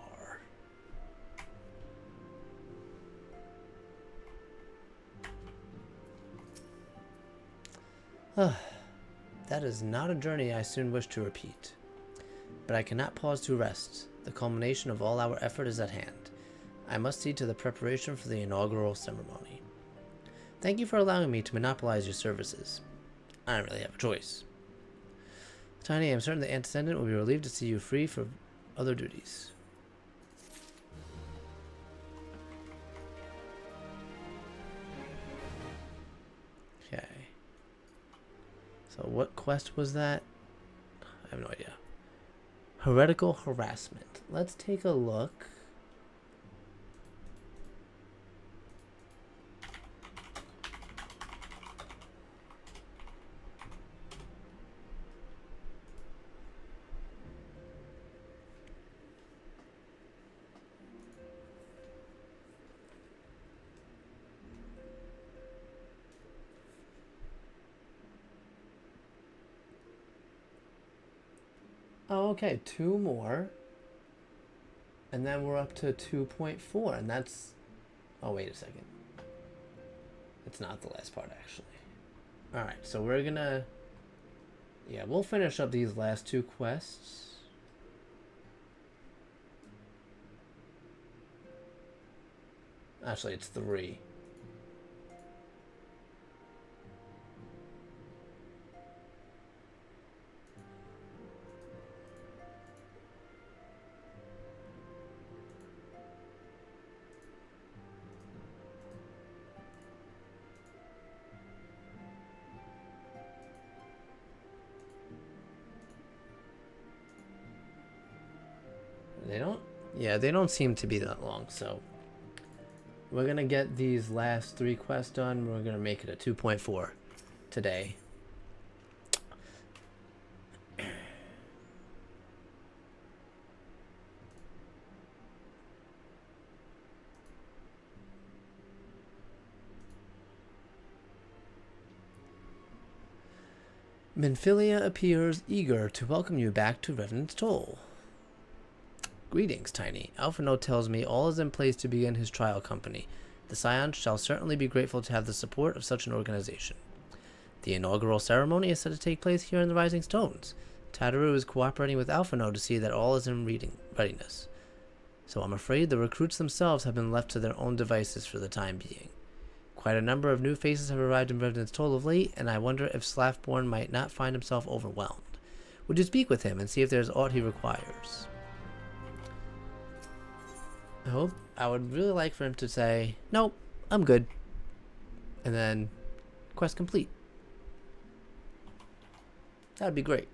S1: That is not a journey I soon wish to repeat. But I cannot pause to rest. The culmination of all our effort is at hand. I must see to the preparation for the inaugural ceremony. Thank you for allowing me to monopolize your services. I don't really have a choice. Tiny, I'm certain the antecedent will be relieved to see you free for other duties. Okay. So what quest was that? I have no idea. Heretical harassment. Let's take a look. Oh, okay, 2 more. And then we're up to 2.4, and that's... Oh, wait a second. It's not the last part, actually. Alright, so we're gonna... Yeah, we'll finish up these last 2 quests. Actually, it's 3. They don't... Yeah, they don't seem to be that long, so... We're gonna get these last 3 quests done. We're gonna make it a 2.4 today. Minfilia appears eager to welcome you back to Revenant's Toll. Greetings, Tiny. Alphino tells me all is in place to begin his trial company. The Scions shall certainly be grateful to have the support of such an organization. The inaugural ceremony is set to take place here in the Rising Stones. Tataru is cooperating with Alphino to see that all is in readiness. So I'm afraid the recruits themselves have been left to their own devices for the time being. Quite a number of new faces have arrived in Revenant's Toll of late, and I wonder if Slaffborn might not find himself overwhelmed. Would you speak with him and see if there's aught he requires? I would really like for him to say, nope, I'm good. And then, quest complete. That would be great.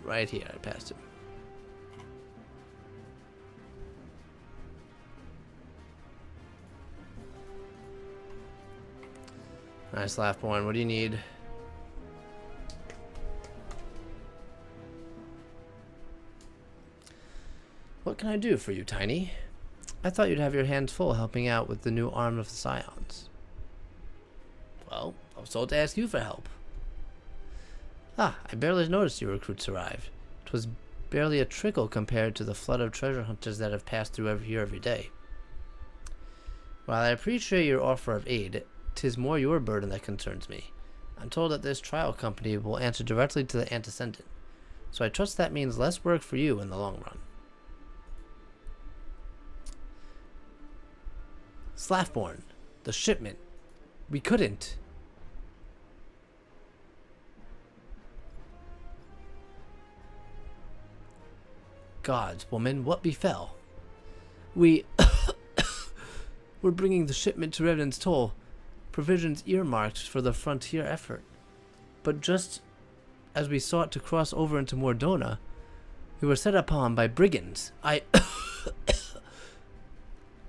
S1: Right here, I passed him. Nice, Laughborn. What do you need? What can I do for you, Tiny? I thought you'd have your hands full helping out with the new arm of the Scions. Well, I was told to ask you for help. Ah, I barely noticed your recruits arrived. It was barely a trickle compared to the flood of treasure hunters that have passed through here every day. While I appreciate your offer of aid, 'tis more your burden that concerns me. I'm told that this trial company will answer directly to the Antecedent, so I trust that means less work for you in the long run. Slaffborn, the shipment. We couldn't. Gods, woman, what befell? We were bringing the shipment to Revenant's Toll, provisions earmarked for the frontier effort. But just as we sought to cross over into Mordona, we were set upon by brigands. I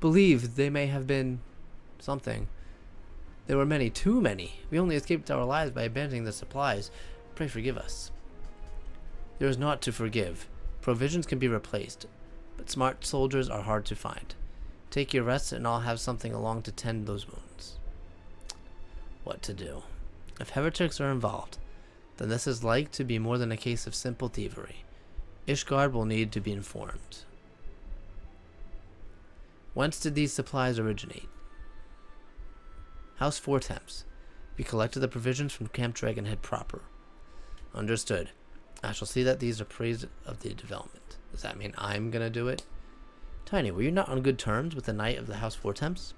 S1: believe they may have been something. There were many, too many. We only escaped our lives by abandoning the supplies. Pray forgive us. There is naught to forgive. Provisions can be replaced, but smart soldiers are hard to find. Take your rest and I'll have something along to tend those wounds. What to do? If heretics are involved, then this is like to be more than a case of simple thievery. Ishgard will need to be informed. Whence did these supplies originate? House Four Temps. We collected the provisions from Camp Dragonhead proper. Understood. I shall see that these are praised of the development. Does that mean I'm gonna do it? Tiny, were you not on good terms with the Knight of the House Four Temps?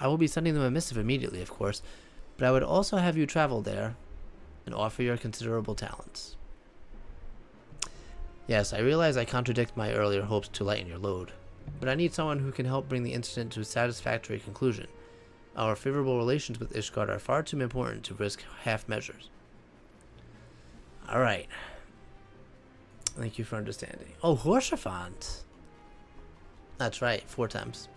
S1: I will be sending them a missive immediately, of course, but I would also have you travel there and offer your considerable talents. Yes, I realize I contradict my earlier hopes to lighten your load, but I need someone who can help bring the incident to a satisfactory conclusion. Our favorable relations with Ishgard are far too important to risk half measures. Alright. Thank you for understanding. Oh, Horsefant. That's right, 4 times.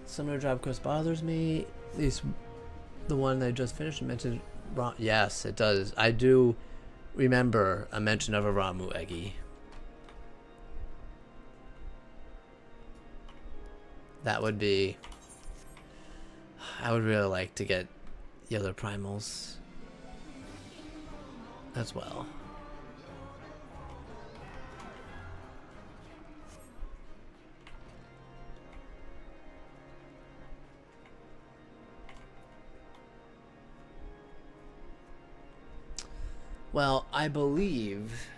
S1: Summoner job quest bothers me. At least the one I just finished mentioned. Yes, it does. I do remember a mention of a Ramu Eggy. That would be... I would really like to get the other primals as well. Well, I believe,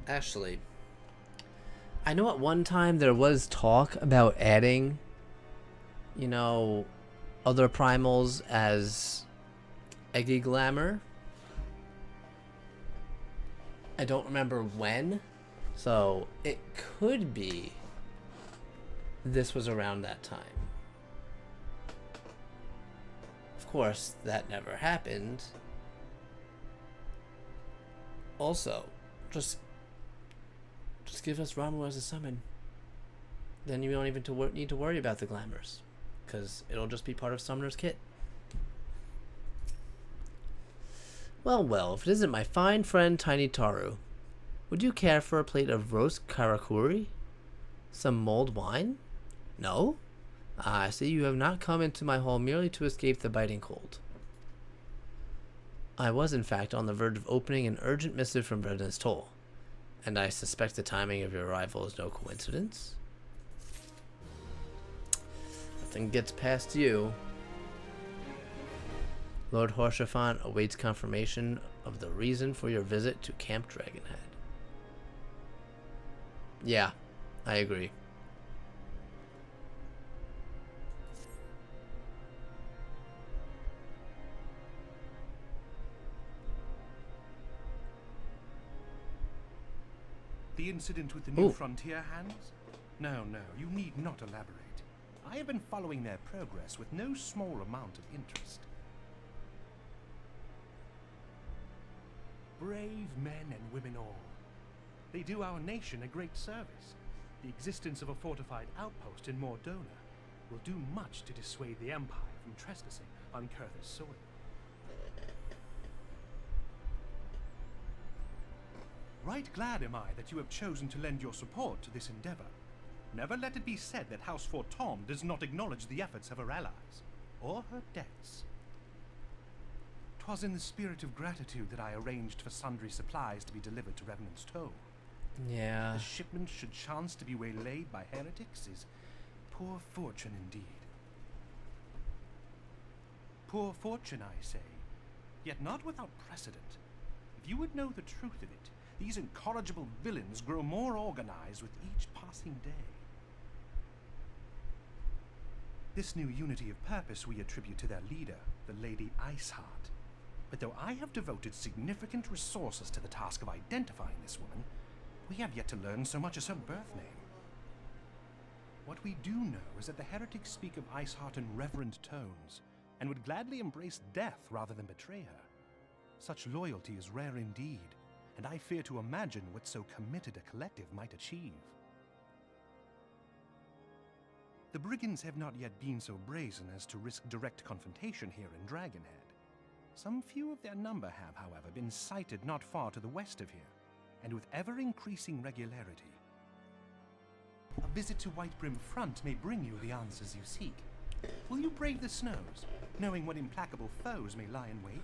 S1: actually, I know at one time there was talk about adding, you know, other primals as Eggy Glamour. I don't remember when, so it could be this was around that time. Of course, that never happened. Also, just give us Ramu as a summon. Then you don't even need to worry about the glamours, because it'll just be part of Summoner's kit. Well, well, if it isn't my fine friend Tiny Taru, would you care for a plate of roast karakuri? Some mulled wine? No? Ah, I see you have not come into my hall merely to escape the biting cold. I was, in fact, on the verge of opening an urgent missive from Revenant's Toll, and I suspect the timing of your arrival is no coincidence. Nothing gets past you. Lord Horsefant awaits confirmation of the reason for your visit to Camp Dragonhead. Yeah, I agree.
S6: The incident with the new frontier hands? No, no, you need not elaborate. I have been following their progress with no small amount of interest. Brave men and women all. They do our nation a great service. The existence of a fortified outpost in Mordona will do much to dissuade the Empire from trespassing on Kurthus soil. Right glad am I that you have chosen to lend your support to this endeavor. Never let it be said that House Fortom does not acknowledge the efforts of her allies, or her debts. 'Twas in the spirit of gratitude that I arranged for sundry supplies to be delivered to Revenant's Toe.
S1: Yeah.
S6: The shipment should chance to be waylaid by heretics is poor fortune indeed. Poor fortune, I say, yet not without precedent. If you would know the truth of it, these incorrigible villains grow more organized with each passing day. This new unity of purpose we attribute to their leader, the Lady Iceheart. But though I have devoted significant resources to the task of identifying this woman, we have yet to learn so much as her birth name. What we do know is that the heretics speak of Iceheart in reverent tones, and would gladly embrace death rather than betray her. Such loyalty is rare indeed, and I fear to imagine what so committed a collective might achieve. The brigands have not yet been so brazen as to risk direct confrontation here in Dragonhead. Some few of their number have, however, been sighted not far to the west of here, and with ever-increasing regularity. A visit to Whitebrim Front may bring you the answers you seek. Will you brave the snows, knowing what implacable foes may lie in wait?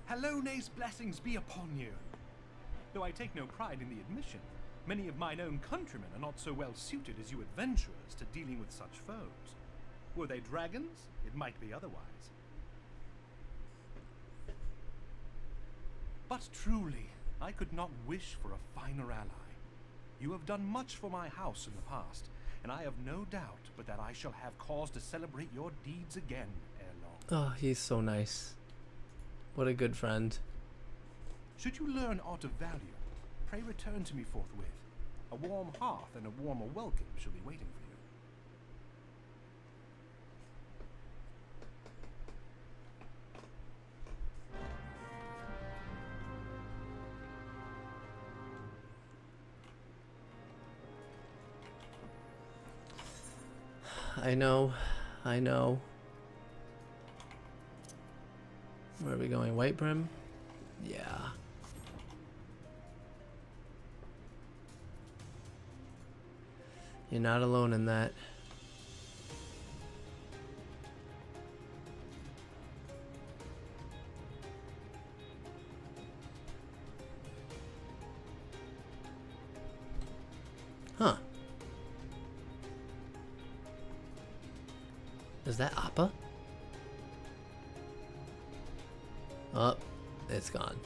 S6: Halone's blessings be upon you! Though I take no pride in the admission, many of mine own countrymen are not so well suited as you adventurers to dealing with such foes. Were they dragons, it might be otherwise. But truly, I could not wish for a finer ally. You have done much for my house in the past, and I have no doubt but that I shall have cause to celebrate your deeds again ere long.
S1: Oh, he's so nice. What a good friend.
S6: Should you learn aught of value, pray return to me forthwith. A warm hearth and a warmer welcome shall be waiting for you.
S1: I know. Where are we going? Whitebrim? Yeah. You're not alone in that. Huh. Is that Appa? Oh, it's gone.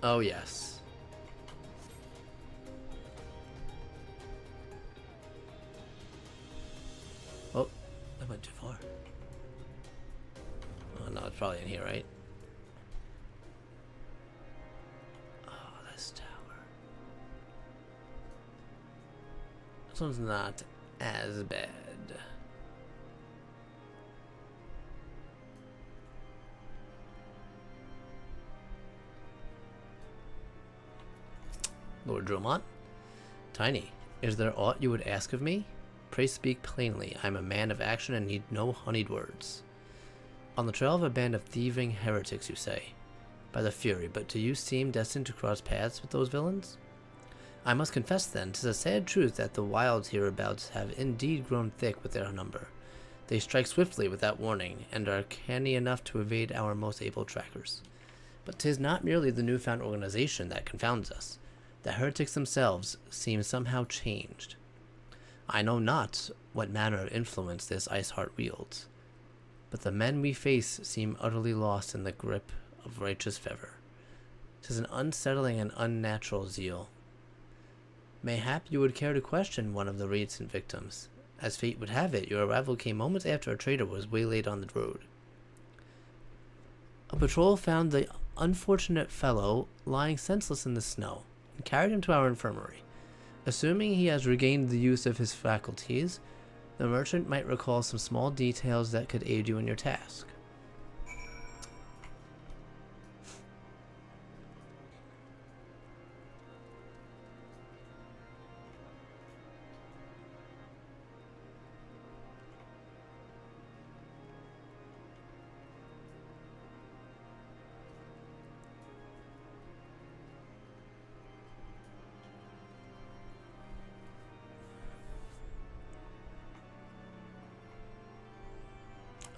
S1: Oh, yes. Oh, I went too far. Oh, no, it's probably in here, right? Oh, this tower. This one's not as bad. Lord Dromont? Tiny, is there aught you would ask of me? Pray speak plainly. I am a man of action and need no honeyed words. On the trail of a band of thieving heretics, you say? By the Fury, but do you seem destined to cross paths with those villains? I must confess then, 'tis a sad truth that the wilds hereabouts have indeed grown thick with their number. They strike swiftly without warning, and are canny enough to evade our most able trackers. But 'tis not merely the newfound organization that confounds us. The heretics themselves seem somehow changed. I know not what manner of influence this Iceheart wields, but the men we face seem utterly lost in the grip of righteous fervor. 'Tis an unsettling and unnatural zeal. Mayhap you would care to question one of the recent victims. As fate would have it, your arrival came moments after a trader was waylaid on the road. A patrol found the unfortunate fellow lying senseless in the snow, and carried him to our infirmary. Assuming he has regained the use of his faculties, the merchant might recall some small details that could aid you in your task.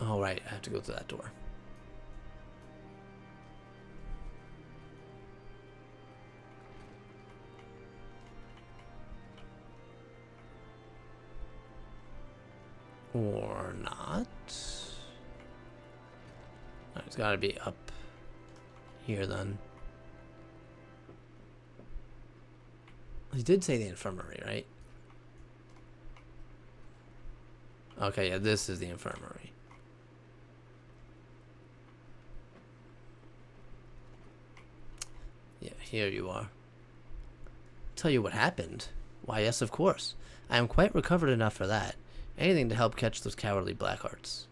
S1: Oh, right. I have to go through that door. Or not. No, it's got to be up here then. He did say the infirmary, right? Okay, yeah, this is the infirmary. Yeah, here you are. Tell you what happened? Why, yes, of course. I am quite recovered enough for that. Anything to help catch those cowardly Blackhearts.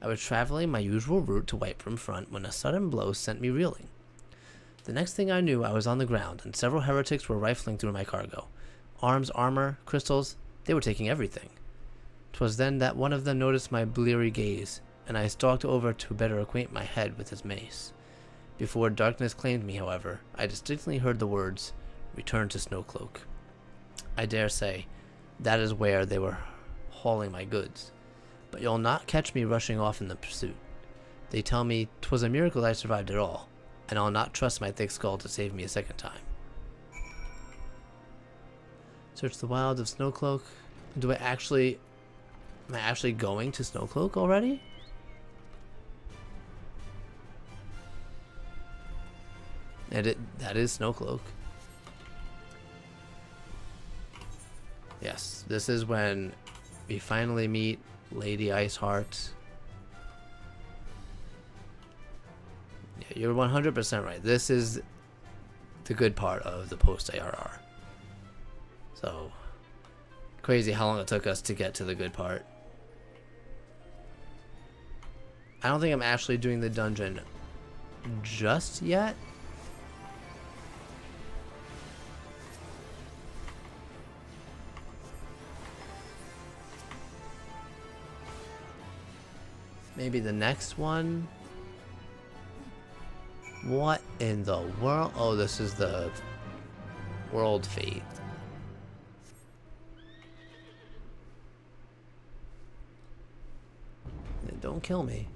S1: I was traveling my usual route to Whitebrim Front when a sudden blow sent me reeling. The next thing I knew, I was on the ground, and several heretics were rifling through my cargo. Arms, armor, crystals, they were taking everything. 'Twas then that one of them noticed my bleary gaze, and I stalked over to better acquaint my head with his mace. Before darkness claimed me, however, I distinctly heard the words, "Return to Snowcloak." I dare say, that is where they were hauling my goods. But you'll not catch me rushing off in the pursuit. They tell me 'twas a miracle I survived at all, and I'll not trust my thick skull to save me a second time. Search the wilds of Snowcloak. Am I actually going to Snowcloak already? That is Snowcloak. Yes, this is when we finally meet Lady Iceheart. Yeah, you're 100% right. This is the good part of the post-ARR. So, crazy how long it took us to get to the good part. I don't think I'm actually doing the dungeon just yet. Maybe the next one. What in the world? Oh, this is the World Fate. Don't kill me.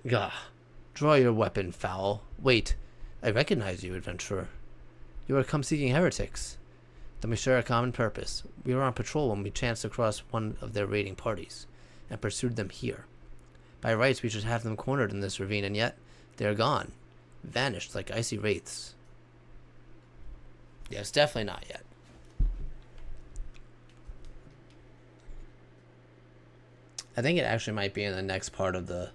S1: Gah. Draw your weapon, foul. Wait. I recognize you, adventurer. You are come seeking heretics. Then we share a common purpose. We were on patrol when we chanced across one of their raiding parties, and pursued them here. By rights, we should have them cornered in this ravine, and yet they are gone. Vanished like icy wraiths. Yes, definitely not yet. I think it actually might be in the next part of the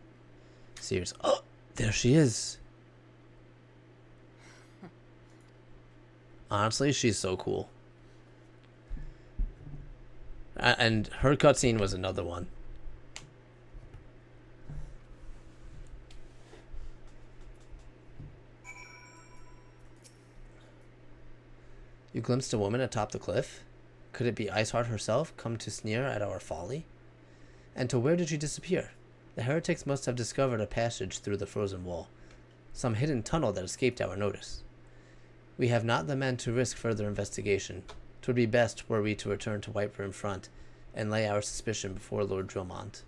S1: series. Oh, there she is. Honestly, she's so cool. And her cutscene was another one. You glimpsed a woman atop the cliff? Could it be Iceheart herself, come to sneer at our folly? And to where did she disappear? The heretics must have discovered a passage through the frozen wall, some hidden tunnel that escaped our notice. We have not the men to risk further investigation. 'Twould be best were we to return to Whitebrim Front and lay our suspicion before Lord Dromont.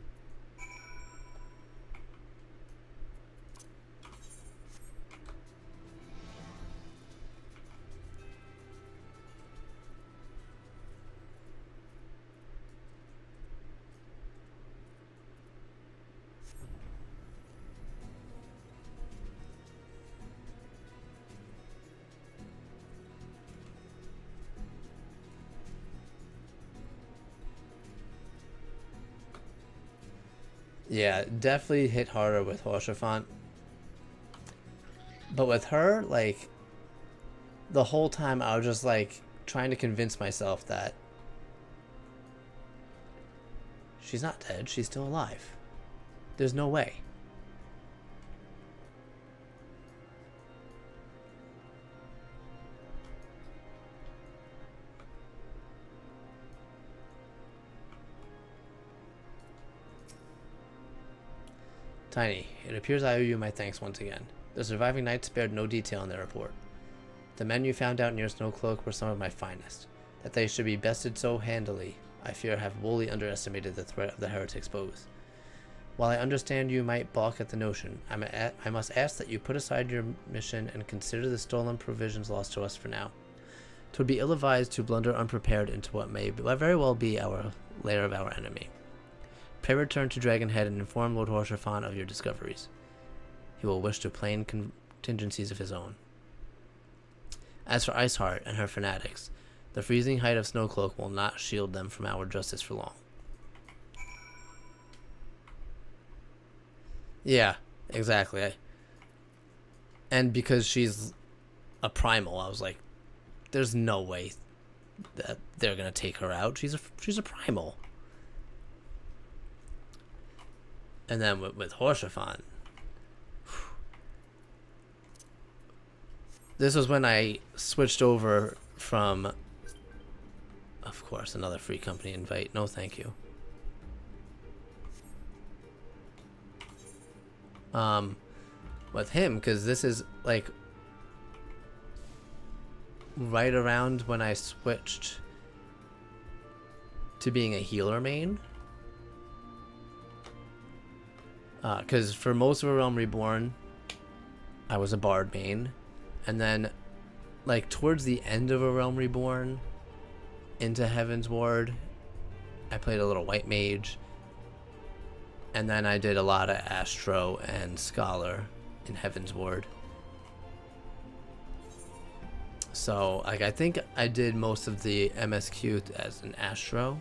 S1: Yeah, definitely hit harder with Hoshafant. But with her, like, the whole time I was just, like, trying to convince myself that she's not dead, she's still alive. There's no way. Tiny, it appears I owe you my thanks once again. The surviving knights spared no detail in their report. The men you found out near Snowcloak were some of my finest. that they should be bested so handily, I fear have wholly underestimated the threat of the heretics' bows. While I understand you might balk at the notion, I must ask that you put aside your mission and consider the stolen provisions lost to us for now. 'Twould be ill-advised to blunder unprepared into what may very well be our lair of our enemy. Pray return to Dragonhead and inform Lord Horshaphon of your discoveries. He will wish to plan contingencies of his own. As for Iceheart and her fanatics, the freezing height of Snowcloak will not shield them from our justice for long. Yeah, exactly. And because she's a primal, I was like, there's no way that they're gonna take her out. She's a primal. And then with Horshaphon, this was when I switched over from, of course, another free company invite. No, thank you. With him, because this is like right around when I switched to being a healer main. Because for most of A Realm Reborn, I was a bard main, and then like towards the end of A Realm Reborn into Heaven's Ward, I played a little white mage, and then I did a lot of Astro and Scholar in Heaven's Ward. So like I think I did most of the MSQ as an Astro,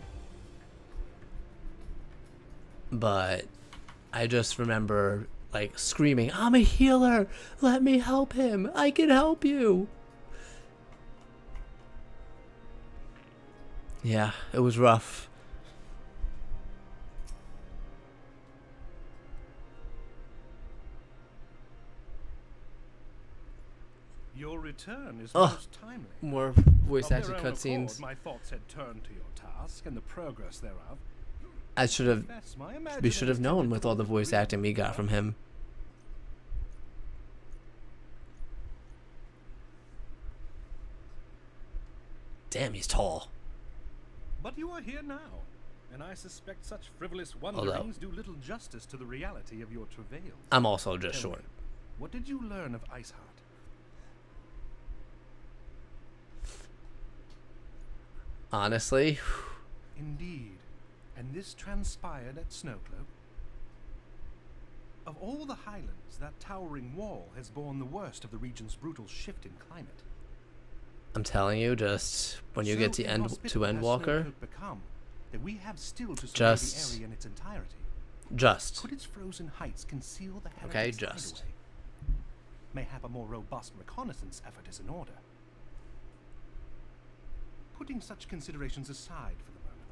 S1: but I just remember like screaming, "I'm a healer! Let me help him! I can help you!" Yeah, it was rough.
S6: Your return is most timely.
S1: More voice
S6: Of their
S1: acted
S6: own
S1: cutscenes.
S6: accord, my thoughts had turned to your task and the progress thereof.
S1: I should have.
S6: Confess, my
S1: We
S6: imagination
S1: should have known
S6: tended
S1: with all the
S6: toward
S1: voice acting we got from him. Damn, he's tall.
S6: But you are here now, and I suspect such frivolous
S1: Although-
S6: wonderings do little justice to the reality of your travails.
S1: I'm also just
S6: Tell me,
S1: short.
S6: what did you learn of Iceheart?
S1: Honestly,
S6: Indeed, and this transpired at Snowcloak. Of all the highlands, that towering wall has borne the worst of the region's brutal shift in climate.
S1: I'm telling you, just when you get to
S6: inhospitable has
S1: Endwalker,
S6: Snowcloak become, that we have still to survey
S1: Just-
S6: the area in its entirety.
S1: just
S6: Could its frozen heights conceal the
S1: Okay,
S6: heretics'
S1: just.
S6: hideaway? Mayhap a more robust reconnaissance effort is in order. Putting such considerations aside for the moment,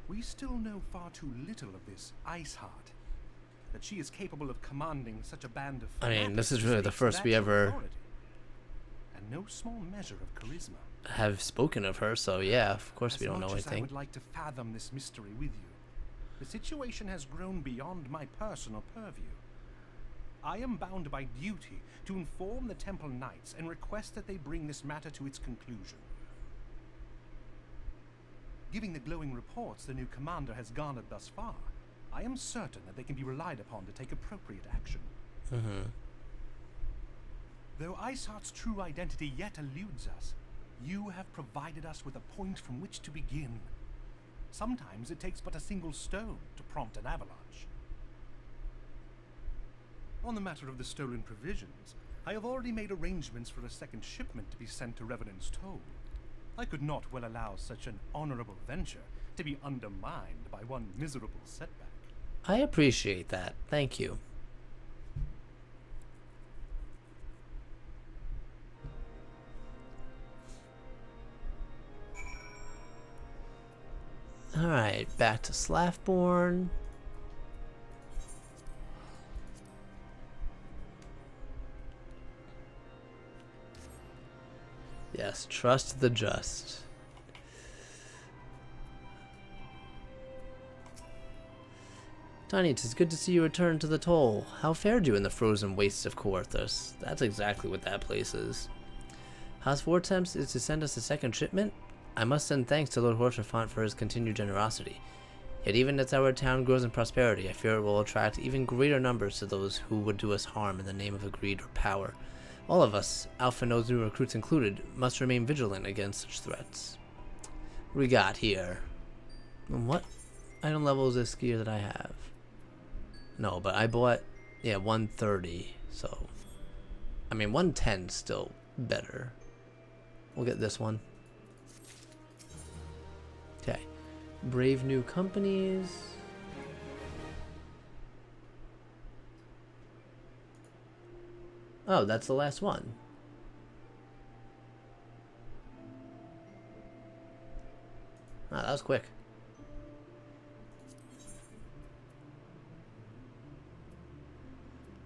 S6: we still know far too little of this Iceheart. That she is capable of commanding such a band of
S1: I mean,
S6: fanatics
S1: this is really the
S6: speaks
S1: first
S6: of
S1: we
S6: actual
S1: ever
S6: authority, and no small measure of charisma.
S1: have spoken of her, so yeah, of course we don't know
S6: As much as I
S1: anything.
S6: would like to fathom this mystery with you, the situation has grown beyond my personal purview. I am bound by duty to inform the Temple Knights and request that they bring this matter to its conclusion. Giving the glowing reports the new commander has garnered thus far, I am certain that they can be relied upon to take appropriate action. Though Iceheart's true identity yet eludes us, you have provided us with a point from which to begin. Sometimes it takes but a single stone to prompt an avalanche. On the matter of the stolen provisions, I have already made arrangements for a second shipment to be sent to Revenant's Toll. I could not well allow such an honorable venture to be undermined by one miserable setback.
S1: I appreciate that. Thank you. Alright, back to Slaffborn. Yes, trust the just. Tiny, it's good to see you return to the toll. How fared you in the frozen wastes of Coarthus? That's exactly what that place is. House Vortex is to send us a second shipment? I must send thanks to Lord Horchefant for his continued generosity. Yet even as our town grows in prosperity, I fear it will attract even greater numbers to those who would do us harm in the name of greed or power. All of us, Alpha Node's new recruits included, must remain vigilant against such threats. What we got here? What item level is this gear that I have? No, but I bought, yeah, 130, so... I mean, 110 's still better. We'll get this one. Okay. Brave new companies. Oh, that's the last one. Ah, that was quick.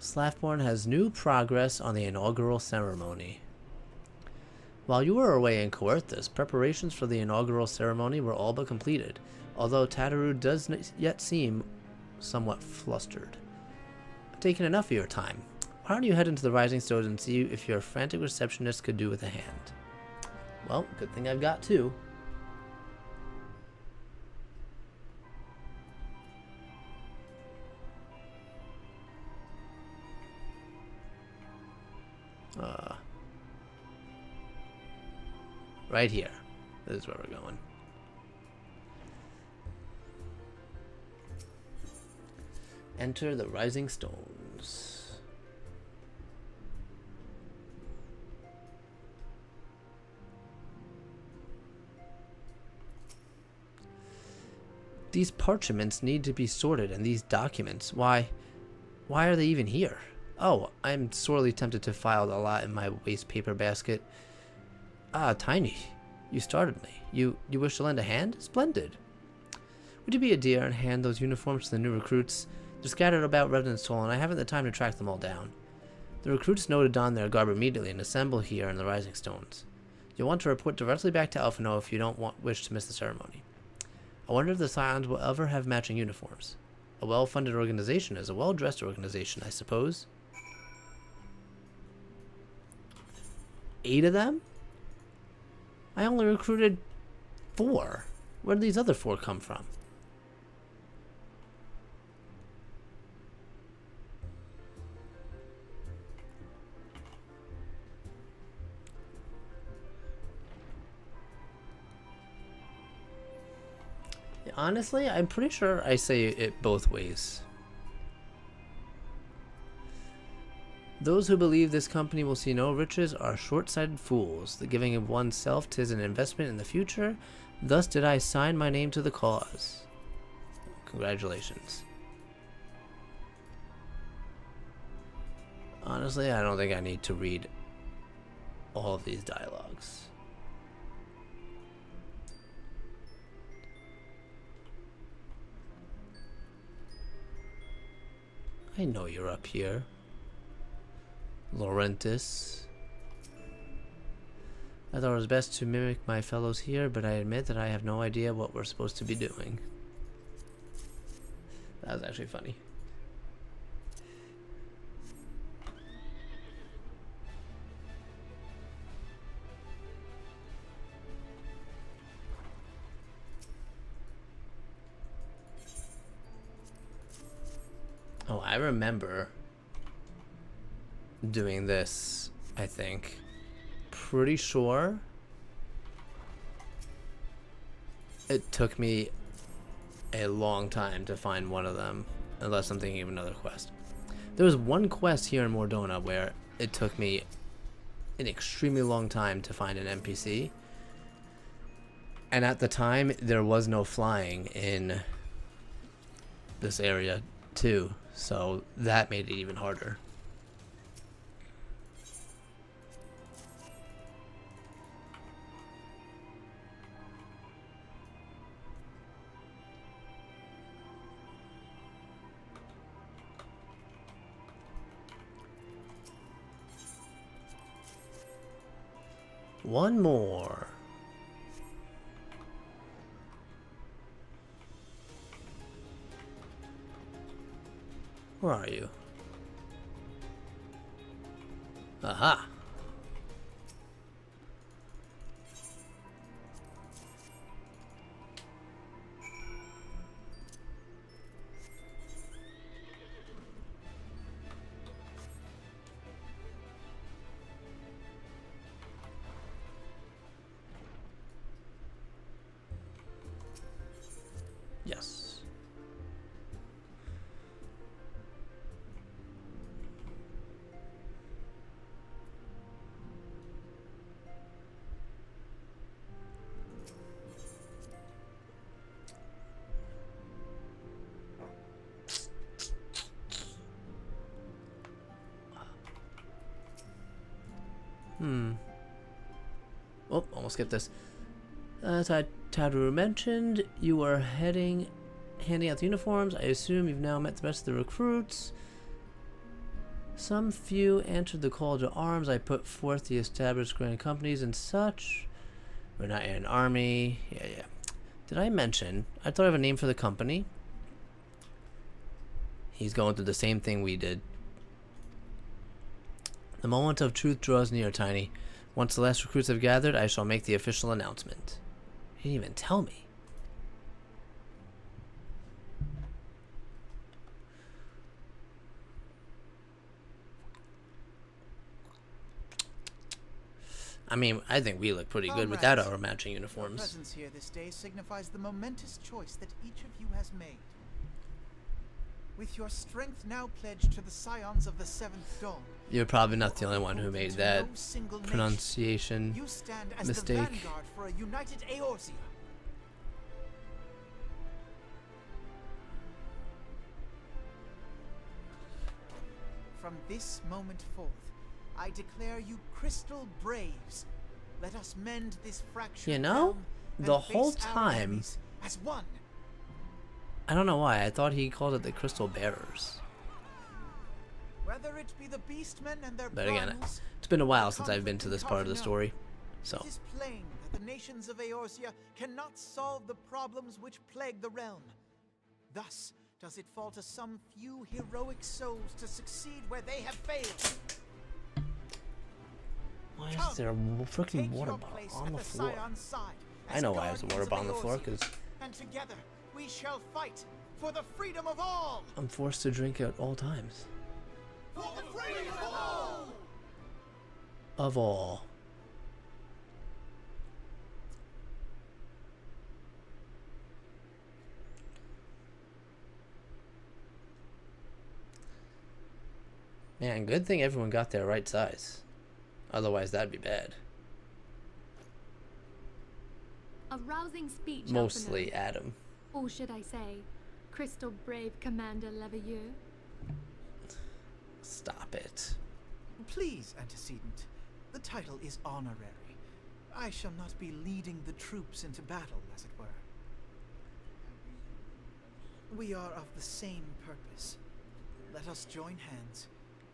S1: Slaffborn has new progress on the inaugural ceremony. While you were away in Coerthus, preparations for the inaugural ceremony were all but completed, although Tataru does yet seem somewhat flustered. I've taken enough of your time. Why don't you head into the Rising Stones and see if your frantic receptionist could do with a hand? Well, good thing I've got two. Right here. This is where we're going. Enter the Rising Stones. These parchments need to be sorted, and these documents, why are they even here? Oh, I'm sorely tempted to file a lot in my waste paper basket. Ah, Tiny, you startled me. You wish to lend a hand? Splendid. Would you be a dear and hand those uniforms to the new recruits? They're scattered about Revenant's Toll, and I haven't the time to track them all down. The recruits know to don their garb immediately and assemble here in the Rising Stones. You'll want to report directly back to Alphino if you don't wish to miss the ceremony. I wonder if the Scions will ever have matching uniforms. A well-funded organization is a well-dressed organization, I suppose. 8 of them? I only recruited 4. Where did these other 4 come from? Honestly, I'm pretty sure I say it both ways. Those who believe this company will see no riches are short-sighted fools. The giving of oneself 'tis an investment in the future. Thus did I sign my name to the cause. Congratulations. Honestly, I don't think I need to read all of these dialogues. I know you're up here. Laurentis. I thought it was best to mimic my fellows here, but I admit that I have no idea what we're supposed to be doing. That was actually funny. Oh, I remember doing this, I think. Pretty sure it took me a long time to find one of them, unless I'm thinking of another quest. There was one quest here in Mordona where it took me an extremely long time to find an NPC, and at the time there was no flying in this area too, so that made it even harder. One more. Where are you? Aha. Oh, almost skipped this. As Tadru mentioned, you are handing out the uniforms. I assume you've now met the rest of the recruits. Some few answered the call to arms. I put forth the established grand companies and such. We're not in an army. Yeah. Did I mention? I thought I have a name for the company. He's going through the same thing we did. The moment of truth draws near, Tiny. Once the last recruits have gathered, I shall make the official announcement. He didn't even tell me. I mean, I think we look pretty good without our matching
S7: Your
S1: uniforms.
S7: presence here this day signifies the momentous choice that each of you has made. With your strength now pledged to the scions of the Seventh Dawn,
S1: You're probably not the only one who made that
S7: no single nation,
S1: pronunciation
S7: you stand as
S1: mistake.
S7: the vanguard for a united Eorzea. From this moment forth, I declare you Crystal Braves. Let us mend this fractured
S1: You know,
S7: realm and
S1: the
S7: face
S1: whole
S7: our
S1: time,
S7: enemies as one.
S1: I don't know why, I thought he called it the Crystal Bearers.
S7: Whether it be the beastmen and their
S1: But again,
S7: primal,
S1: it's been a while
S7: or
S1: since I've been to this part of the
S7: conflict in
S1: story. So,
S7: It is plain that the nations of Eorzea cannot solve the problems which plague the realm. Thus does it fall to some few heroic souls to succeed where they have failed.
S1: why
S7: Come,
S1: is there a freaking
S7: Take
S1: water
S7: your
S1: bottle
S7: place
S1: on
S7: at
S1: the
S7: the
S1: floor?
S7: Scion's side
S1: I
S7: as
S1: know why there's a water
S7: guardians
S1: bottle on
S7: of
S1: the floor,
S7: Eorzea,
S1: because
S7: and together we shall fight for the freedom of all.
S1: I'm forced to drink at all times.
S7: For the freedom of all.
S1: Of all. Man, good thing everyone got their right size. Otherwise, that'd be bad.
S8: A rousing speech,
S1: Mostly
S8: Alphinaud.
S1: Adam.
S8: Or should I say, Crystal Brave Commander Leveilleur.
S1: Stop it.
S7: Please, antecedent. The title is honorary. I shall not be leading the troops into battle, as it were. We are of the same purpose. Let us join hands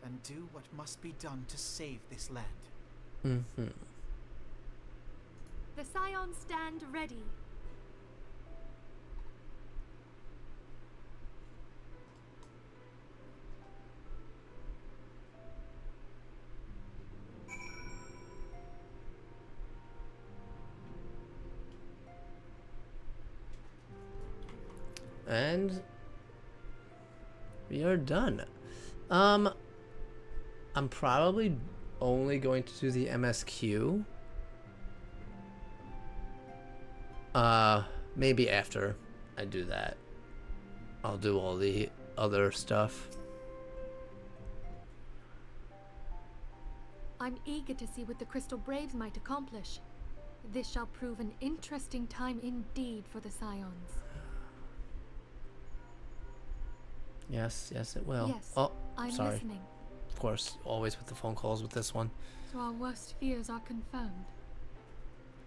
S7: and do what must be done to save this land.
S1: Mm-hmm.
S8: The Scions stand ready.
S1: And we are done. I'm probably only going to do the MSQ. Maybe after I do that, I'll do all the other stuff.
S8: I'm eager to see what the Crystal Braves might accomplish. This shall prove an interesting time indeed for the Scions.
S1: Yes, it will.
S8: Yes,
S1: Oh,
S8: I'm
S1: sorry.
S8: listening.
S1: Of course, always with the phone calls with this one.
S8: So our worst fears are confirmed.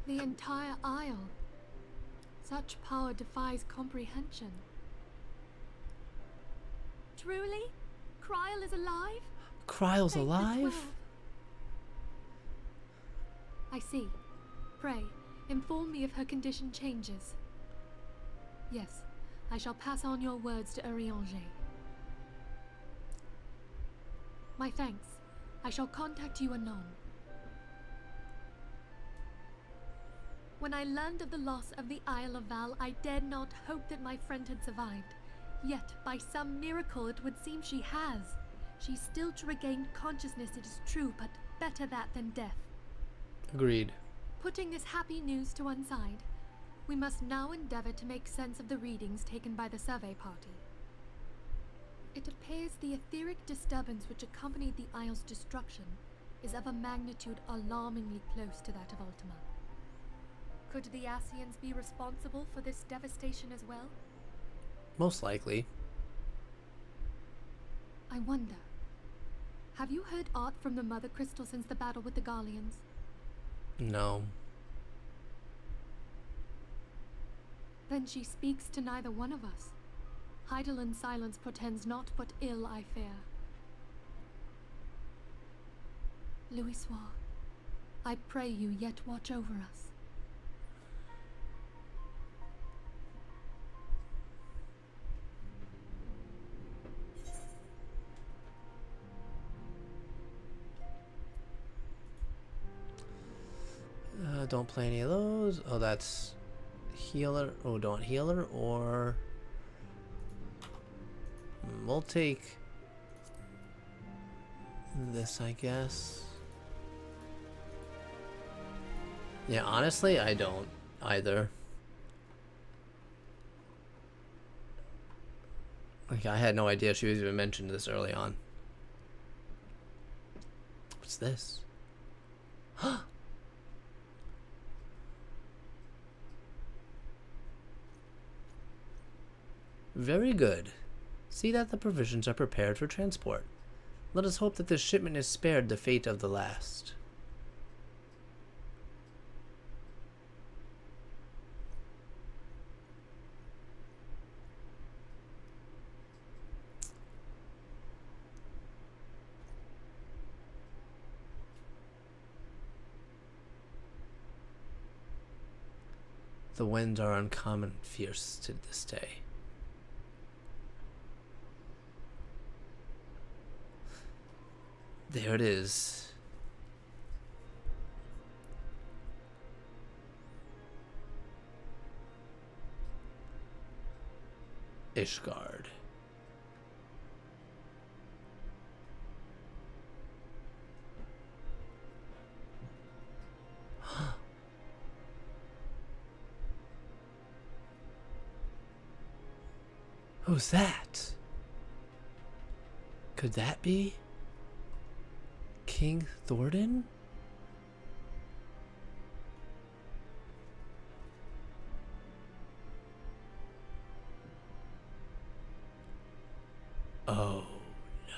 S8: The entire Isle. Such power defies comprehension. Truly? Kryl is alive?
S1: Kryle's
S8: Thank the
S1: alive?
S8: 12. I see. Pray, inform me if her condition changes. Yes, I shall pass on your words to Urianger. My thanks. I shall contact you anon. When I learned of the loss of the Isle of Val, I dared not hope that my friend had survived. Yet, by some miracle, it would seem she has. She's still to regain consciousness, it is true, but better that than death.
S1: Agreed.
S8: Putting this happy news to one side, we must now endeavor to make sense of the readings taken by the survey party. It appears the etheric disturbance which accompanied the Isle's destruction is of a magnitude alarmingly close to that of Ultima. Could the Ascians be responsible for this devastation as well?
S1: Most likely.
S8: I wonder, Have you heard aught from the Mother Crystal since the battle with the Garleans?
S1: No.
S8: Then she speaks to neither one of us. Heidel's silence portends naught but ill, I fear. Louisoix, I pray you yet watch over us.
S1: Don't play any of those. Oh, that's healer. Oh, don't healer or... We'll take this, I guess. Yeah, honestly, I don't either. Like, I had no idea she was even mentioned this early on. What's this? Very good. See that the provisions are prepared for transport. Let us hope that this shipment is spared the fate of the last. The winds are uncommon fierce to this day. There it is. Ishgard. Who's that? Could that be King Thornton? Oh no.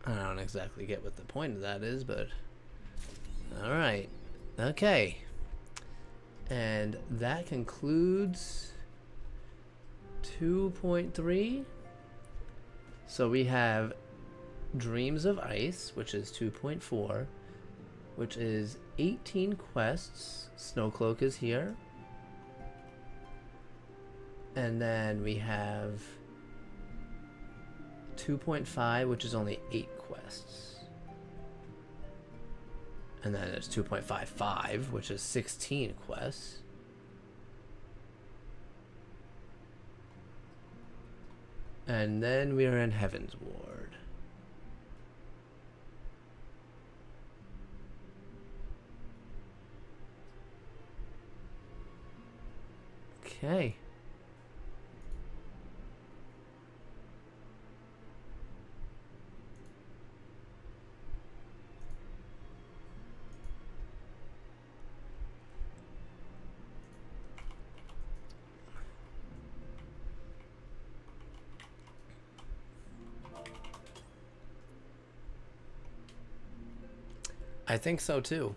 S1: I don't exactly get what the point of that is, but alright. Okay. And that concludes 2.3. So we have Dreams of Ice, which is 2.4, which is 18 quests. Snowcloak is here. And then we have 2.5, which is only 8 quests. And then there's 2.55, which is 16 quests. And then we are in Heaven's Ward. Okay. I think so too.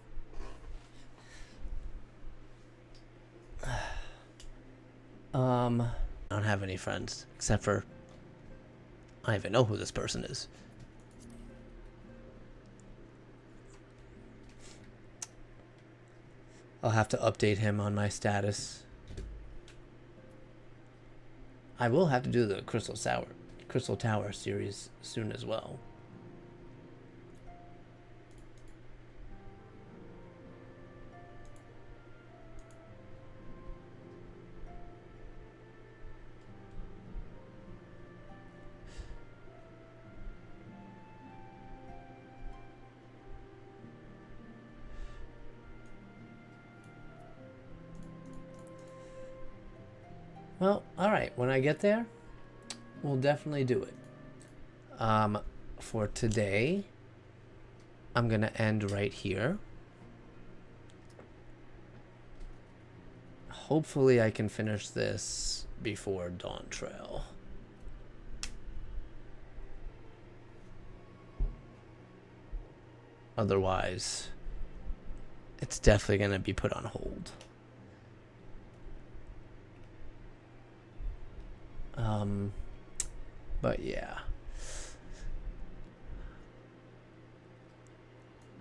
S1: I don't have any friends except for I don't even know who this person is. I'll have to update him on my status. I will have to do the Crystal Tower series soon as well. Well, alright, when I get there, we'll definitely do it. For today, I'm gonna end right here. Hopefully I can finish this before Dawn Trail. Otherwise, it's definitely gonna be put on hold. But yeah.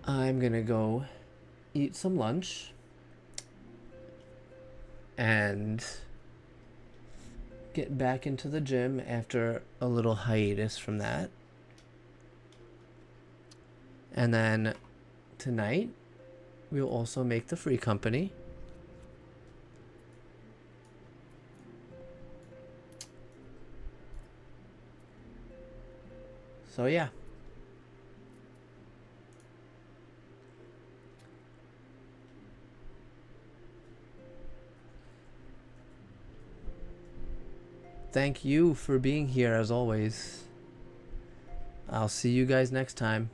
S1: I'm gonna go eat some lunch and get back into the gym after a little hiatus from that. And then tonight, we'll also make the Free Company. So yeah. Thank you for being here as always. I'll see you guys next time.